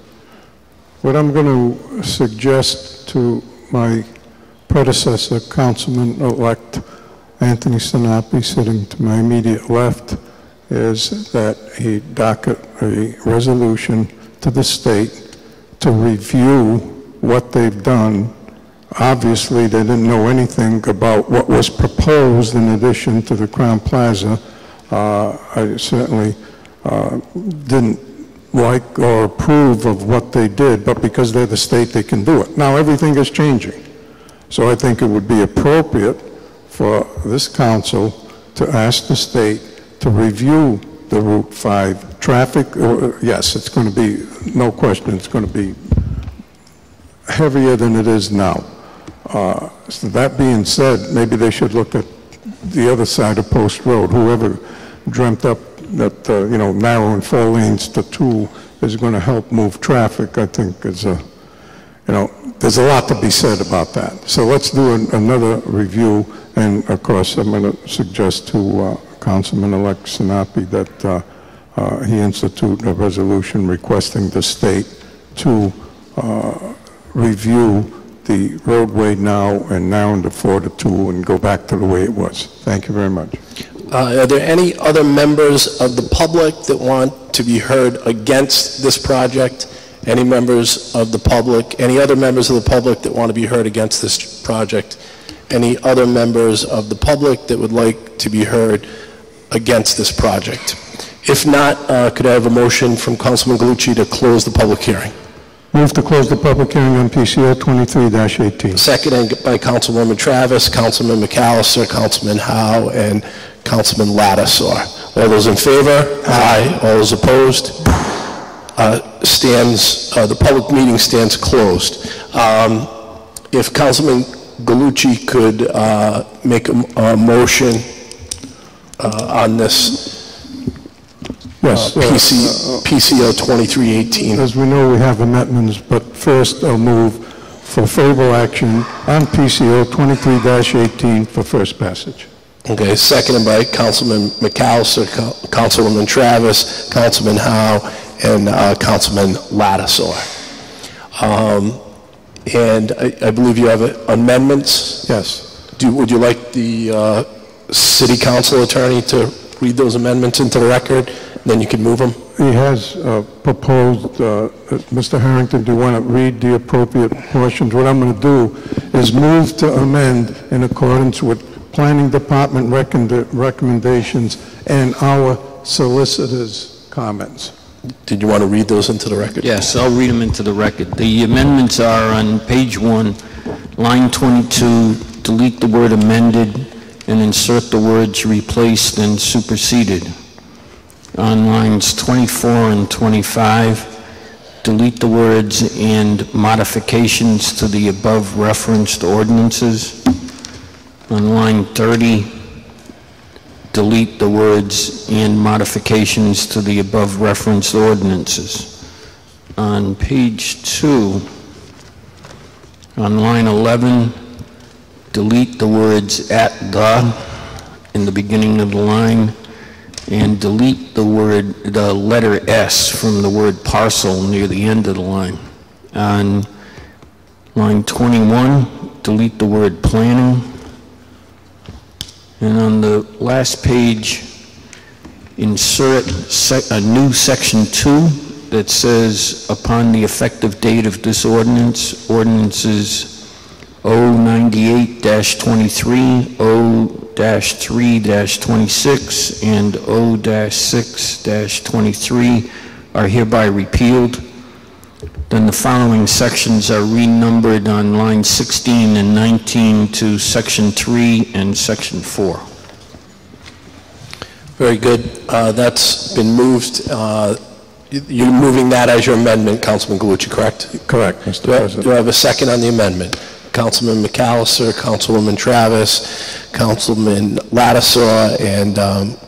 Speaker 10: What I'm going to suggest to my predecessor, Councilman-elect Anthony Sinapi, sitting to my immediate left, is that he docket a resolution to the state to review what they've done. Obviously, they didn't know anything about what was proposed in addition to the Crown Plaza. I certainly didn't like or approve of what they did, but because they're the state, they can do it. Now, everything is changing. So I think it would be appropriate for this council to ask the state to review the Route 5 traffic. Yes, it's going to be, no question, it's going to be heavier than it is now. So that being said, maybe they should look at the other side of Post Road. Whoever dreamt up that, narrowing 4 lanes to 2 is going to help move traffic, I think is there's a lot to be said about that. So let's do another review, and of course I'm going to suggest to Councilman-elect Sinapi that he institute a resolution requesting the state to review the roadway now and narrow to 4 to 2 and go back to the way it was. Thank you very much.
Speaker 8: Are there any other members of the public that want to be heard against this project? Any members of the public, any other members of the public that want to be heard against this project? Any other members of the public that would like to be heard against this project? If not, could I have a motion from Councilman Galucci to close the public hearing?
Speaker 10: Move to close the public hearing on PCO 23-18.
Speaker 8: Seconded by Councilwoman Travis, Councilman McAllister, Councilman Howe, and Councilman Lattisaw. All those in favor? Aye. All those opposed? The public meeting stands closed. If Councilman Galucci could make a motion on this PCO 23-18.
Speaker 10: As we know, we have amendments, but first I'll move for favorable action on PCO 23-18 for first passage.
Speaker 8: Okay, seconded by Councilman McAllister, Councilwoman Travis, Councilman Howe, and Councilman Lattisaw. And I believe you have amendments?
Speaker 10: Yes.
Speaker 8: Would you like the city council attorney to read those amendments into the record? Then you can move them?
Speaker 10: He has proposed, Mr. Harrington, do you want to read the appropriate portions? What I'm going to do is move to amend in accordance with Planning Department recommendations and our solicitor's comments.
Speaker 8: Did you want to read those into the record?
Speaker 22: Yes, I'll read them into the record. The amendments are on page 1, line 22, delete the word amended and insert the words replaced and superseded. On lines 24 and 25, delete the words and modifications to the above referenced ordinances. On line 30, delete the words and modifications to the above referenced ordinances. On page 2, on line 11, delete the words at the in the beginning of the line, and delete the letter S from the word parcel near the end of the line. On line 21, delete the word planning. And on the last page, insert a new section 2 that says, upon the effective date of this ordinance, ordinances O98-23, O-3-26, and O-6-23 are hereby repealed. Then the following sections are renumbered on line 16 and 19 to section 3 and section 4.
Speaker 8: Very good. That's been moved. You're moving that as your amendment, Councilman Galucci, correct?
Speaker 10: Correct, Mr. President.
Speaker 8: Do I have a second on the amendment? Councilman McAllister, Councilwoman Travis, Councilman Lattisaw, and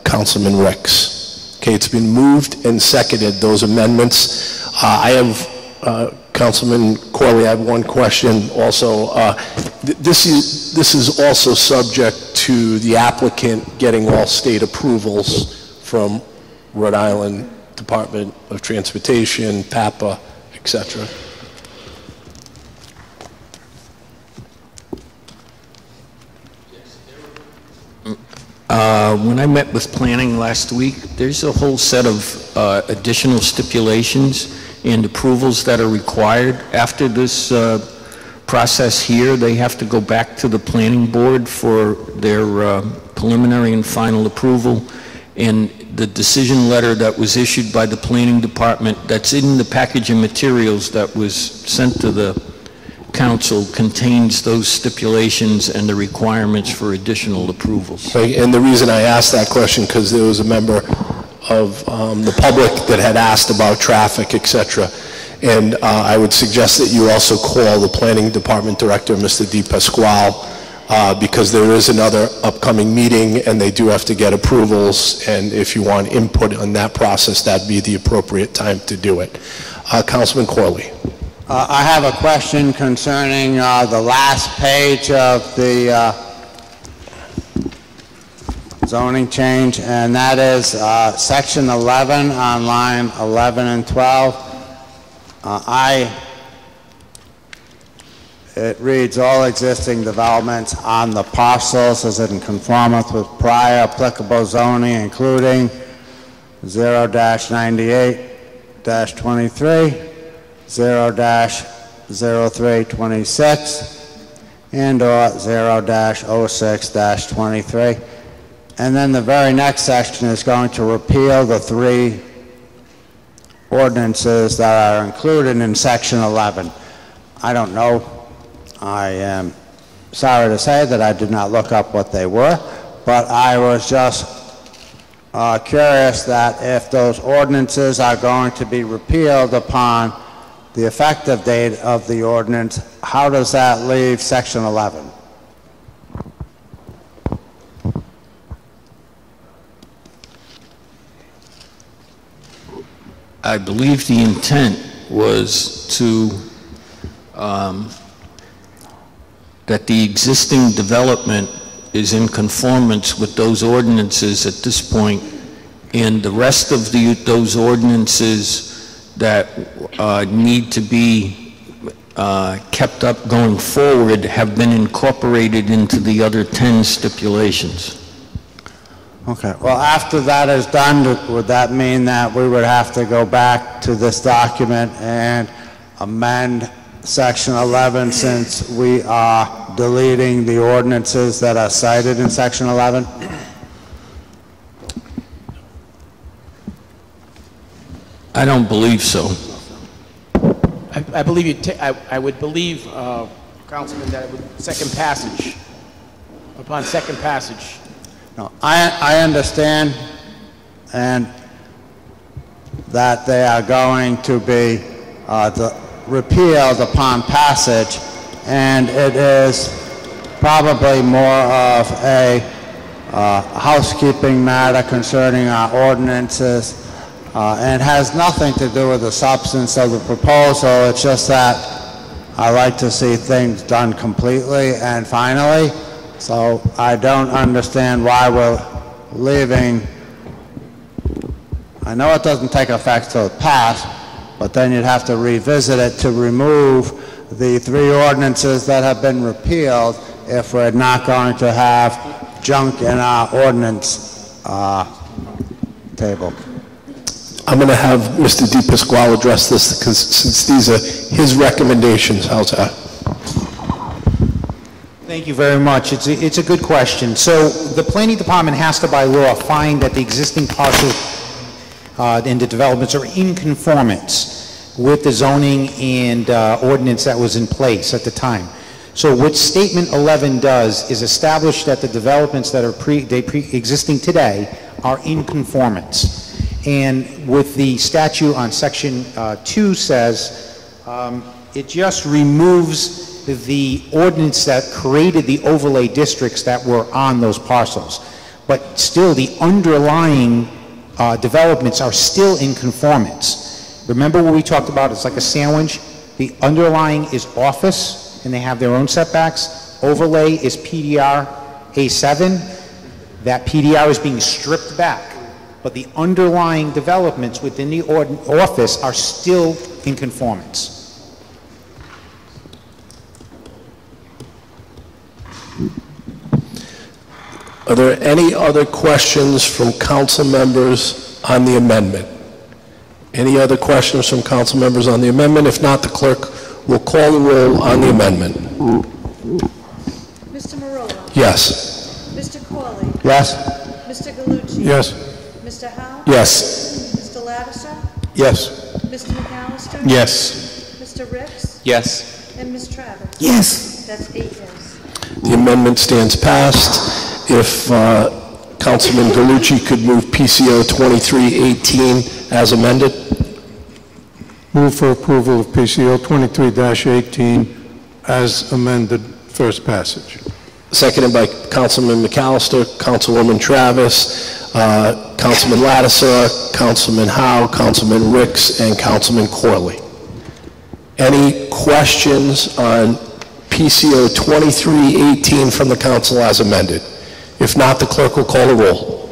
Speaker 8: Councilman Ricks. Okay, it's been moved and seconded, those amendments. I have, Councilman Corley, I have one question also. This is also subject to the applicant getting all state approvals from Rhode Island Department of Transportation, PAPA, etc.
Speaker 22: When I met with planning last week, there's a whole set of additional stipulations and approvals that are required. After this process here, they have to go back to the planning board for their preliminary and final approval. And the decision letter that was issued by the planning department that's in the package of materials that was sent to the council contains those stipulations and the requirements for additional approvals.
Speaker 8: Okay, and the reason I asked that question, because there was a member of the public that had asked about traffic, etc. And I would suggest that you also call the planning department director, Mr. DePasquale, because there is another upcoming meeting and they do have to get approvals, and if you want input on that process, that'd be the appropriate time to do it. Councilman Corley.
Speaker 4: I have a question concerning the last page of the zoning change, and that is section 11 on line 11 and 12. It reads, all existing developments on the parcels is in conformance with prior applicable zoning, including 0-98-23, 0-0326, and or 0-06-23. And then the very next section is going to repeal the 3 ordinances that are included in section 11. I don't know. I am sorry to say that I did not look up what they were, but I was just curious that if those ordinances are going to be repealed upon the effective date of the ordinance, how does that leave section 11?
Speaker 22: I believe the intent was to, that the existing development is in conformance with those ordinances at this point, and the rest of those ordinances that need to be kept up going forward have been incorporated into the other 10 stipulations.
Speaker 4: Okay, well, after that is done, would that mean that we would have to go back to this document and amend section 11 since we are deleting the ordinances that are cited in section 11?
Speaker 22: I don't believe so.
Speaker 19: I believe I would believe, Councilman, that it would second passage, upon second passage.
Speaker 4: No, I understand and that they are going to be repealed upon passage, and it is probably more of a housekeeping matter concerning our ordinances, and has nothing to do with the substance of the proposal. It's just that I like to see things done completely and finally. So I don't understand why we're leaving. I know it doesn't take effect till it passed, but then you'd have to revisit it to remove the 3 ordinances that have been repealed if we're not going to have junk in our ordinance table.
Speaker 8: I'm going to have Mr. DePasquale address this, because since these are his recommendations, how's that?
Speaker 23: Thank you very much. It's a good question. So the planning department has to, by law, find that the existing parcels and the developments are in conformance with the zoning and ordinance that was in place at the time. So what Statement 11 does is establish that the developments that are existing today are in conformance. And with the statute on Section 2 says, it just removes the ordinance that created the overlay districts that were on those parcels. But still, the underlying developments are still in conformance. Remember what we talked about? It's like a sandwich. The underlying is office, and they have their own setbacks. Overlay is PDR A7. That PDR is being stripped back. But the underlying developments within the office are still in conformance.
Speaker 8: Are there any other questions from council members on the amendment? Any other questions from council members on the amendment? If not, the clerk will call the roll on the amendment.
Speaker 21: Mr. Marola?
Speaker 8: Yes.
Speaker 21: Mr. Corley?
Speaker 8: Yes.
Speaker 21: Mr. Galucci?
Speaker 10: Yes.
Speaker 21: Mr. Howe?
Speaker 2: Yes.
Speaker 21: Mr. Lattiser?
Speaker 8: Yes.
Speaker 21: Mr. McAllister?
Speaker 2: Yes.
Speaker 21: Mr. Ricks?
Speaker 2: Yes.
Speaker 21: And Ms. Travis?
Speaker 11: Yes.
Speaker 21: That's 8 yes.
Speaker 8: The amendment stands passed. If Councilman Galucci could move PCO 2318 as amended.
Speaker 10: Move for approval of PCO 23-18 as amended, first passage.
Speaker 8: Seconded by Councilman McAllister, Councilwoman Travis, Councilman Lattiser, Councilman Howe, Councilman Ricks, and Councilman Corley. Any questions on PCO 2318 from the council as amended? If not, the clerk will call the roll.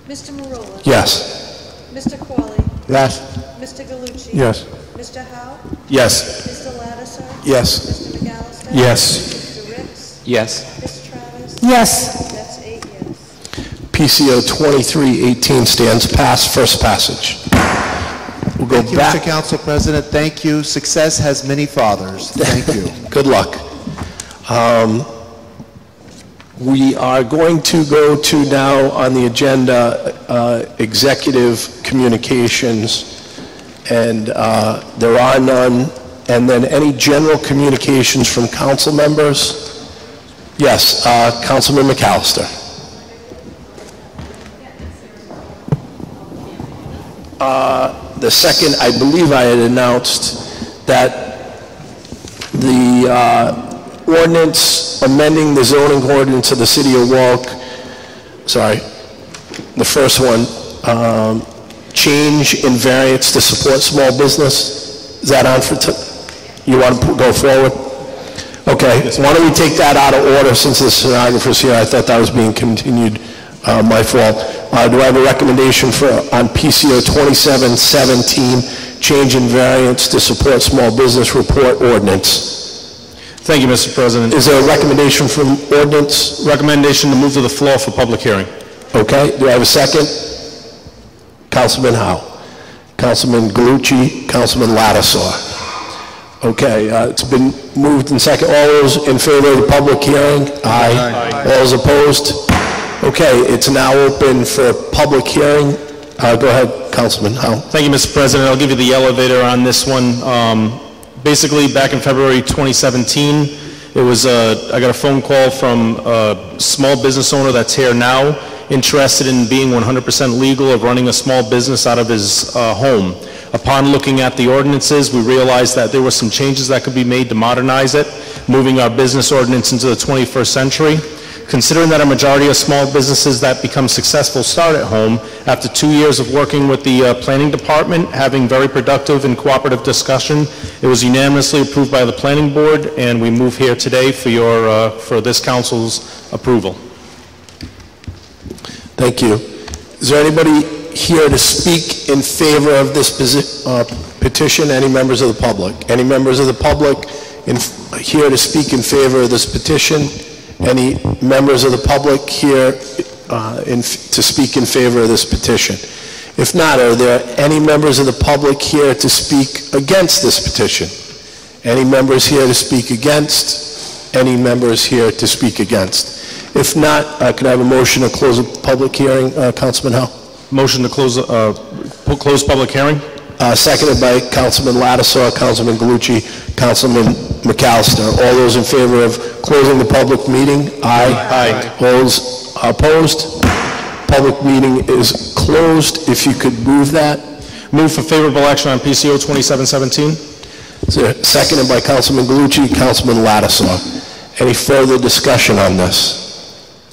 Speaker 21: Mr. Marola?
Speaker 8: Yes.
Speaker 21: Mr. Corley?
Speaker 8: Yes.
Speaker 21: Mr. Galucci?
Speaker 10: Yes.
Speaker 21: Mr. Howe?
Speaker 2: Yes.
Speaker 21: Mr. Lattiser?
Speaker 8: Yes.
Speaker 21: Mr. McAllister?
Speaker 2: Yes.
Speaker 21: Mr. Ricks?
Speaker 2: Yes.
Speaker 21: Ms. Travis?
Speaker 11: Yes.
Speaker 21: That's 8 yes.
Speaker 8: PCO 2318 stands passed, first passage. We'll go
Speaker 20: Thank you,
Speaker 8: back.
Speaker 20: Mr. Council President. Thank you. Success has many fathers. Thank you.
Speaker 8: Good luck. We are going to go to now on the agenda executive communications, and there are none. And then any general communications from council members? Yes, Councilman McAllister. The second, I believe I had announced that the ordinance amending the zoning ordinance of the city of Warwick, sorry, the first one, change in variance to support small business. Is that on for, you want to go forward? Okay, why don't we take that out of order since the stenographer's here? I thought that was being continued, my fault. Do I have a recommendation for, on PCO 2717, change in variance to support small business report ordinance?
Speaker 2: Thank you, Mr. President.
Speaker 8: Is there a recommendation from ordinance?
Speaker 2: Recommendation to move to the floor for public hearing.
Speaker 8: Okay, do I have a second? Councilman Howe. Councilman Galucci, Councilman Lattiser. Okay, it's been moved and second. All those in favor of the public hearing? Aye. All those opposed? Okay, it's now open for public hearing. Go ahead, Councilman Howe.
Speaker 2: Thank you, Mr. President. I'll give you the elevator on this one. Basically, back in February 2017, it was I got a phone call from a small business owner that's here now, interested in being 100% legal of running a small business out of his home. Upon looking at the ordinances, we realized that there were some changes that could be made to modernize it, moving our business ordinance into the 21st century. Considering that a majority of small businesses that become successful start at home, after 2 years of working with the planning department, having very productive and cooperative discussion, it was unanimously approved by the planning board, and we move here today for your for this council's approval.
Speaker 8: Thank you. Is there anybody here to speak in favor of this petition? Any members of the public? Any members of the public here to speak in favor of this petition? Any members of the public here to speak in favor of this petition? If not, are there any members of the public here to speak against this petition? Any members here to speak against? Any members here to speak against? If not, could I have a motion to close the public hearing, Councilman Howe?
Speaker 2: Motion to close public hearing.
Speaker 8: Seconded by Councilman Lattiser, Councilman Galucci, Councilman McAllister. All those in favor of closing the public meeting? Aye.
Speaker 2: Aye.
Speaker 8: Those opposed? Public meeting is closed. If you could move that.
Speaker 2: Move for favorable action on PCO 2717.
Speaker 8: Seconded by Councilman Galucci, Councilman Lattisaw. Any further discussion on this?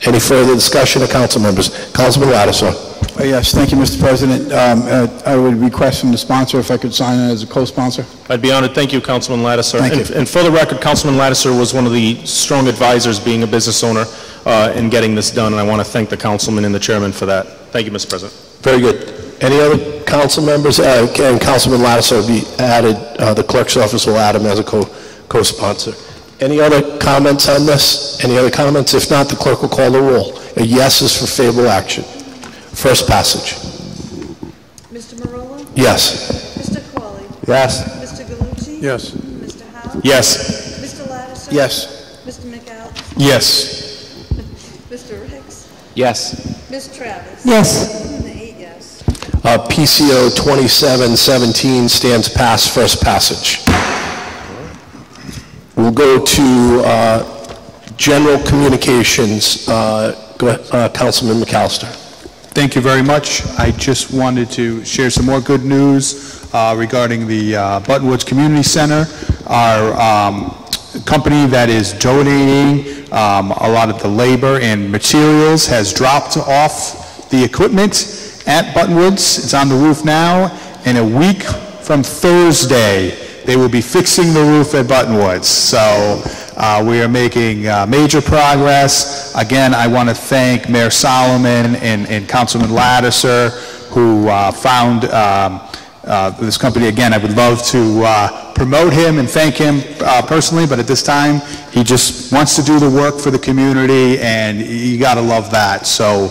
Speaker 8: Any further discussion of council members? Councilman Lattisaw.
Speaker 3: Yes, thank you, Mr. President. I would request from the sponsor if I could sign it as a co-sponsor.
Speaker 2: I'd be honored. Thank you, Councilman Lattiser.
Speaker 3: Thank you.
Speaker 2: And for the record, Councilman Lattiser was one of the strong advisors, being a business owner, in getting this done, and I want to thank the councilman and the chairman for that. Thank you, Mr. President.
Speaker 8: Very good. Any other council members? And Councilman Lattiser will be added, the clerk's office will add him as a co-sponsor. Any other comments on this? Any other comments? If not, the clerk will call the roll. A yes is for favorable action. First passage.
Speaker 21: Mr. Marola?
Speaker 8: Yes.
Speaker 21: Mr. Qualley?
Speaker 8: Yes.
Speaker 21: Mr. Galucci?
Speaker 10: Yes.
Speaker 21: Mr. Howe?
Speaker 2: Yes.
Speaker 21: Mr. Lattiser?
Speaker 3: Yes.
Speaker 21: Mr. McAllister?
Speaker 2: Yes.
Speaker 21: Mr. Ricks?
Speaker 18: Yes.
Speaker 21: Ms. Travis?
Speaker 11: Yes.
Speaker 21: 8 yes.
Speaker 8: PCO 2717 stands pass first passage. We'll go to general communications. Go ahead, Councilman McAllister.
Speaker 6: Thank you very much. I just wanted to share some more good news regarding the Buttonwoods Community Center. Our company that is donating a lot of the labor and materials has dropped off the equipment at Buttonwoods. It's on the roof now. In a week from Thursday, they will be fixing the roof at Buttonwoods. So we are making major progress. Again, I want to thank Mayor Solomon and Councilman Lattiser, who found this company. Again, I would love to promote him and thank him personally, but at this time, he just wants to do the work for the community, and you got to love that. So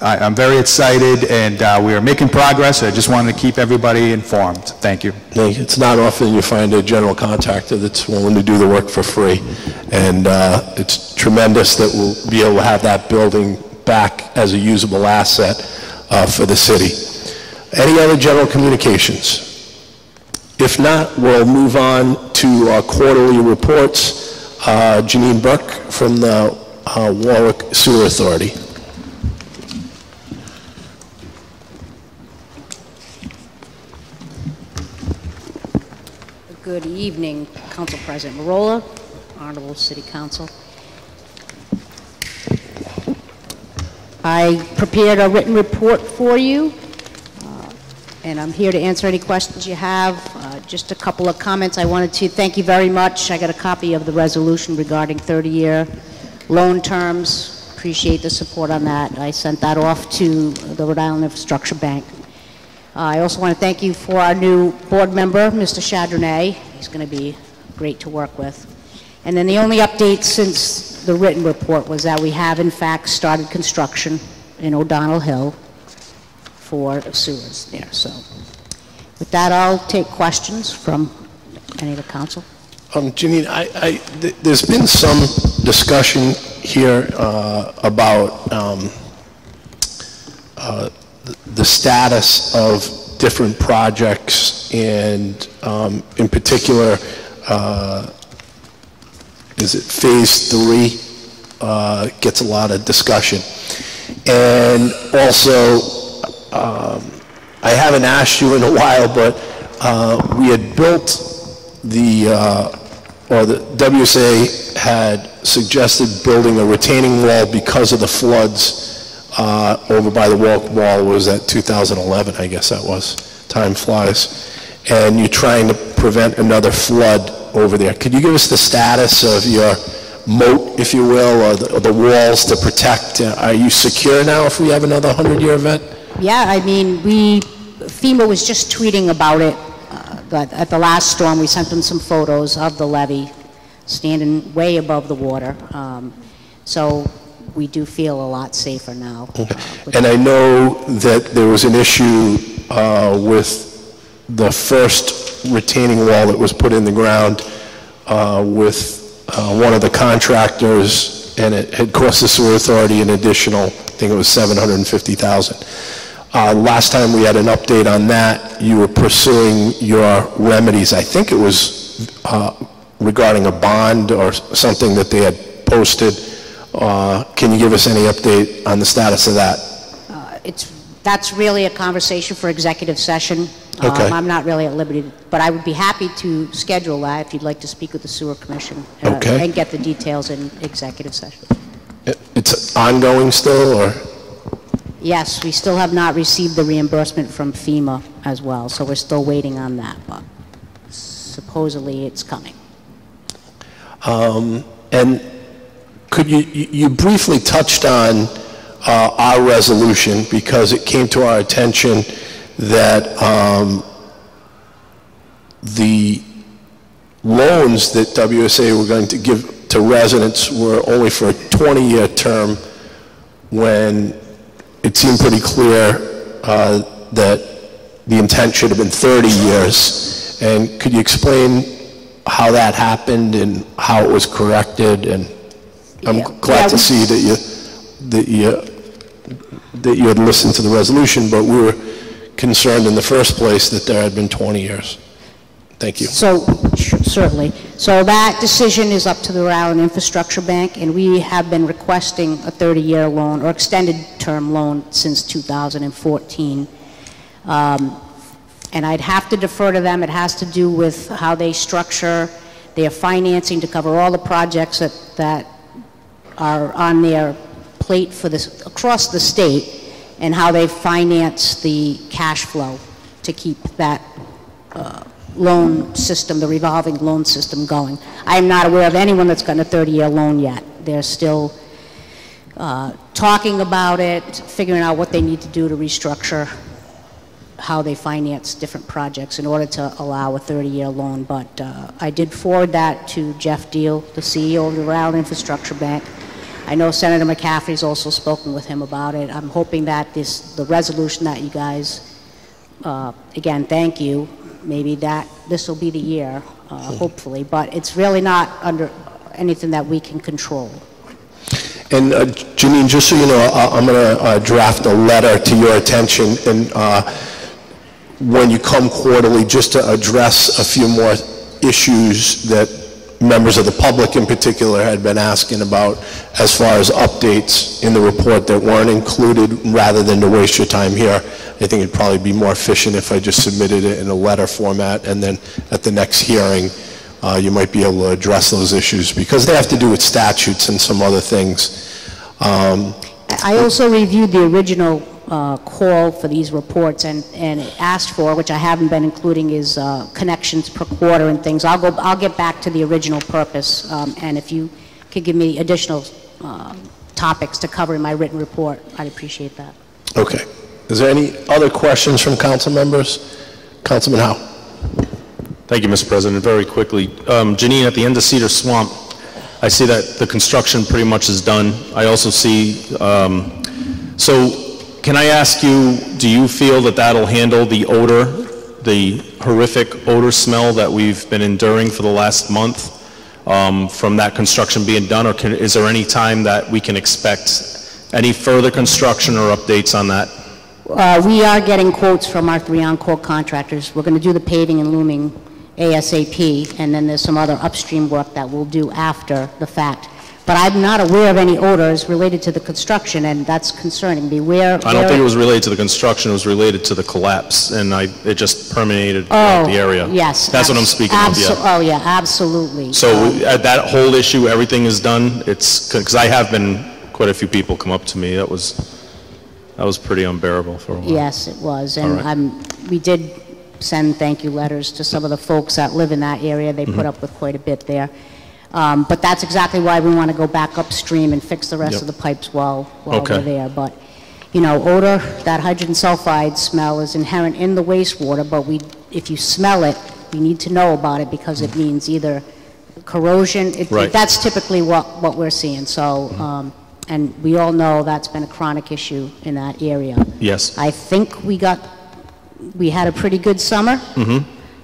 Speaker 6: I'm very excited, and we are making progress. I just wanted to keep everybody informed. Thank you.
Speaker 8: It's not often you find a general contractor that's willing to do the work for free, and it's tremendous that we'll be able to have that building back as a usable asset for the city. Any other general communications? If not, we'll move on to our quarterly reports. Janine Burke from the Warwick Sewer Authority.
Speaker 1: Good evening, Council President Marola, Honorable City Council. I prepared a written report for you, and I'm here to answer any questions you have. Just a couple of comments. I wanted to thank you very much. I got a copy of the resolution regarding 30-year loan terms. Appreciate the support on that. I sent that off to the Rhode Island Infrastructure Bank. I also want to thank you for our new board member, Mr. Chardonnay. He's going to be great to work with. And then the only update since the written report was that we have, in fact, started construction in O'Donnell Hill for sewers there. So with that, I'll take questions from any of the council.
Speaker 8: Janine, there's been some discussion here about the status of different projects, and in particular, is it phase 3 gets a lot of discussion. And also, I haven't asked you in a while, but we had built or the WSA had suggested building a retaining wall because of the floods over by the Warwick Mall. Was that 2011, I guess that was. Time flies. And you're trying to prevent another flood over there. Could you give us the status of your moat, if you will, or the walls to protect? Are you secure now if we have another 100-year event?
Speaker 1: Yeah, I mean, FEMA was just tweeting about it. At the last storm, we sent them some photos of the levee standing way above the water. So we do feel a lot safer now.
Speaker 8: And I know that there was an issue with the first retaining wall that was put in the ground with one of the contractors, and it had cost the sewer authority an additional, I think it was $750,000. Last time we had an update on that, you were pursuing your remedies. I think it was regarding a bond or something that they had posted. Can you give us any update on the status of that?
Speaker 1: That's really a conversation for executive session.
Speaker 8: Okay.
Speaker 1: I'm not really at liberty, but I would be happy to schedule that if you'd like to speak with the Sewer Commission
Speaker 8: Okay.
Speaker 1: and get the details in executive session.
Speaker 8: It's ongoing still, or?
Speaker 1: Yes, we still have not received the reimbursement from FEMA as well, so we're still waiting on that, but supposedly it's coming.
Speaker 8: And could you briefly touched on our resolution, because it came to our attention that the loans that WSA were going to give to residents were only for a 20-year term, when it seemed pretty clear that the intent should have been 30 years. And could you explain how that happened and how it was corrected? And I'm glad to see that you had listened to the resolution, but we were concerned in the first place that there had been 20 years. Thank you.
Speaker 1: So, certainly. So that decision is up to the Rhode Island Infrastructure Bank, and we have been requesting a 30-year loan or extended term loan since 2014. And I'd have to defer to them. It has to do with how they structure their financing to cover all the projects that are on their plate for this across the state, and how they finance the cash flow to keep that loan system, the revolving loan system going. I am not aware of anyone that's gotten a 30-year loan yet. They're still talking about it, figuring out what they need to do to restructure how they finance different projects in order to allow a 30-year loan. But I did forward that to Jeff Deal, the CEO of the Rhode Island Infrastructure Bank. I know Senator McCaffrey's also spoken with him about it. I'm hoping that the resolution that you guys, again, thank you, maybe that this will be the year, hopefully, but it's really not under anything that we can control.
Speaker 8: And Janine, just so you know, I'm going to draft a letter to your attention, and when you come quarterly, just to address a few more issues that members of the public in particular had been asking about, as far as updates in the report that weren't included, rather than to waste your time here. I think it'd probably be more efficient if I just submitted it in a letter format, and then at the next hearing, you might be able to address those issues, because they have to do with statutes and some other things.
Speaker 1: I also reviewed the original call for these reports, and it asked for, which I haven't been including, is connections per quarter and things. I'll get back to the original purpose, and if you could give me additional topics to cover in my written report, I'd appreciate that.
Speaker 8: Okay. Is there any other questions from council members? Councilman Howe.
Speaker 2: Thank you, Mr. President. Very quickly, Janine, at the end of Cedar Swamp, I see that the construction pretty much is done. I also see, so can I ask you, do you feel that that'll handle the odor, the horrific odor smell that we've been enduring for the last month from that construction being done, or is there any time that we can expect any further construction or updates on that?
Speaker 1: We are getting quotes from our 3 on-call contractors. We're going to do the paving and looming ASAP, and then there's some other upstream work that we'll do after the fact. But I'm not aware of any odors related to the construction, and that's concerning me. I
Speaker 2: don't think it was related to the construction, it was related to the collapse, and it just permeated throughout the area.
Speaker 1: Yes.
Speaker 2: That's what I'm speaking of, yeah.
Speaker 1: Oh, yeah, absolutely.
Speaker 2: So that whole issue, everything is done? It's, because I have been, quite a few people come up to me, that was pretty unbearable for a while.
Speaker 1: Yes, it was, and we did send thank you letters to some of the folks that live in that area. They put up with quite a bit there. But that's exactly why we want to go back upstream and fix the rest of the pipes while we're there. But, you know, odor, that hydrogen sulfide smell is inherent in the wastewater, but if you smell it, we need to know about it, because it means either corrosion. That's typically what we're seeing. So, and we all know that's been a chronic issue in that area.
Speaker 2: Yes.
Speaker 1: I think we had a pretty good summer.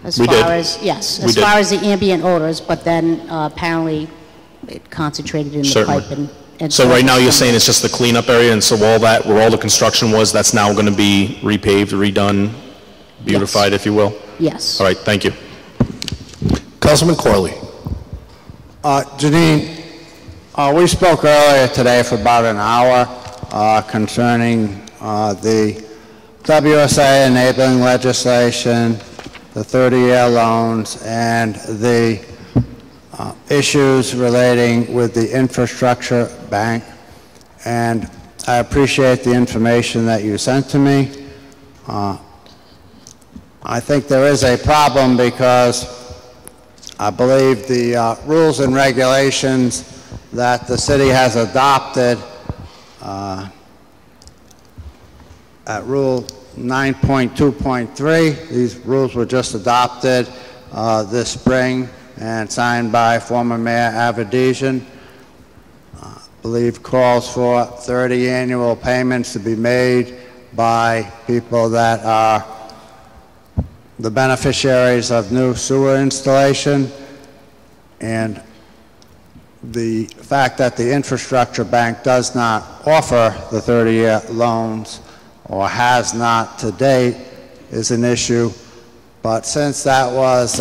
Speaker 1: As far as the ambient odors, but then apparently it concentrated in the pipe. And
Speaker 2: so right now you're saying it's just the cleanup area, and so all that, where all the construction was, that's now going to be repaved, redone, beautified, if you will?
Speaker 1: Yes.
Speaker 2: All right, thank you.
Speaker 8: Councilman Corley.
Speaker 4: Janine, we spoke earlier today for about an hour concerning the
Speaker 16: WSA enabling legislation, the 30-year loans, and the issues relating with the infrastructure bank. And I appreciate the information that you sent to me. I think there is a problem because I believe the rules and regulations that the city has adopted at Rule 9.2.3, these rules were just adopted this spring and signed by former Mayor Avedisian. I believe calls for 30 annual payments to be made by people that are the beneficiaries of new sewer installation, and the fact that the infrastructure bank does not offer the 30-year loans or has not to date is an issue. But since that was,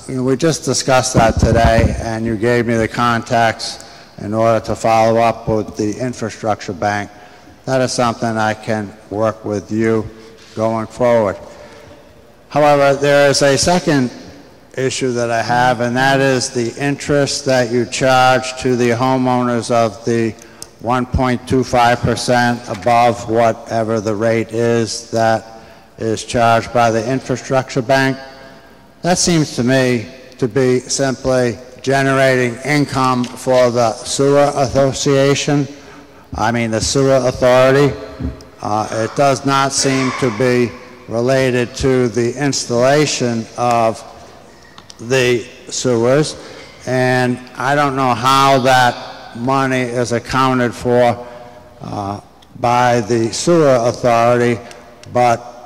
Speaker 16: we just discussed that today, and you gave me the contacts in order to follow up with the infrastructure bank, that is something I can work with you going forward. However, there is a second issue that I have, and that is the interest that you charge to the homeowners of the 1.25% above whatever the rate is that is charged by the infrastructure bank. That seems to me to be simply generating income for the sewer association, the sewer authority. It does not seem to be related to the installation of the sewers, and I don't know how that money is accounted for by the sewer authority, but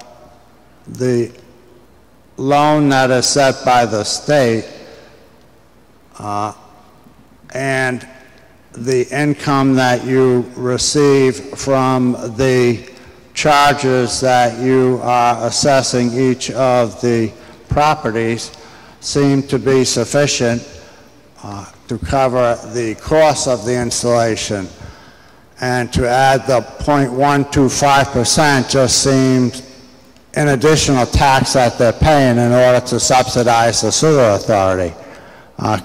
Speaker 16: the loan that is set by the state and the income that you receive from the charges that you are assessing each of the properties seem to be sufficient to cover the cost of the installation. And to add the 0.125% just seems an additional tax that they're paying in order to subsidize the sewer authority.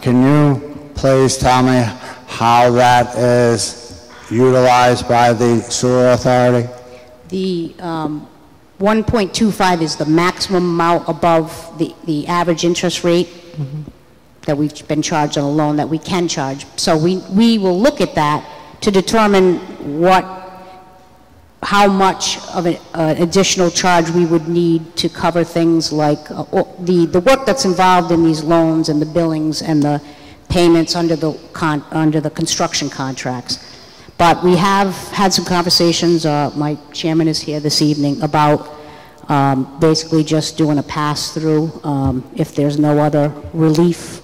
Speaker 16: Can you please tell me how that is utilized by the sewer authority?
Speaker 1: The 1.25 is the maximum amount above the average interest rate that we've been charged on a loan that we can charge. So we will look at that to determine how much of an additional charge we would need to cover things like the work that's involved in these loans and the billings and the payments under the construction contracts. But we have had some conversations, my chairman is here this evening, about basically just doing a pass-through if there's no other relief.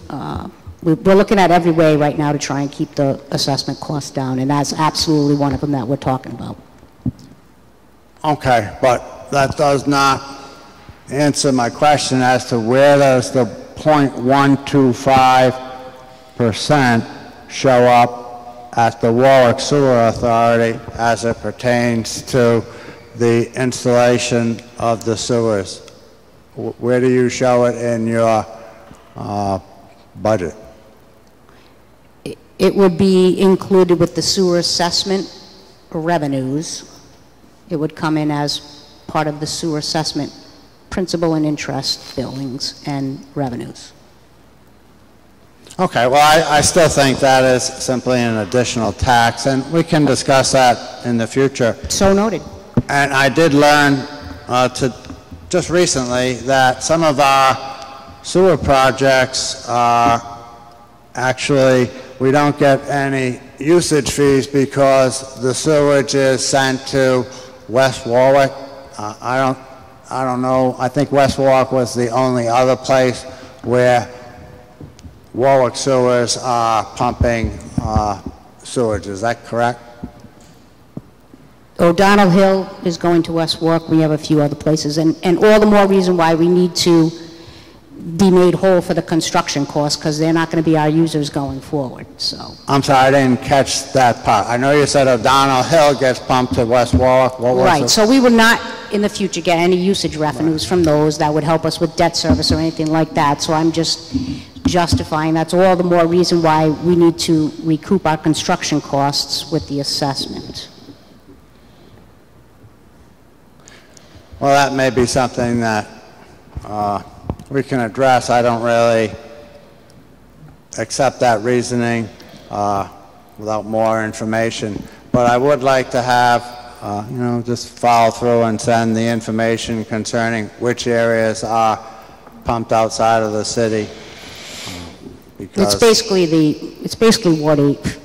Speaker 1: We're looking at every way right now to try and keep the assessment costs down, and that's absolutely one of them that we're talking about.
Speaker 16: Okay, but that does not answer my question as to where does the 0.125% show up at the Warwick Sewer Authority as it pertains to the installation of the sewers. Where do you show it in your budget?
Speaker 1: It would be included with the sewer assessment revenues. It would come in as part of the sewer assessment principal and interest billings and revenues.
Speaker 16: Okay, well, I still think that is simply an additional tax, and we can discuss that in the future.
Speaker 1: So noted.
Speaker 16: And I did learn just recently that some of our sewer projects are actually, we don't get any usage fees because the sewage is sent to West Warwick. I don't know, I think West Warwick was the only other place where Warwick sewers are pumping sewage. Is that correct?
Speaker 1: O'Donnell Hill is going to West Warwick. We have a few other places, and all the more reason why we need to be made whole for the construction costs, because they're not going to be our users going forward. So
Speaker 16: I'm sorry, I didn't catch that part. I know you said O'Donnell Hill gets pumped to West Warwick. What was
Speaker 1: right.
Speaker 16: it?
Speaker 1: So we would not, in the future get any usage revenues from those that would help us with debt service or anything like that. So I'm just justifying, that's all the more reason why we need to recoup our construction costs with the assessment.
Speaker 16: Well, that may be something that we can address. I don't really accept that reasoning without more information. But I would like to have, just follow through and send the information concerning which areas are pumped outside of the city.
Speaker 1: It's basically Ward 8.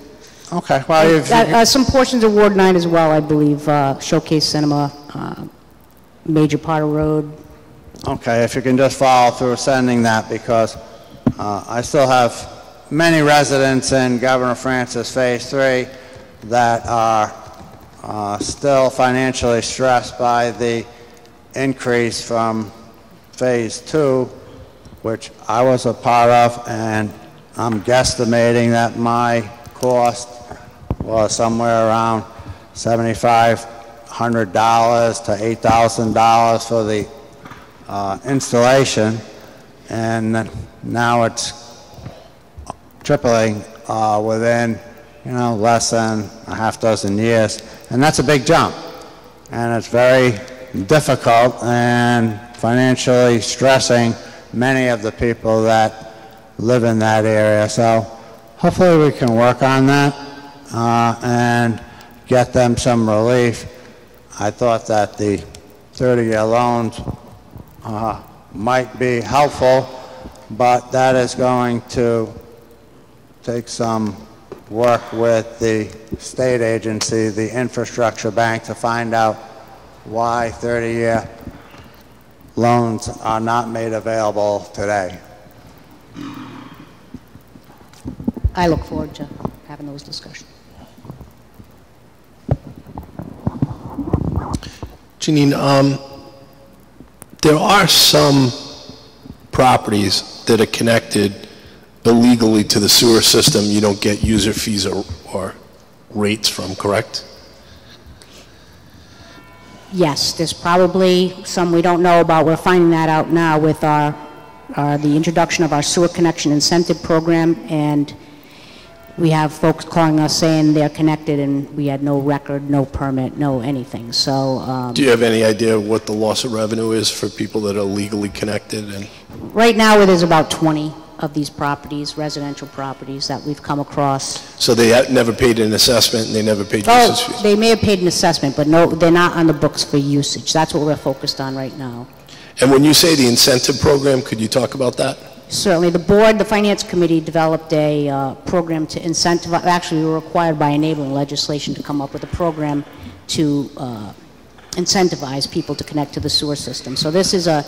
Speaker 16: Okay. Well,
Speaker 1: some portions of Ward 9 as well, I believe. Showcase Cinema, Major Potter Road.
Speaker 16: Okay, if you can just follow through sending that, because I still have many residents in Governor Francis Phase 3 that are still financially stressed by the increase from Phase 2, which I was a part of, and I'm guesstimating that my cost was somewhere around $7,500 to $8,000 for the installation, and now it's tripling within less than a half dozen years, and that's a big jump, and it's very difficult and financially stressing many of the people that live in that area. So hopefully we can work on that and get them some relief. I thought that the 30-year loans might be helpful, but that is going to take some work with the state agency, the infrastructure bank, to find out why 30-year loans are not made available today.
Speaker 1: I look forward to having those discussions.
Speaker 8: Janine, there are some properties that are connected illegally to the sewer system. You don't get user fees or rates from, correct?
Speaker 1: Yes, there's probably some we don't know about. We're finding that out now with the introduction of our sewer connection incentive program, and we have folks calling us saying they're connected and we had no record, no permit, no anything. So
Speaker 8: do you have any idea what the loss of revenue is for people that are legally connected? And
Speaker 1: right now there's about 20 of these properties, residential properties, that we've come across.
Speaker 8: So they never paid an assessment and they never paid usage fees?
Speaker 1: They may have paid an assessment, but no, they're not on the books for usage. That's what we're focused on right now.
Speaker 8: And when you say the incentive program, could you talk about that?
Speaker 1: Certainly. The board, the finance committee, developed a program to incentivize. Actually, we were required by enabling legislation to come up with a program to incentivize people to connect to the sewer system. So this is a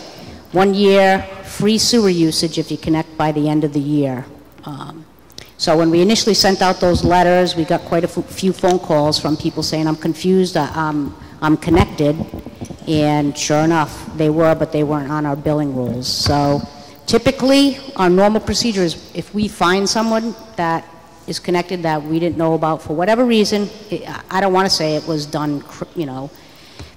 Speaker 1: 1-year free sewer usage if you connect by the end of the year. So when we initially sent out those letters, we got quite a few phone calls from people saying, I'm confused, I'm connected. And sure enough, they were, but they weren't on our billing rules. So typically, our normal procedure is if we find someone that is connected that we didn't know about for whatever reason, I don't want to say it was done,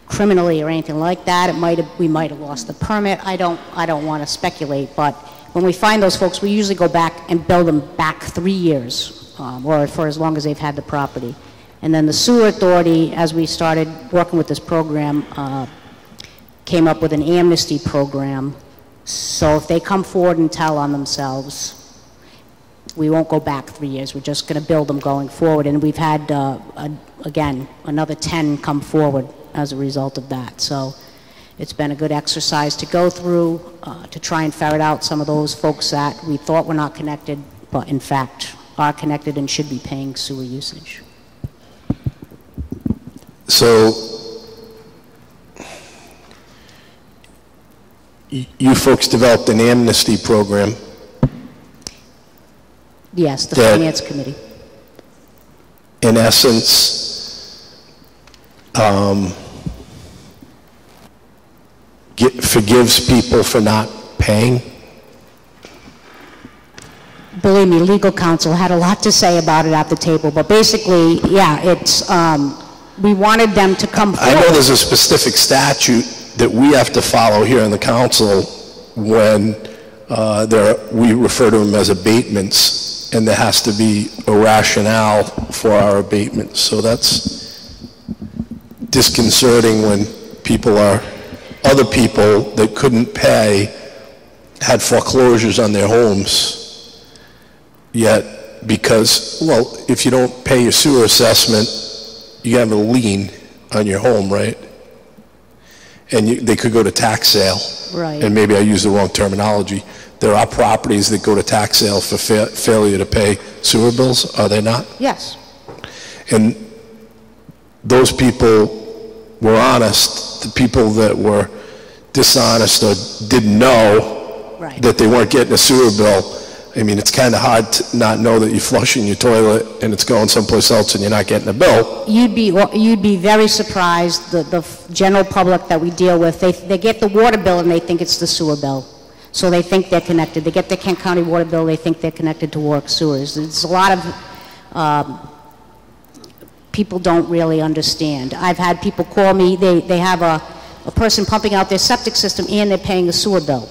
Speaker 1: criminally or anything like that. We might have lost the permit. I don't want to speculate, but when we find those folks, we usually go back and bill them back 3 years, or for as long as they've had the property. And then the sewer authority, as we started working with this program, came up with an amnesty program. So if they come forward and tell on themselves, we won't go back 3 years. We're just going to bill them going forward. And we've had, again, another 10 come forward as a result of that. So it's been a good exercise to go through to try and ferret out some of those folks that we thought were not connected, but in fact are connected and should be paying sewer usage.
Speaker 8: So you folks developed an amnesty program.
Speaker 1: Yes, the finance committee.
Speaker 8: In essence, forgives people for not paying?
Speaker 1: Believe me, legal counsel had a lot to say about it at the table, but basically, yeah, it's we wanted them to come
Speaker 8: I
Speaker 1: forward.
Speaker 8: know there's a specific statute that we have to follow here in the council when we refer to them as abatements, and there has to be a rationale for our abatements. So that's disconcerting when other people that couldn't pay had foreclosures on their homes, yet because, well, if you don't pay your sewer assessment, you have a lien on your home, right? And they could go to tax sale.
Speaker 1: Right.
Speaker 8: And maybe I used the wrong terminology. There are properties that go to tax sale for failure to pay sewer bills, are they not?
Speaker 1: Yes.
Speaker 8: And those people were honest. The people that were dishonest or didn't know that they weren't getting a sewer bill, I mean, it's kind of hard to not know that you're flushing your toilet and it's going someplace else and you're not getting a bill.
Speaker 1: You'd be very surprised, the general public that we deal with, they get the water bill and they think it's the sewer bill. So they think they're connected. They get the Kent County water bill, they think they're connected to Warwick sewers. It's a lot of, people don't really understand. I've had people call me, they have a person pumping out their septic system and they're paying a sewer bill.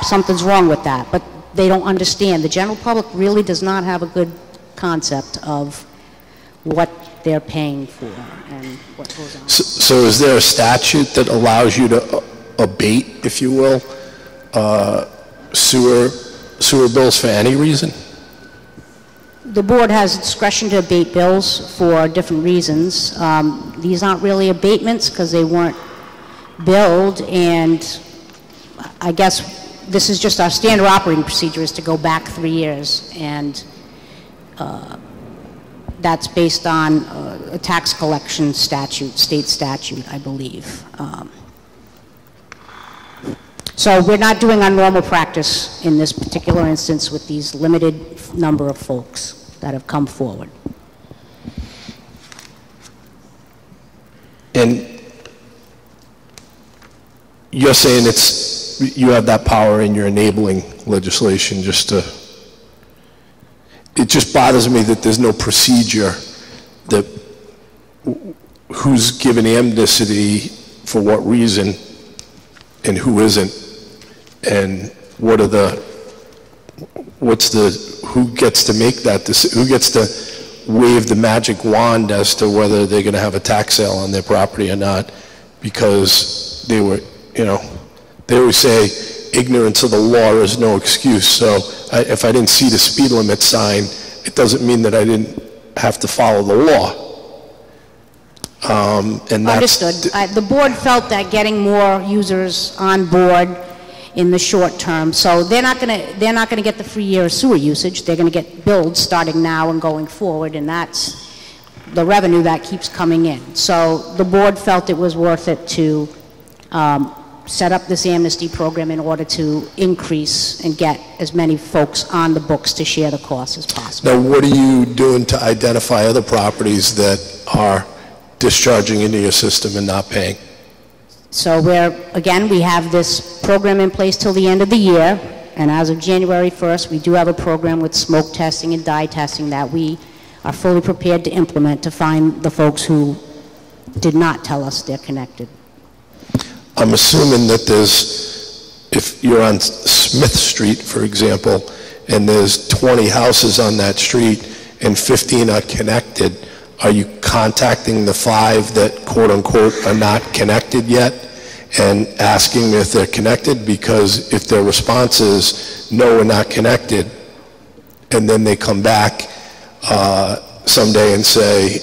Speaker 1: Something's wrong with that, but they don't understand. The general public really does not have a good concept of what they're paying for and what goes on.
Speaker 8: So is there a statute that allows you to abate, if you will, sewer bills for any reason?
Speaker 1: The board has discretion to abate bills for different reasons. These aren't really abatements because they weren't billed, and I guess this is just our standard operating procedure is to go back 3 years, and that's based on a tax collection statute, state statute, I believe. So we're not doing our normal practice in this particular instance with these limited number of folks that have come forward.
Speaker 8: And you're saying you have that power in your enabling legislation it just bothers me that there's no procedure that who's given amnesty for what reason and who isn't, and who gets to make that decision, who gets to wave the magic wand as to whether they're going to have a tax sale on their property or not, because they were, they always say ignorance of the law is no excuse. So if I didn't see the speed limit sign, it doesn't mean that I didn't have to follow the law. And
Speaker 1: understood. The board felt that getting more users on board in the short term, so they're not going to get the free year of sewer usage. They're going to get billed starting now and going forward, and that's the revenue that keeps coming in. So the board felt it was worth it to set up this amnesty program in order to increase and get as many folks on the books to share the costs as possible.
Speaker 8: Now, what are you doing to identify other properties that are discharging into your system and not paying?
Speaker 1: So we have this program in place till the end of the year, and as of January 1st, we do have a program with smoke testing and dye testing that we are fully prepared to implement to find the folks who did not tell us they're connected.
Speaker 8: I'm assuming that if you're on Smith Street, for example, and there's 20 houses on that street and 15 are connected, are you contacting the 5 that quote-unquote are not connected yet and asking if they're connected? Because if their response is, no, we're not connected, and then they come back someday and say,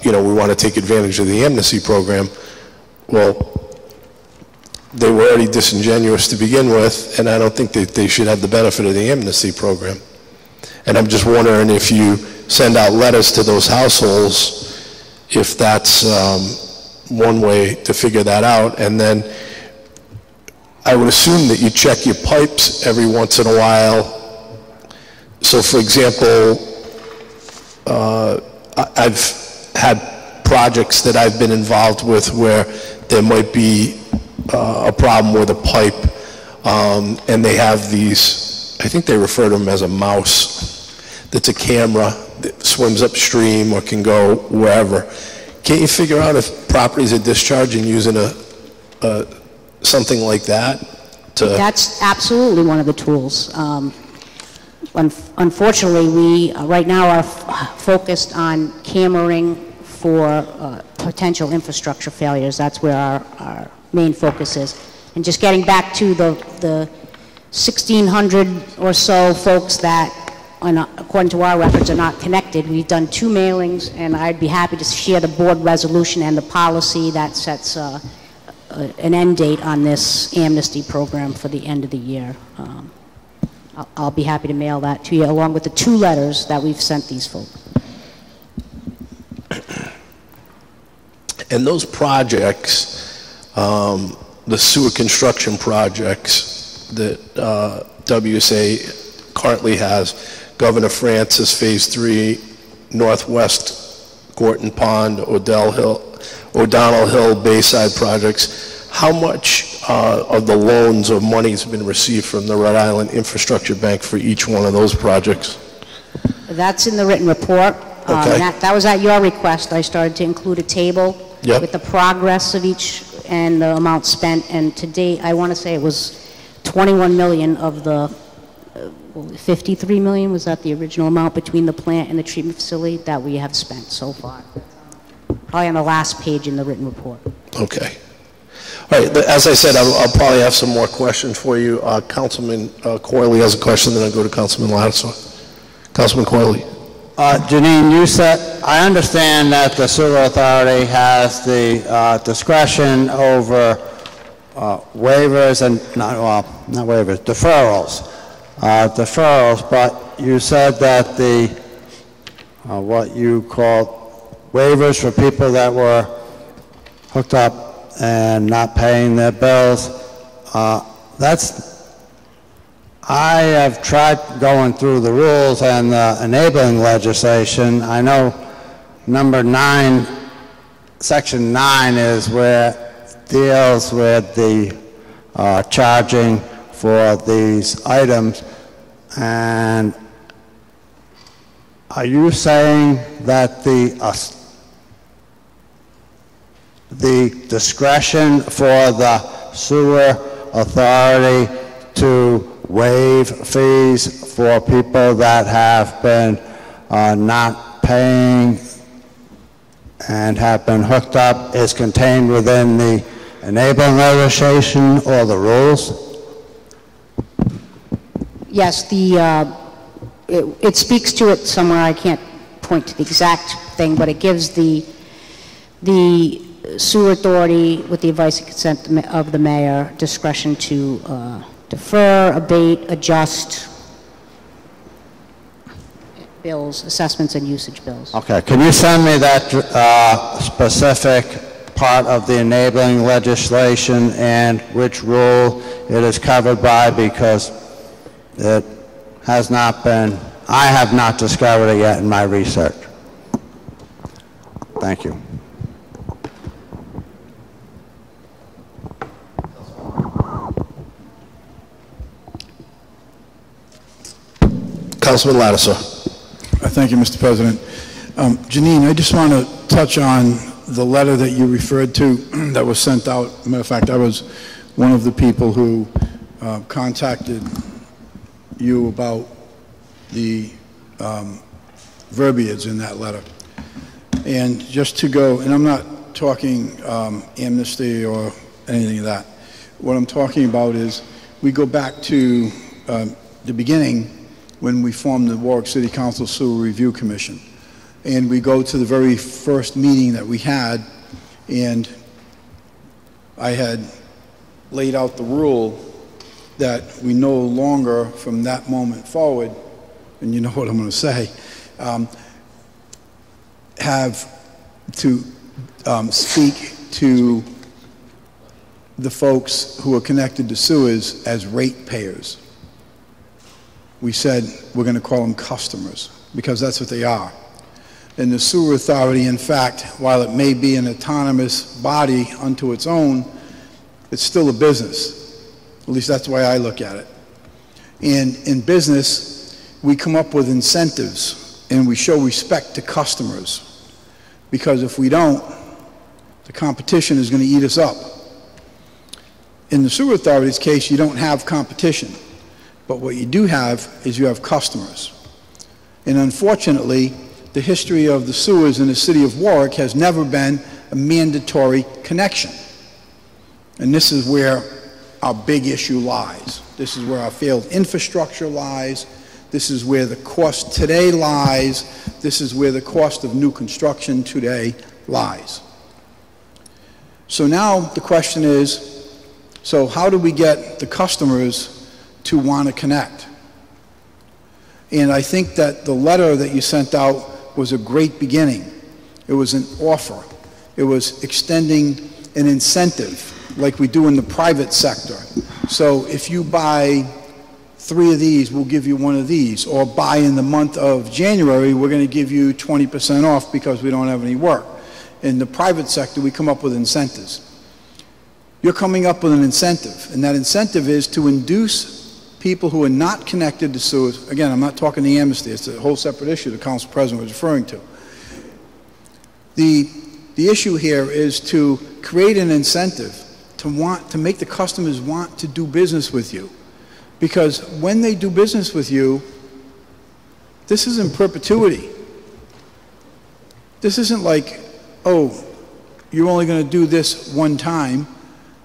Speaker 8: we want to take advantage of the amnesty program, well, they were already disingenuous to begin with, and I don't think that they should have the benefit of the amnesty program. And I'm just wondering if you send out letters to those households, if that's one way to figure that out. And then I would assume that you check your pipes every once in a while. So for example, I've had projects that I've been involved with where there might be a problem with a pipe, and they have these, I think they refer to them as a mouse, that's a camera that swims upstream or can go wherever. can't you figure out if properties are discharging using something like that to...
Speaker 1: That's absolutely one of the tools. Unfortunately, we right now are focused on cammering for potential infrastructure failures. That's where our main focus is. And just getting back to the 1,600 or so folks that, according to our records, are not connected. We've done 2 mailings, and I'd be happy to share the board resolution and the policy that sets an end date on this amnesty program for the end of the year. I'll be happy to mail that to you, along with the 2 letters that we've sent these folks.
Speaker 8: And those projects, the sewer construction projects that WSA currently has, Governor Francis Phase 3, Northwest Gorton Pond, O'Donnell Hill, Bayside projects, how much of the loans or monies have been received from the Rhode Island Infrastructure Bank for each one of those projects?
Speaker 1: That's in the written report.
Speaker 8: Okay.
Speaker 1: That was at your request. I started to include a table with the progress of each and the amount spent. And to date, I want to say it was 21 million of the 53 million. Was that the original amount between the plant and the treatment facility that we have spent so far? Probably on the last page in the written report.
Speaker 8: Okay. All right, as I said, I'll probably have some more questions for you. Councilman Coyley has a question, then I'll go to Councilman Lattiser. Councilman Coyley.
Speaker 16: Janine, you said, I understand that the sewer authority has the discretion over waivers and, not waivers, deferrals. But you said that the, what you called waivers for people that were hooked up and not paying their bills, I have tried going through the rules and the enabling legislation. I know number 9, section 9 is where it deals with the charging for these items. And are you saying that the discretion for the sewer authority to waive fees for people that have been not paying and have been hooked up is contained within the enabling legislation or the rules?
Speaker 1: Yes, it speaks to it somewhere. I can't point to the exact thing, but it gives the sewer authority, with the advice and consent of the mayor, discretion to defer, abate, adjust bills, assessments and usage bills.
Speaker 16: Okay, can you send me that specific part of the enabling legislation and which rule it is covered by, because it has not been, I have not discovered it yet in my research. Thank you.
Speaker 8: Councilman Lattiser.
Speaker 3: Thank you, Mr. President. Janine, I just want to touch on the letter that you referred to that was sent out. As a matter of fact, I was one of the people who contacted you about the verbiage in that letter. And just to go, and I'm not talking amnesty or anything of that. What I'm talking about is we go back to the beginning when we formed the Warwick City Council Sewer Review Commission. And we go to the very first meeting that we had, and I had laid out the rule that we no longer, from that moment forward, and you know what I'm going to say, have to speak to the folks who are connected to sewers as ratepayers. We said we're going to call them customers, because that's what they are. And the sewer authority, in fact, while it may be an autonomous body unto its own, it's still a business. At least that's the way I look at it. And in business, we come up with incentives and we show respect to customers. because if we don't, the competition is going to eat us up. In the sewer authority's case, you don't have competition, but what you do have is you have customers. And unfortunately, the history of the sewers in the city of Warwick has never been a mandatory connection. And this is where our big issue lies. This is where our failed infrastructure lies. This is where the cost today lies. This is where the cost of new construction today lies. So now the question is, so how do we get the customers to want to connect? And I think that the letter that you sent out was a great beginning. It was an offer. It was extending an incentive like we do in the private sector. So if you buy 3 of these, we'll give you 1 of these. Or buy in the month of January, we're going to give you 20% off because we don't have any work. In the private sector, we come up with incentives. You're coming up with an incentive, and that incentive is to induce people who are not connected to sewers. Again, I'm not talking the amnesty. It's a whole separate issue the Council President was referring to. The issue here is to create an incentive to make the customers want to do business with you. Because when they do business with you, this is in perpetuity. This isn't like, oh, you're only going to do this one time.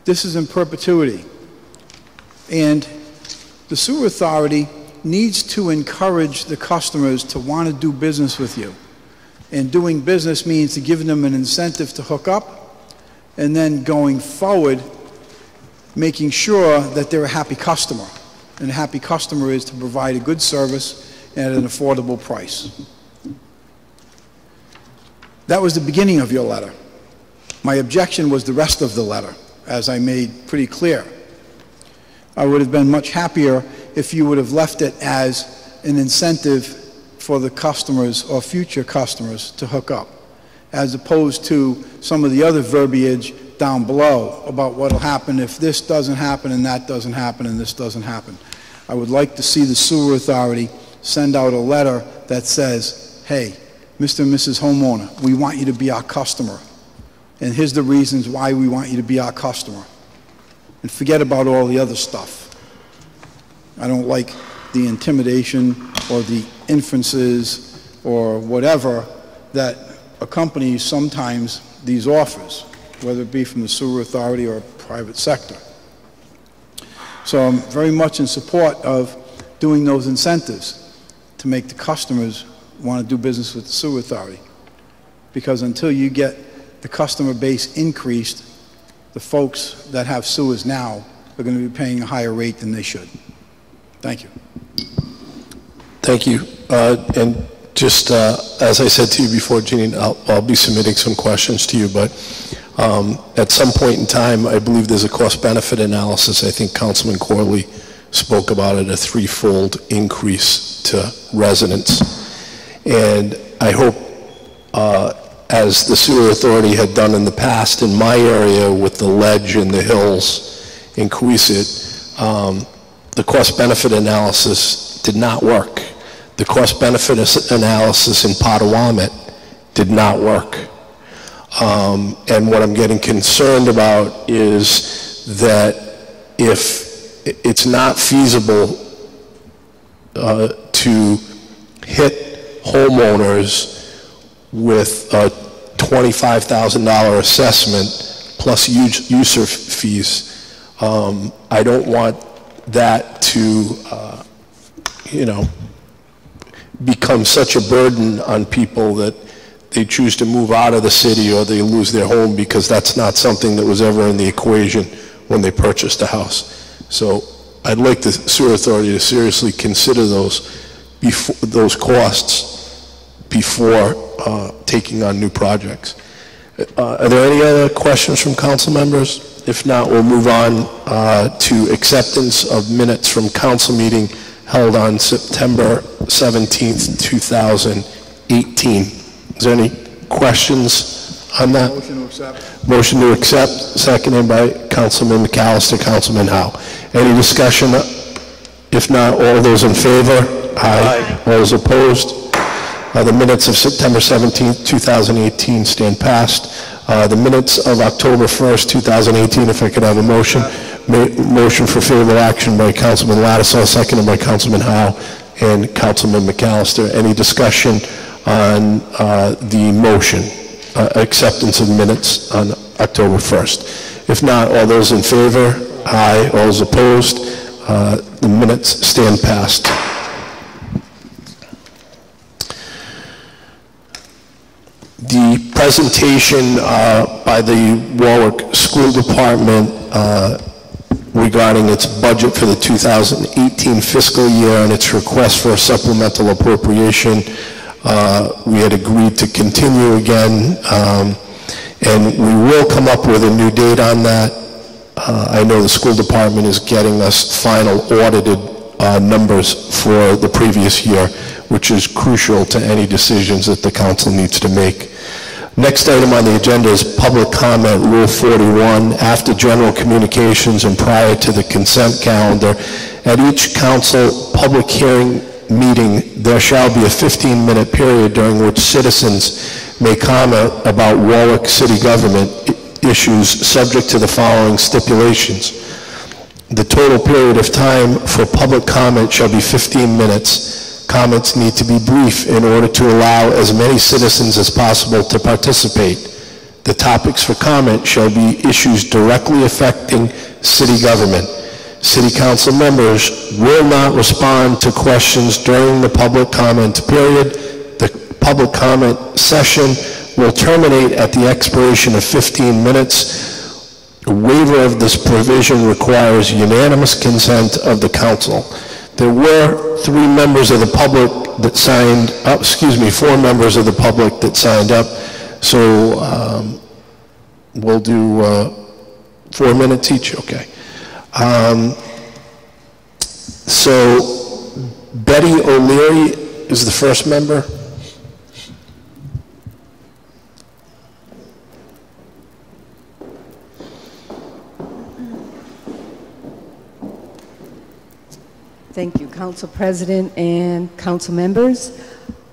Speaker 3: This is in perpetuity. And the sewer authority needs to encourage the customers to want to do business with you. And doing business means to give them an incentive to hook up, and then going forward, making sure that they're a happy customer. And a happy customer is to provide a good service at an affordable price. That was the beginning of your letter. My objection was the rest of the letter, as I made pretty clear. I would have been much happier if you would have left it as an incentive for the customers or future customers to hook up, as opposed to some of the other verbiage down below about what will happen if this doesn't happen and that doesn't happen and this doesn't happen. I would like to see the sewer authority send out a letter that says, hey, Mr. and Mrs. Homeowner, we want you to be our customer. And here's the reasons why we want you to be our customer. And forget about all the other stuff. I don't like the intimidation or the inferences or whatever that accompanies sometimes these offers, whether it be from the sewer authority or private sector. So I'm very much in support of doing those incentives to make the customers want to do business with the sewer authority. Because until you get the customer base increased, the folks that have sewers now are going to be paying a higher rate than they should. Thank you.
Speaker 8: Thank you. And just as I said to you before, Jeanine, I'll be submitting some questions to you, but at some point in time, I believe there's a cost-benefit analysis. I think Councilman Corley spoke about it, a 3-fold increase to residents. And I hope, as the sewer authority had done in the past in my area with the ledge and the hills in Cohasset, the cost-benefit analysis did not work. The cost-benefit analysis in Potawatomi did not work. And what I'm getting concerned about is that if it's not feasible to hit homeowners with a $25,000 assessment plus user fees, I don't want that to, become such a burden on people that they choose to move out of the city or they lose their home, because that's not something that was ever in the equation when they purchased a house. So I'd like the sewer authority to seriously consider those costs before taking on new projects. Are there any other questions from council members? If not, we'll move on to acceptance of minutes from council meeting held on September 17th, 2018. Is there any questions on that?
Speaker 3: Motion to accept.
Speaker 8: Motion to accept, seconded by Councilman McAllister, Councilman Howe. Any discussion? If not, all those in favor? Aye. All those opposed? The minutes of September 17th, 2018 stand passed. The minutes of October 1st, 2018, if I could have a motion. Motion for favorable action by Councilman Lattisaw, seconded by Councilman Howe and Councilman McAllister. Any discussion on the motion, acceptance of minutes on October 1st? If not, all those in favor? Aye. All those opposed? The minutes stand passed. The presentation by the Warwick School Department regarding its budget for the 2018 fiscal year and its request for a supplemental appropriation, we had agreed to continue again, and we will come up with a new date on that. I know the school department is getting us final audited numbers for the previous year, which is crucial to any decisions that the council needs to make. Next item on the agenda is public comment, Rule 41. After general communications and prior to the consent calendar, at each council public hearing meeting, there shall be a 15-minute period during which citizens may comment about Warwick city government issues subject to the following stipulations. The total period of time for public comment shall be 15 minutes. Comments need to be brief in order to allow as many citizens as possible to participate. The topics for comment shall be issues directly affecting city government. City council members will not respond to questions during the public comment period. The public comment session will terminate at the expiration of 15 minutes. A waiver of this provision requires unanimous consent of the council. There were 3 members of the public that signed up, 4 members of the public that signed up. So we'll do 4 minutes each, okay. So Betty O'Leary is the first member.
Speaker 7: Thank you, Council President and Council members.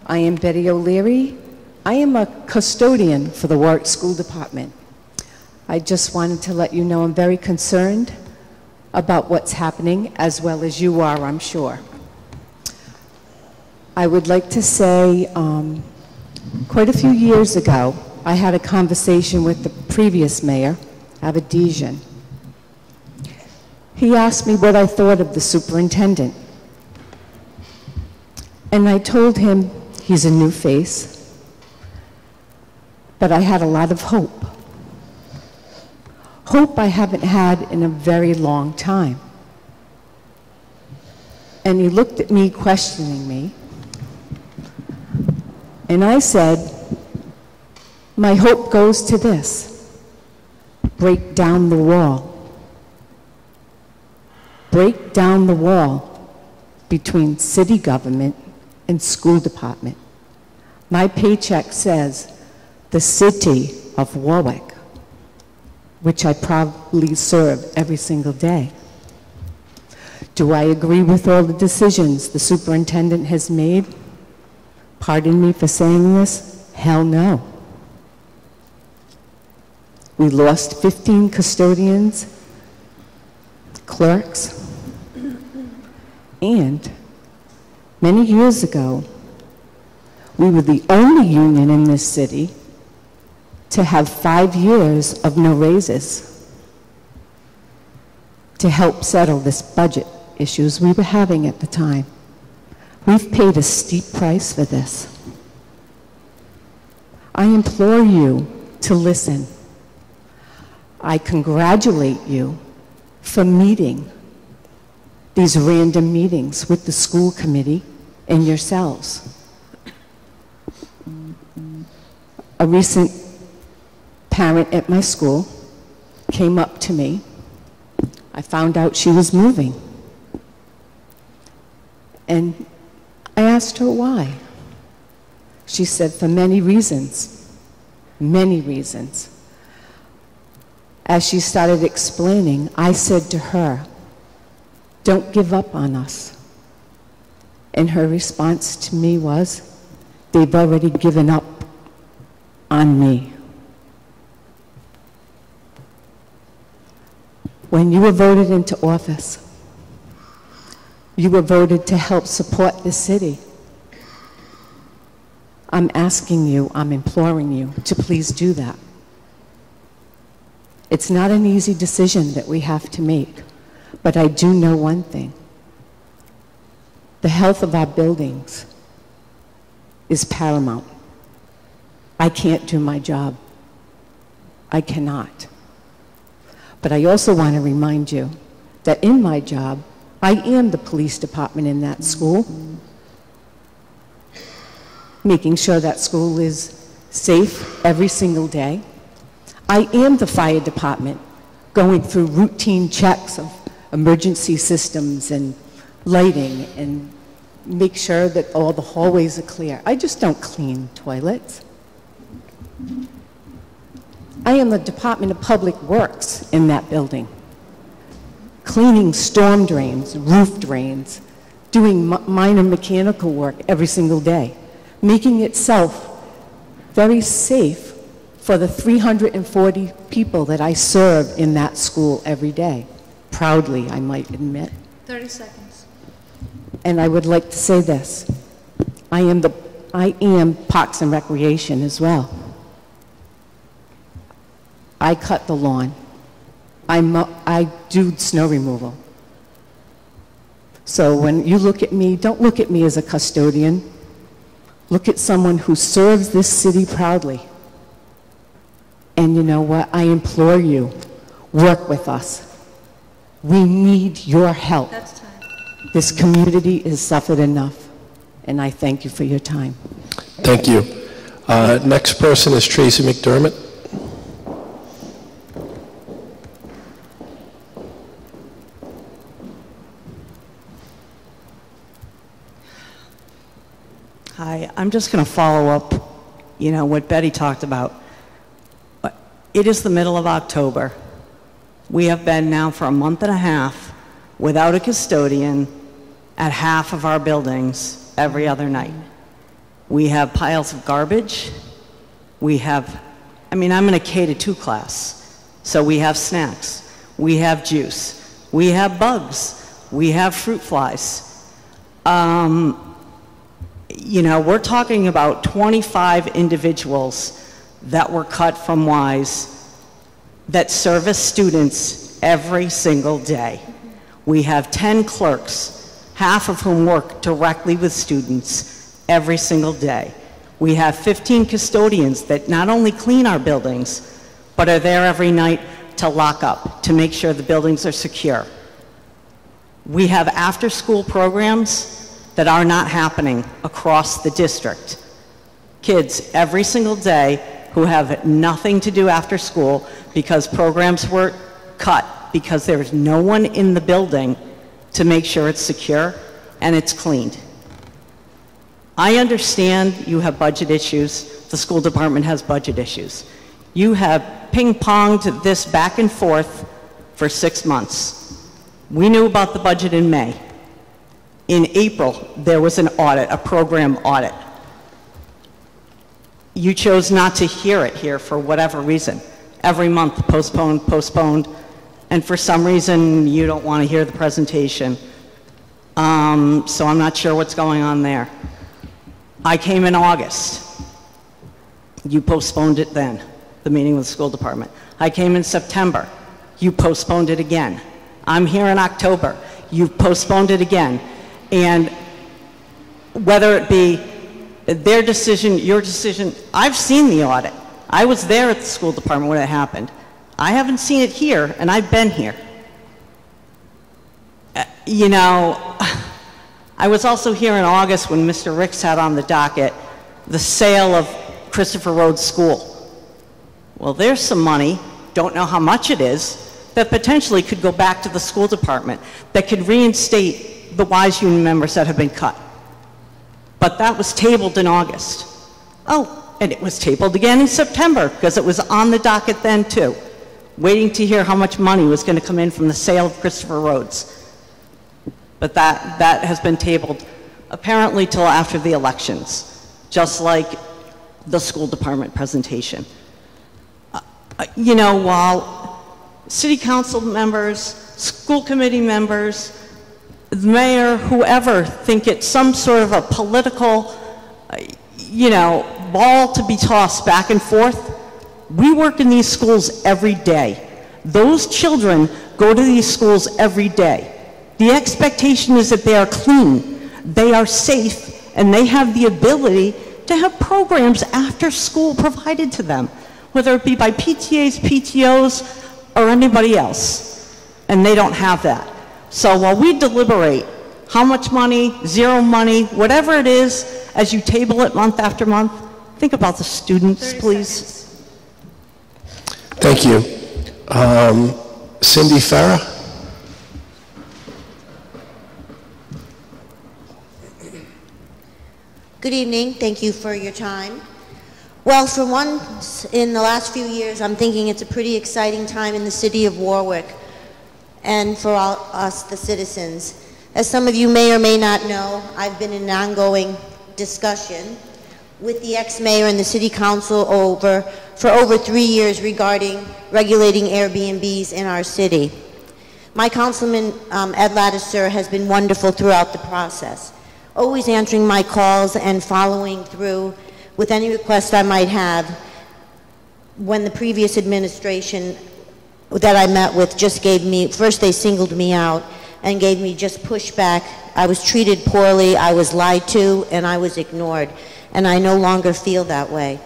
Speaker 7: I am Betty O'Leary. I am a custodian for the Warwick School Department. I just wanted to let you know I'm very concerned about what's happening, as well as you are, I'm sure. I would like to say, quite a few years ago, I had a conversation with the previous mayor, Abadijan. He asked me what I thought of the superintendent. And I told him he's a new face, but I had a lot of hope. Hope I haven't had in a very long time. And he looked at me, questioning me, and I said, my hope goes to this: break down the wall. Break down the wall between city government and school department. My paycheck says the city of Warwick, which I proudly serve every single day. Do I agree with all the decisions the superintendent has made? Pardon me for saying this, hell no. We lost 15 custodians, clerks, and many years ago, we were the only union in this city to have 5 years of no raises to help settle this budget issues we were having at the time. We've paid a steep price for this. I implore you to listen. I congratulate you for meeting these random meetings with the school committee and yourselves. A recent parent at my school came up to me. I found out she was moving. And I asked her why. She said, for many reasons. Many reasons. As she started explaining, I said to her, don't give up on us. And her response to me was, they've already given up on me. When you were voted into office, you were voted to help support the city. I'm asking you, I'm imploring you to please do that. It's not an easy decision that we have to make, but I do know one thing. The health of our buildings is paramount. I can't do my job. I cannot. But I also want to remind you that in my job, I am the police department in that school, making sure that school is safe every single day. I am the fire department, going through routine checks of emergency systems and lighting and make sure that all the hallways are clear. I just don't clean toilets. I am the Department of Public Works in that building, cleaning storm drains, roof drains, doing minor mechanical work every single day, making itself very safe for the 340 people that I serve in that school every day. Proudly, I might admit.
Speaker 21: 30 seconds.
Speaker 7: And I would like to say this. I am Parks and Recreation as well. I cut the lawn. I do snow removal. So when you look at me, don't look at me as a custodian. Look at someone who serves this city proudly. And you know what? I implore you, work with us. We need your help.
Speaker 21: That's time.
Speaker 7: This community has suffered enough, and I thank you for your time.
Speaker 8: Thank you. Next person is Tracy McDermott.
Speaker 12: Hi, I'm just going to follow up, what Betty talked about. It is the middle of October. We have been now for a month and a half without a custodian at half of our buildings every other night. We have piles of garbage. I'm in a K-2 class, so we have snacks. We have juice. We have bugs. We have fruit flies. We're talking about 25 individuals that were cut from WISE that service students every single day. We have 10 clerks, half of whom work directly with students every single day. We have 15 custodians that not only clean our buildings, but are there every night to lock up, to make sure the buildings are secure. We have after-school programs that are not happening across the district. Kids every single day who have nothing to do after school because programs were cut because there's no one in the building to make sure it's secure and it's cleaned. I understand you have budget issues. The school department has budget issues. You have ping-ponged this back and forth for 6 months. We knew about the budget in May. In April, there was an audit, a program audit. You chose not to hear it here for whatever reason. Every month, postponed, and for some reason, you don't want to hear the presentation. So I'm not sure what's going on there. I came in August. You postponed it then, the meeting with the school department. I came in September. You postponed it again. I'm here in October. You've postponed it again. And whether it be their decision, your decision, I've seen the audit. I was there at the school department when it happened. I haven't seen it here, and I've been here. I was also here in August when Mr. Ricks had on the docket the sale of Christopher Road School. Well, there's some money, don't know how much it is, that potentially could go back to the school department, that could reinstate the WISE union members that have been cut. But that was tabled in August. Oh, and it was tabled again in September because it was on the docket then too, waiting to hear how much money was going to come in from the sale of Christopher Roads. But that has been tabled apparently till after the elections. just like the school department presentation. You know, while city council members, school committee members, the mayor, whoever, think it's some sort of a political, you know, ball to be tossed back and forth, we work in these schools every day. Those children go to these schools every day. The expectation is that they are clean, they are safe, and they have the ability to have programs after school provided to them, whether it be by PTAs, PTOs, or anybody else. And they don't have that. So while we deliberate how much money, zero money, whatever it is, as you table it month after month, think about the students, please.
Speaker 8: Thank you. Cindy Farah?
Speaker 13: Good evening. Thank you for your time. Well, for once in the last few years, I'm thinking it's a pretty exciting time in the city of Warwick and for all us, the citizens. As some of you may or may not know, I've been in an ongoing discussion with the ex-mayor and the city council for over 3 years regarding regulating Airbnbs in our city. My councilman, Ed Lattiser, has been wonderful throughout the process, always answering my calls and following through with any request I might have. When the previous administration that I met with just gave me, first they singled me out and gave me just pushback. I was treated poorly, I was lied to, and I was ignored. And I no longer feel that way.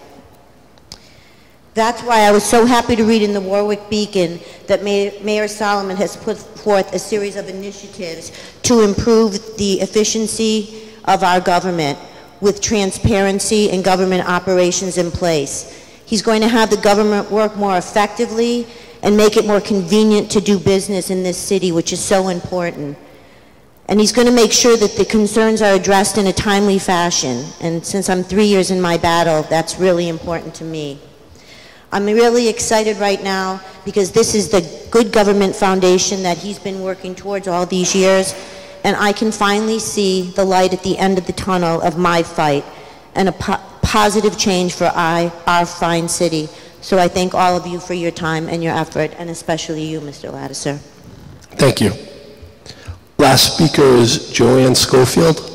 Speaker 13: That's why I was so happy to read in the Warwick Beacon that Mayor Solomon has put forth a series of initiatives to improve the efficiency of our government with transparency and government operations in place. He's going to have the government work more effectively and make it more convenient to do business in this city, which is so important. And he's going to make sure that the concerns are addressed in a timely fashion. And since I'm 3 years in my battle, that's really important to me. I'm really excited right now because this is the good government foundation that he's been working towards all these years. And I can finally see the light at the end of the tunnel of my fight and a positive change for our fine city. So I thank all of you for your time and your effort, and especially you, Mr. Lattiser.
Speaker 8: Thank you. Last speaker is Joanne Schofield.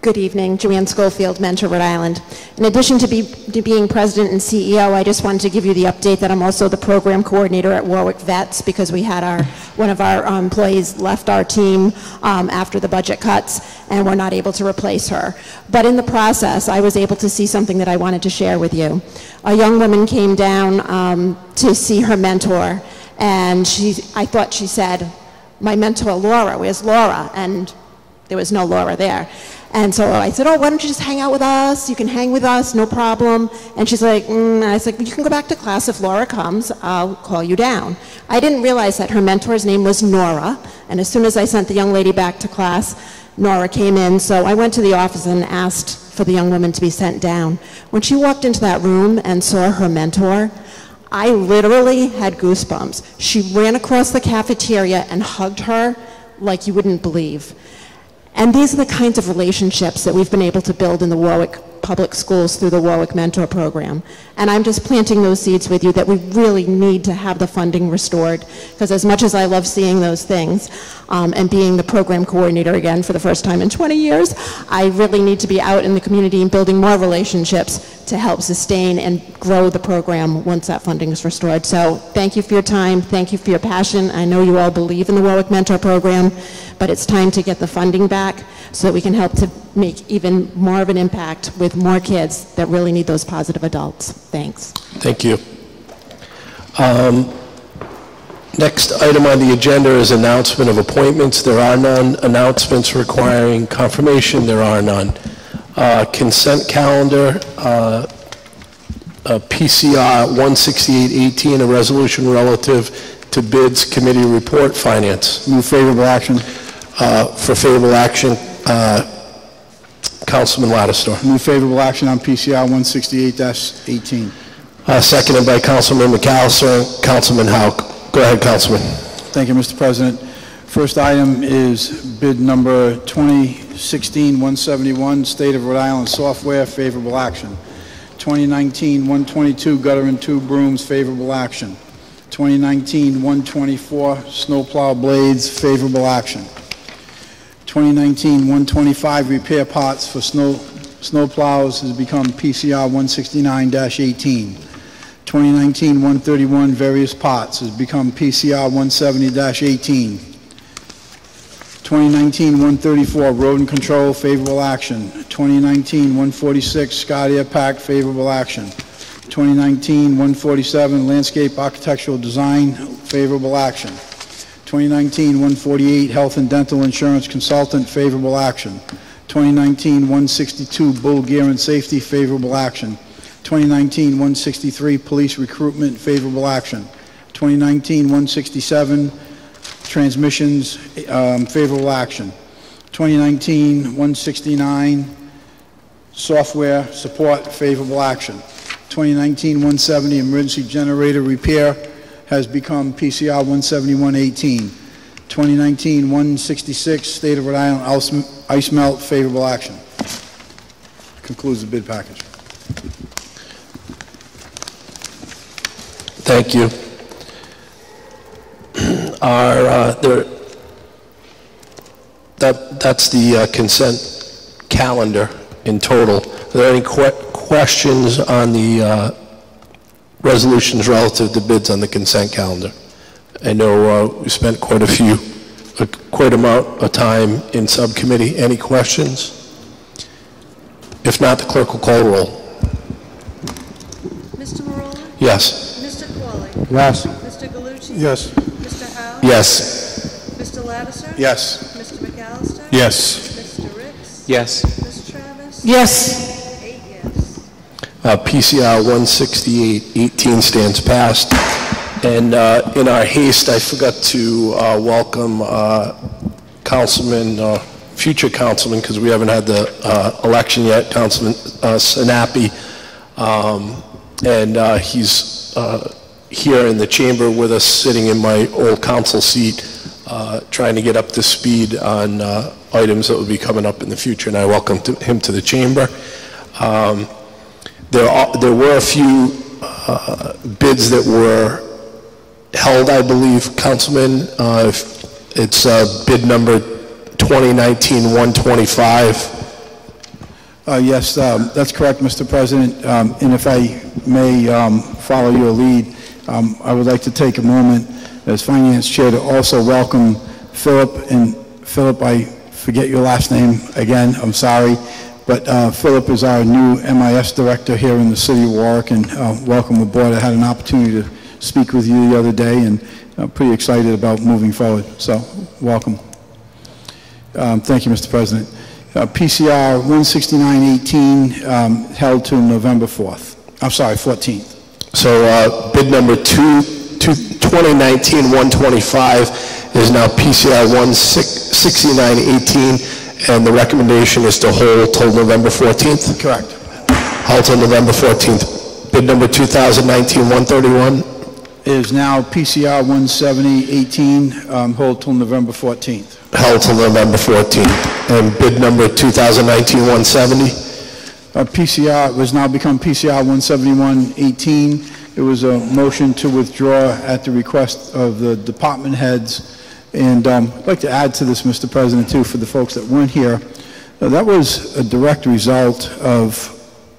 Speaker 14: Good evening, Joanne Schofield, Mentor, Rhode Island. In addition to being president and CEO, I just wanted to give you the update that I'm also the program coordinator at Warwick Vets because we had one of our employees left our team after the budget cuts and we're not able to replace her. But in the process, I was able to see something that I wanted to share with you. A young woman came down to see her mentor, and I thought she said, "My mentor, Laura, where's Laura?" And there was no Laura there. And so I said, "Oh, why don't you just hang out with us? You can hang with us, no problem." And she's like, I was like, "You can go back to class. If Laura comes, I'll call you down." I didn't realize that her mentor's name was Nora. And as soon as I sent the young lady back to class, Nora came in. So I went to the office and asked for the young woman to be sent down. When she walked into that room and saw her mentor, I literally had goosebumps. She ran across the cafeteria and hugged her like you wouldn't believe. And these are the kinds of relationships that we've been able to build in the Warwick Public Schools through the Warwick Mentor Program. And I'm just planting those seeds with you that we really need to have the funding restored, because as much as I love seeing those things and being the program coordinator again for the first time in 20 years, I really need to be out in the community and building more relationships to help sustain and grow the program once that funding is restored. So thank you for your time, thank you for your passion. I know you all believe in the Warwick Mentor Program, but it's time to get the funding back so that we can help to make even more of an impact with more kids that really need those positive adults. Thanks.
Speaker 8: Thank you. Next item on the agenda is announcement of appointments. There are none. Announcements requiring confirmation. There are none. Consent calendar, PCR 16818, a resolution relative to bids, committee report, finance.
Speaker 3: Move favorable action.
Speaker 8: For favorable action, Councilman Lattiser.
Speaker 3: Move favorable action on PCR 168-18.
Speaker 8: Seconded by Councilman McAllister. Councilman Howe. Go ahead, Councilman.
Speaker 3: Thank you, Mr. President. First item is bid number 2016-171, State of Rhode Island Software, favorable action. 2019-122, Gutter and Tube Brooms, favorable action. 2019-124, Snowplow Blades, favorable action. 2019-125, Repair Parts for snowplows has become PCR 169-18. 2019-131, Various Parts has become PCR 170-18. 2019-134, Road and Control, favorable action. 2019-146, Scott Air Pack, favorable action. 2019-147, Landscape Architectural Design, favorable action. 2019-148, Health and Dental Insurance Consultant, favorable action. 2019-162, Bull Gear and Safety, favorable action. 2019-163, Police Recruitment, favorable action. 2019-167, Transmissions, favorable action. 2019-169, Software Support, favorable action. 2019-170, Emergency Generator Repair has become PCR 171-18. 2019-166, State of Rhode Island Ice Melt, favorable action. Concludes the bid package.
Speaker 8: Thank you. That's the consent calendar in total. Are there any questions on the resolutions relative to bids on the consent calendar? I know we spent quite amount of time in subcommittee. Any questions? If not, the clerk will call the roll.
Speaker 21: Mr. Marola?
Speaker 8: Yes.
Speaker 21: Mr. Qualley?
Speaker 8: Yes.
Speaker 21: Mr. Galucci?
Speaker 10: Yes.
Speaker 21: Mr. Howe?
Speaker 8: Yes.
Speaker 21: Mr. Lattiser?
Speaker 10: Yes.
Speaker 21: Mr. McAllister?
Speaker 6: Yes.
Speaker 21: Mr. Ricks?
Speaker 6: Yes.
Speaker 21: Ms. Travis?
Speaker 11: Yes.
Speaker 21: 8 yes.
Speaker 8: PCR 168-18 stands passed. And in our haste, I forgot to welcome future councilman, because we haven't had the election yet, Councilman Sinapi. And he's here in the chamber with us, sitting in my old council seat, trying to get up to speed on items that will be coming up in the future, and I welcome him to the chamber. There were a few bids that were held, I believe, Councilman. It's bid number 2019-125.
Speaker 3: Yes, that's correct, Mr. President. And if I may follow your lead, I would like to take a moment as Finance Chair to also welcome Philip. And Philip, I forget your last name again, I'm sorry. But Philip is our new MIS Director here in the City of Warwick, and welcome aboard. I had an opportunity to speak with you the other day, and I'm pretty excited about moving forward. So, welcome. Thank you, Mr. President. PCR 169-18 held to November 4th. I'm sorry, 14th.
Speaker 8: So bid number 2019-125 is now PCR 169-18, and the recommendation is to hold till November 14th?
Speaker 3: Correct.
Speaker 8: Hold till November 14th. Bid number 2019-131?
Speaker 3: Is now PCR 170-18, hold till November 14th.
Speaker 8: Held till November 14th. And bid number 2019-170?
Speaker 3: PCR was now become PCR 171-18. It was a motion to withdraw at the request of the department heads. And I'd like to add to this, Mr. President, too, for the folks that weren't here. That was a direct result of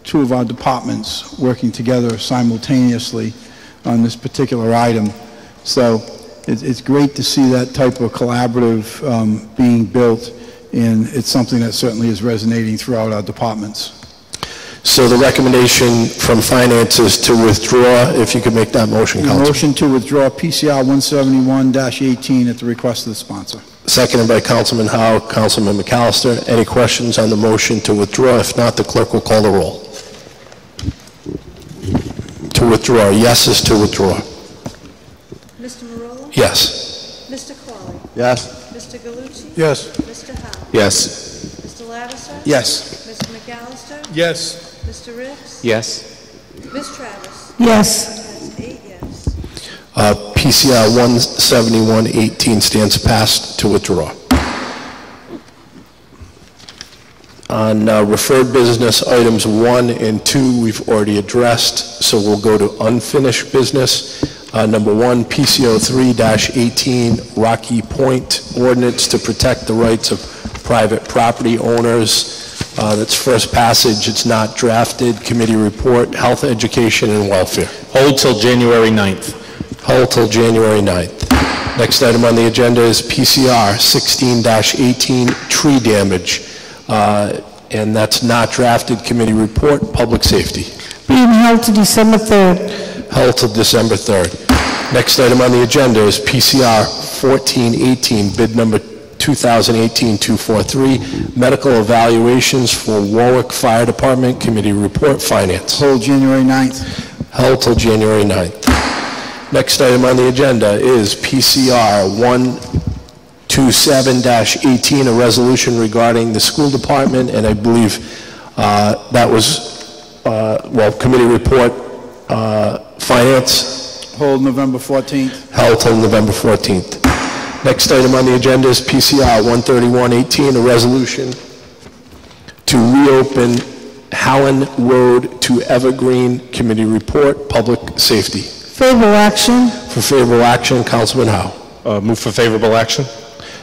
Speaker 3: two of our departments working together simultaneously on this particular item. So it's great to see that type of collaborative being built, and it's something that certainly is resonating throughout our departments.
Speaker 8: So the recommendation from Finance is to withdraw. If you could make that motion, Councilman.
Speaker 3: Motion to withdraw PCR 171-18 at the request of the sponsor.
Speaker 8: Seconded by Councilman Howe. Councilman McAllister. Any questions on the motion to withdraw? If not, the clerk will call the roll. To withdraw. Yes is to withdraw.
Speaker 21: Mr. Marola?
Speaker 8: Yes.
Speaker 21: Mr. Qualley?
Speaker 8: Yes.
Speaker 21: Mr. Galucci?
Speaker 10: Yes.
Speaker 21: Mr. Howe?
Speaker 6: Yes.
Speaker 21: Mr. Lattiser?
Speaker 10: Yes.
Speaker 21: Mr. McAllister?
Speaker 10: Yes.
Speaker 21: Mr. Ricks?
Speaker 6: Yes.
Speaker 21: Ms. Travis?
Speaker 11: Yes.
Speaker 8: PCR 17118 stands passed to withdraw. On referred business, items 1 and 2 we've already addressed, so we'll go to unfinished business. Number 1, PCO 3-18, Rocky Point ordinance to protect the rights of private property owners. That's first passage. It's not drafted. Committee report, health, education, and welfare.
Speaker 2: Hold till January 9th.
Speaker 8: Hold till January 9th. Next item on the agenda is PCR 16-18, tree damage. And that's not drafted. Committee report, public safety.
Speaker 11: Being held to December 3rd.
Speaker 8: Held till December 3rd. Next item on the agenda is PCR 1418, bid number 2018-243, medical evaluations for Warwick Fire Department. Committee report, finance.
Speaker 3: Hold January 9th.
Speaker 8: Held till January 9th. Next item on the agenda is PCR 127-18, a resolution regarding the school department, and I believe that was, committee report, finance.
Speaker 3: Hold November 14th.
Speaker 8: Held till November 14th. Next item on the agenda is PCR 131-18, a resolution to reopen Howland Road to Evergreen. Committee report, public safety.
Speaker 11: Favorable action.
Speaker 8: For favorable action, Councilman Howe.
Speaker 2: Move for favorable action.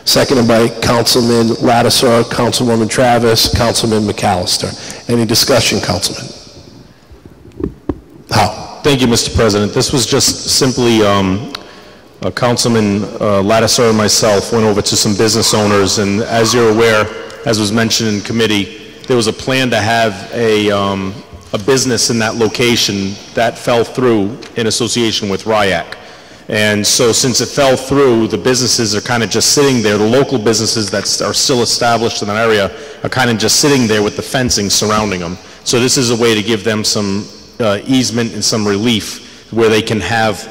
Speaker 8: Seconded by Councilman Lattiser, Councilwoman Travis, Councilman McAllister. Any discussion, Councilman? Howe.
Speaker 2: Thank you, Mr. President. This was just simply Councilman Lattiser and myself went over to some business owners, and as you're aware, as was mentioned in committee, there was a plan to have a business in that location that fell through in association with RIAC. And so since it fell through, the businesses are kind of just sitting there. The local businesses that are still established in that area are kind of just sitting there with the fencing surrounding them. So this is a way to give them some easement and some relief where they can have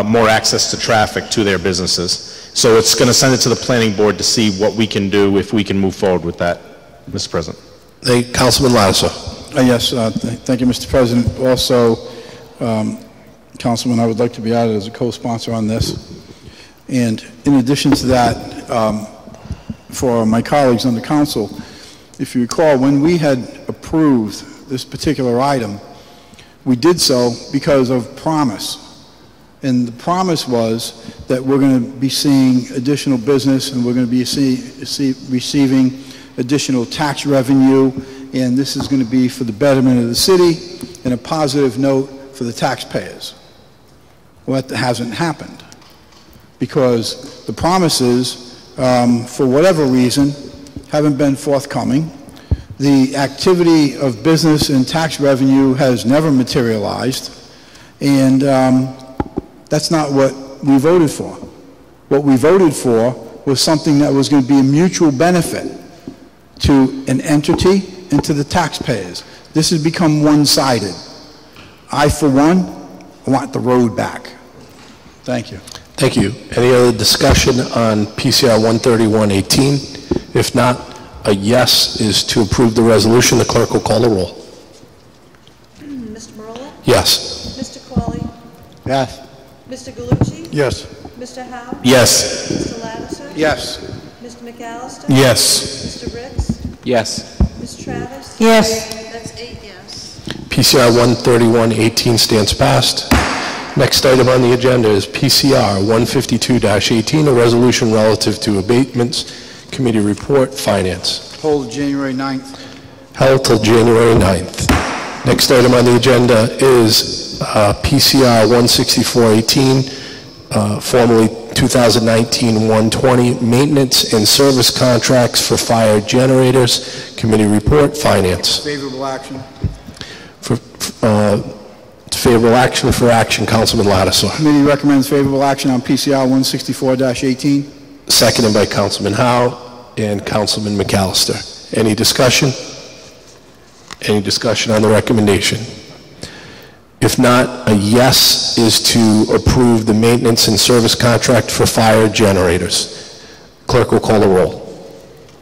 Speaker 2: more access to traffic to their businesses. So it's going to send it to the planning board to see what we can do, if we can move forward with that, Mr. President.
Speaker 8: Councilman Lattiser.
Speaker 3: Yes, thank you, Mr. President. Also, Councilman, I would like to be added as a co-sponsor on this. And in addition to that, for my colleagues on the council, if you recall, when we had approved this particular item, we did so because of promise. And the promise was that we're going to be seeing additional business and we're going to be receiving additional tax revenue, and this is going to be for the betterment of the city and a positive note for the taxpayers. Well, that hasn't happened because the promises, for whatever reason, haven't been forthcoming. The activity of business and tax revenue has never materialized, and that's not what we voted for. What we voted for was something that was going to be a mutual benefit to an entity and to the taxpayers. This has become one-sided. I, for one, want the road back. Thank you.
Speaker 8: Thank you. Any other discussion on PCR 131-18? If not, a yes is to approve the resolution. The clerk will call the roll.
Speaker 21: Mr. Marola?
Speaker 8: Yes.
Speaker 21: Mr. Qualley?
Speaker 3: Yes.
Speaker 21: Mr. Galucci?
Speaker 3: Yes.
Speaker 21: Mr. Howe?
Speaker 2: Yes.
Speaker 21: Mr. Lattiser?
Speaker 3: Yes.
Speaker 21: Mr. McAllister?
Speaker 2: Yes.
Speaker 21: Mr. Ricks?
Speaker 6: Yes.
Speaker 21: Ms. Travis?
Speaker 11: Yes.
Speaker 21: That's 8 yes.
Speaker 8: PCR 131-18 stands passed. Next item on the agenda is PCR 152-18, a resolution relative to abatements. Committee report, finance.
Speaker 3: Hold January 9th.
Speaker 8: Held till January 9th. Next item on the agenda is PCR 164-18, formerly 2019-120, maintenance and service contracts for fire generators. Committee report, finance.
Speaker 3: Favorable action.
Speaker 8: Favorable action for action, Councilman Lattiser.
Speaker 3: Committee recommends favorable action on PCR 164-18.
Speaker 8: Seconded by Councilman Howe and Councilman McAllister. Any discussion? Any discussion on the recommendation? If not, a yes is to approve the maintenance and service contract for fire generators. Clerk will call the roll.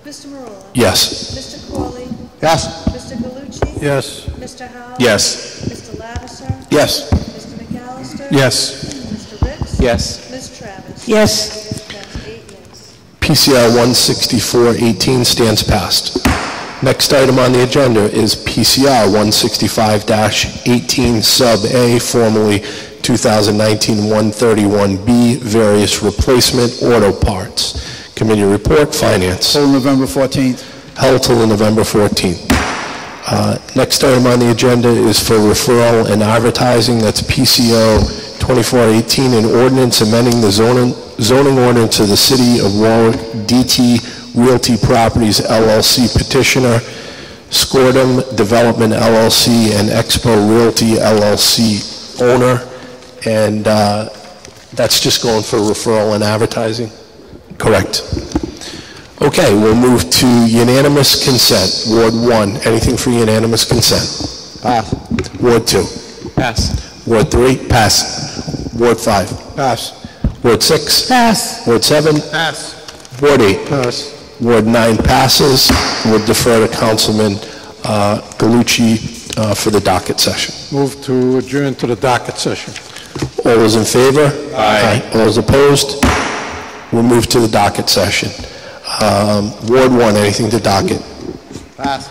Speaker 21: Mr. Marola?
Speaker 8: Yes.
Speaker 21: Mr. Qualley?
Speaker 3: Yes.
Speaker 21: Mr. Galucci?
Speaker 3: Yes.
Speaker 21: Mr. Howe?
Speaker 2: Yes.
Speaker 21: Mr. Lattiser?
Speaker 3: Yes.
Speaker 21: Mr. Foster?
Speaker 6: Yes.
Speaker 21: Mr. Ricks?
Speaker 6: Yes.
Speaker 21: Ms. Travis?
Speaker 11: Yes.
Speaker 21: That's 8 yes.
Speaker 8: PCR 16418 stands passed. Next item on the agenda is PCR 165-18 Sub A, formerly 2019-131B, various replacement auto parts. Committee report, Finance.
Speaker 3: Till November 14th.
Speaker 8: Held till November 14th. Next item on the agenda is for referral and advertising. That's PCO 2418, an ordinance amending the zoning ordinance of the City of Warwick, DT Realty Properties LLC petitioner, Scordum Development LLC, and Expo Realty LLC owner. And that's just going for referral and advertising? Correct. Okay, we'll move to unanimous consent. Ward 1, anything for unanimous consent?
Speaker 16: Pass.
Speaker 8: Ward 2?
Speaker 6: Pass.
Speaker 8: Ward 3? Pass. Ward 5?
Speaker 3: Pass.
Speaker 8: Ward 6?
Speaker 11: Pass.
Speaker 8: Ward 7?
Speaker 6: Pass.
Speaker 8: Ward 8?
Speaker 3: Pass.
Speaker 8: Ward 9 passes. We'll defer to Councilman Galucci for the docket session.
Speaker 10: Move to adjourn to the docket session.
Speaker 8: All those in favor? Aye. All those opposed? We'll move to the docket session. Ward 1, anything to docket?
Speaker 16: Pass.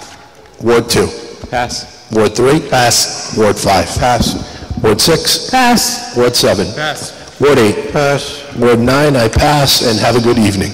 Speaker 8: Ward 2?
Speaker 6: Pass.
Speaker 8: Ward 3? Pass. Ward 5?
Speaker 3: Pass.
Speaker 8: Ward 6?
Speaker 11: Pass.
Speaker 8: Ward 7?
Speaker 6: Pass.
Speaker 8: Ward 8?
Speaker 3: Pass.
Speaker 8: Ward 9, I pass, and have a good evening.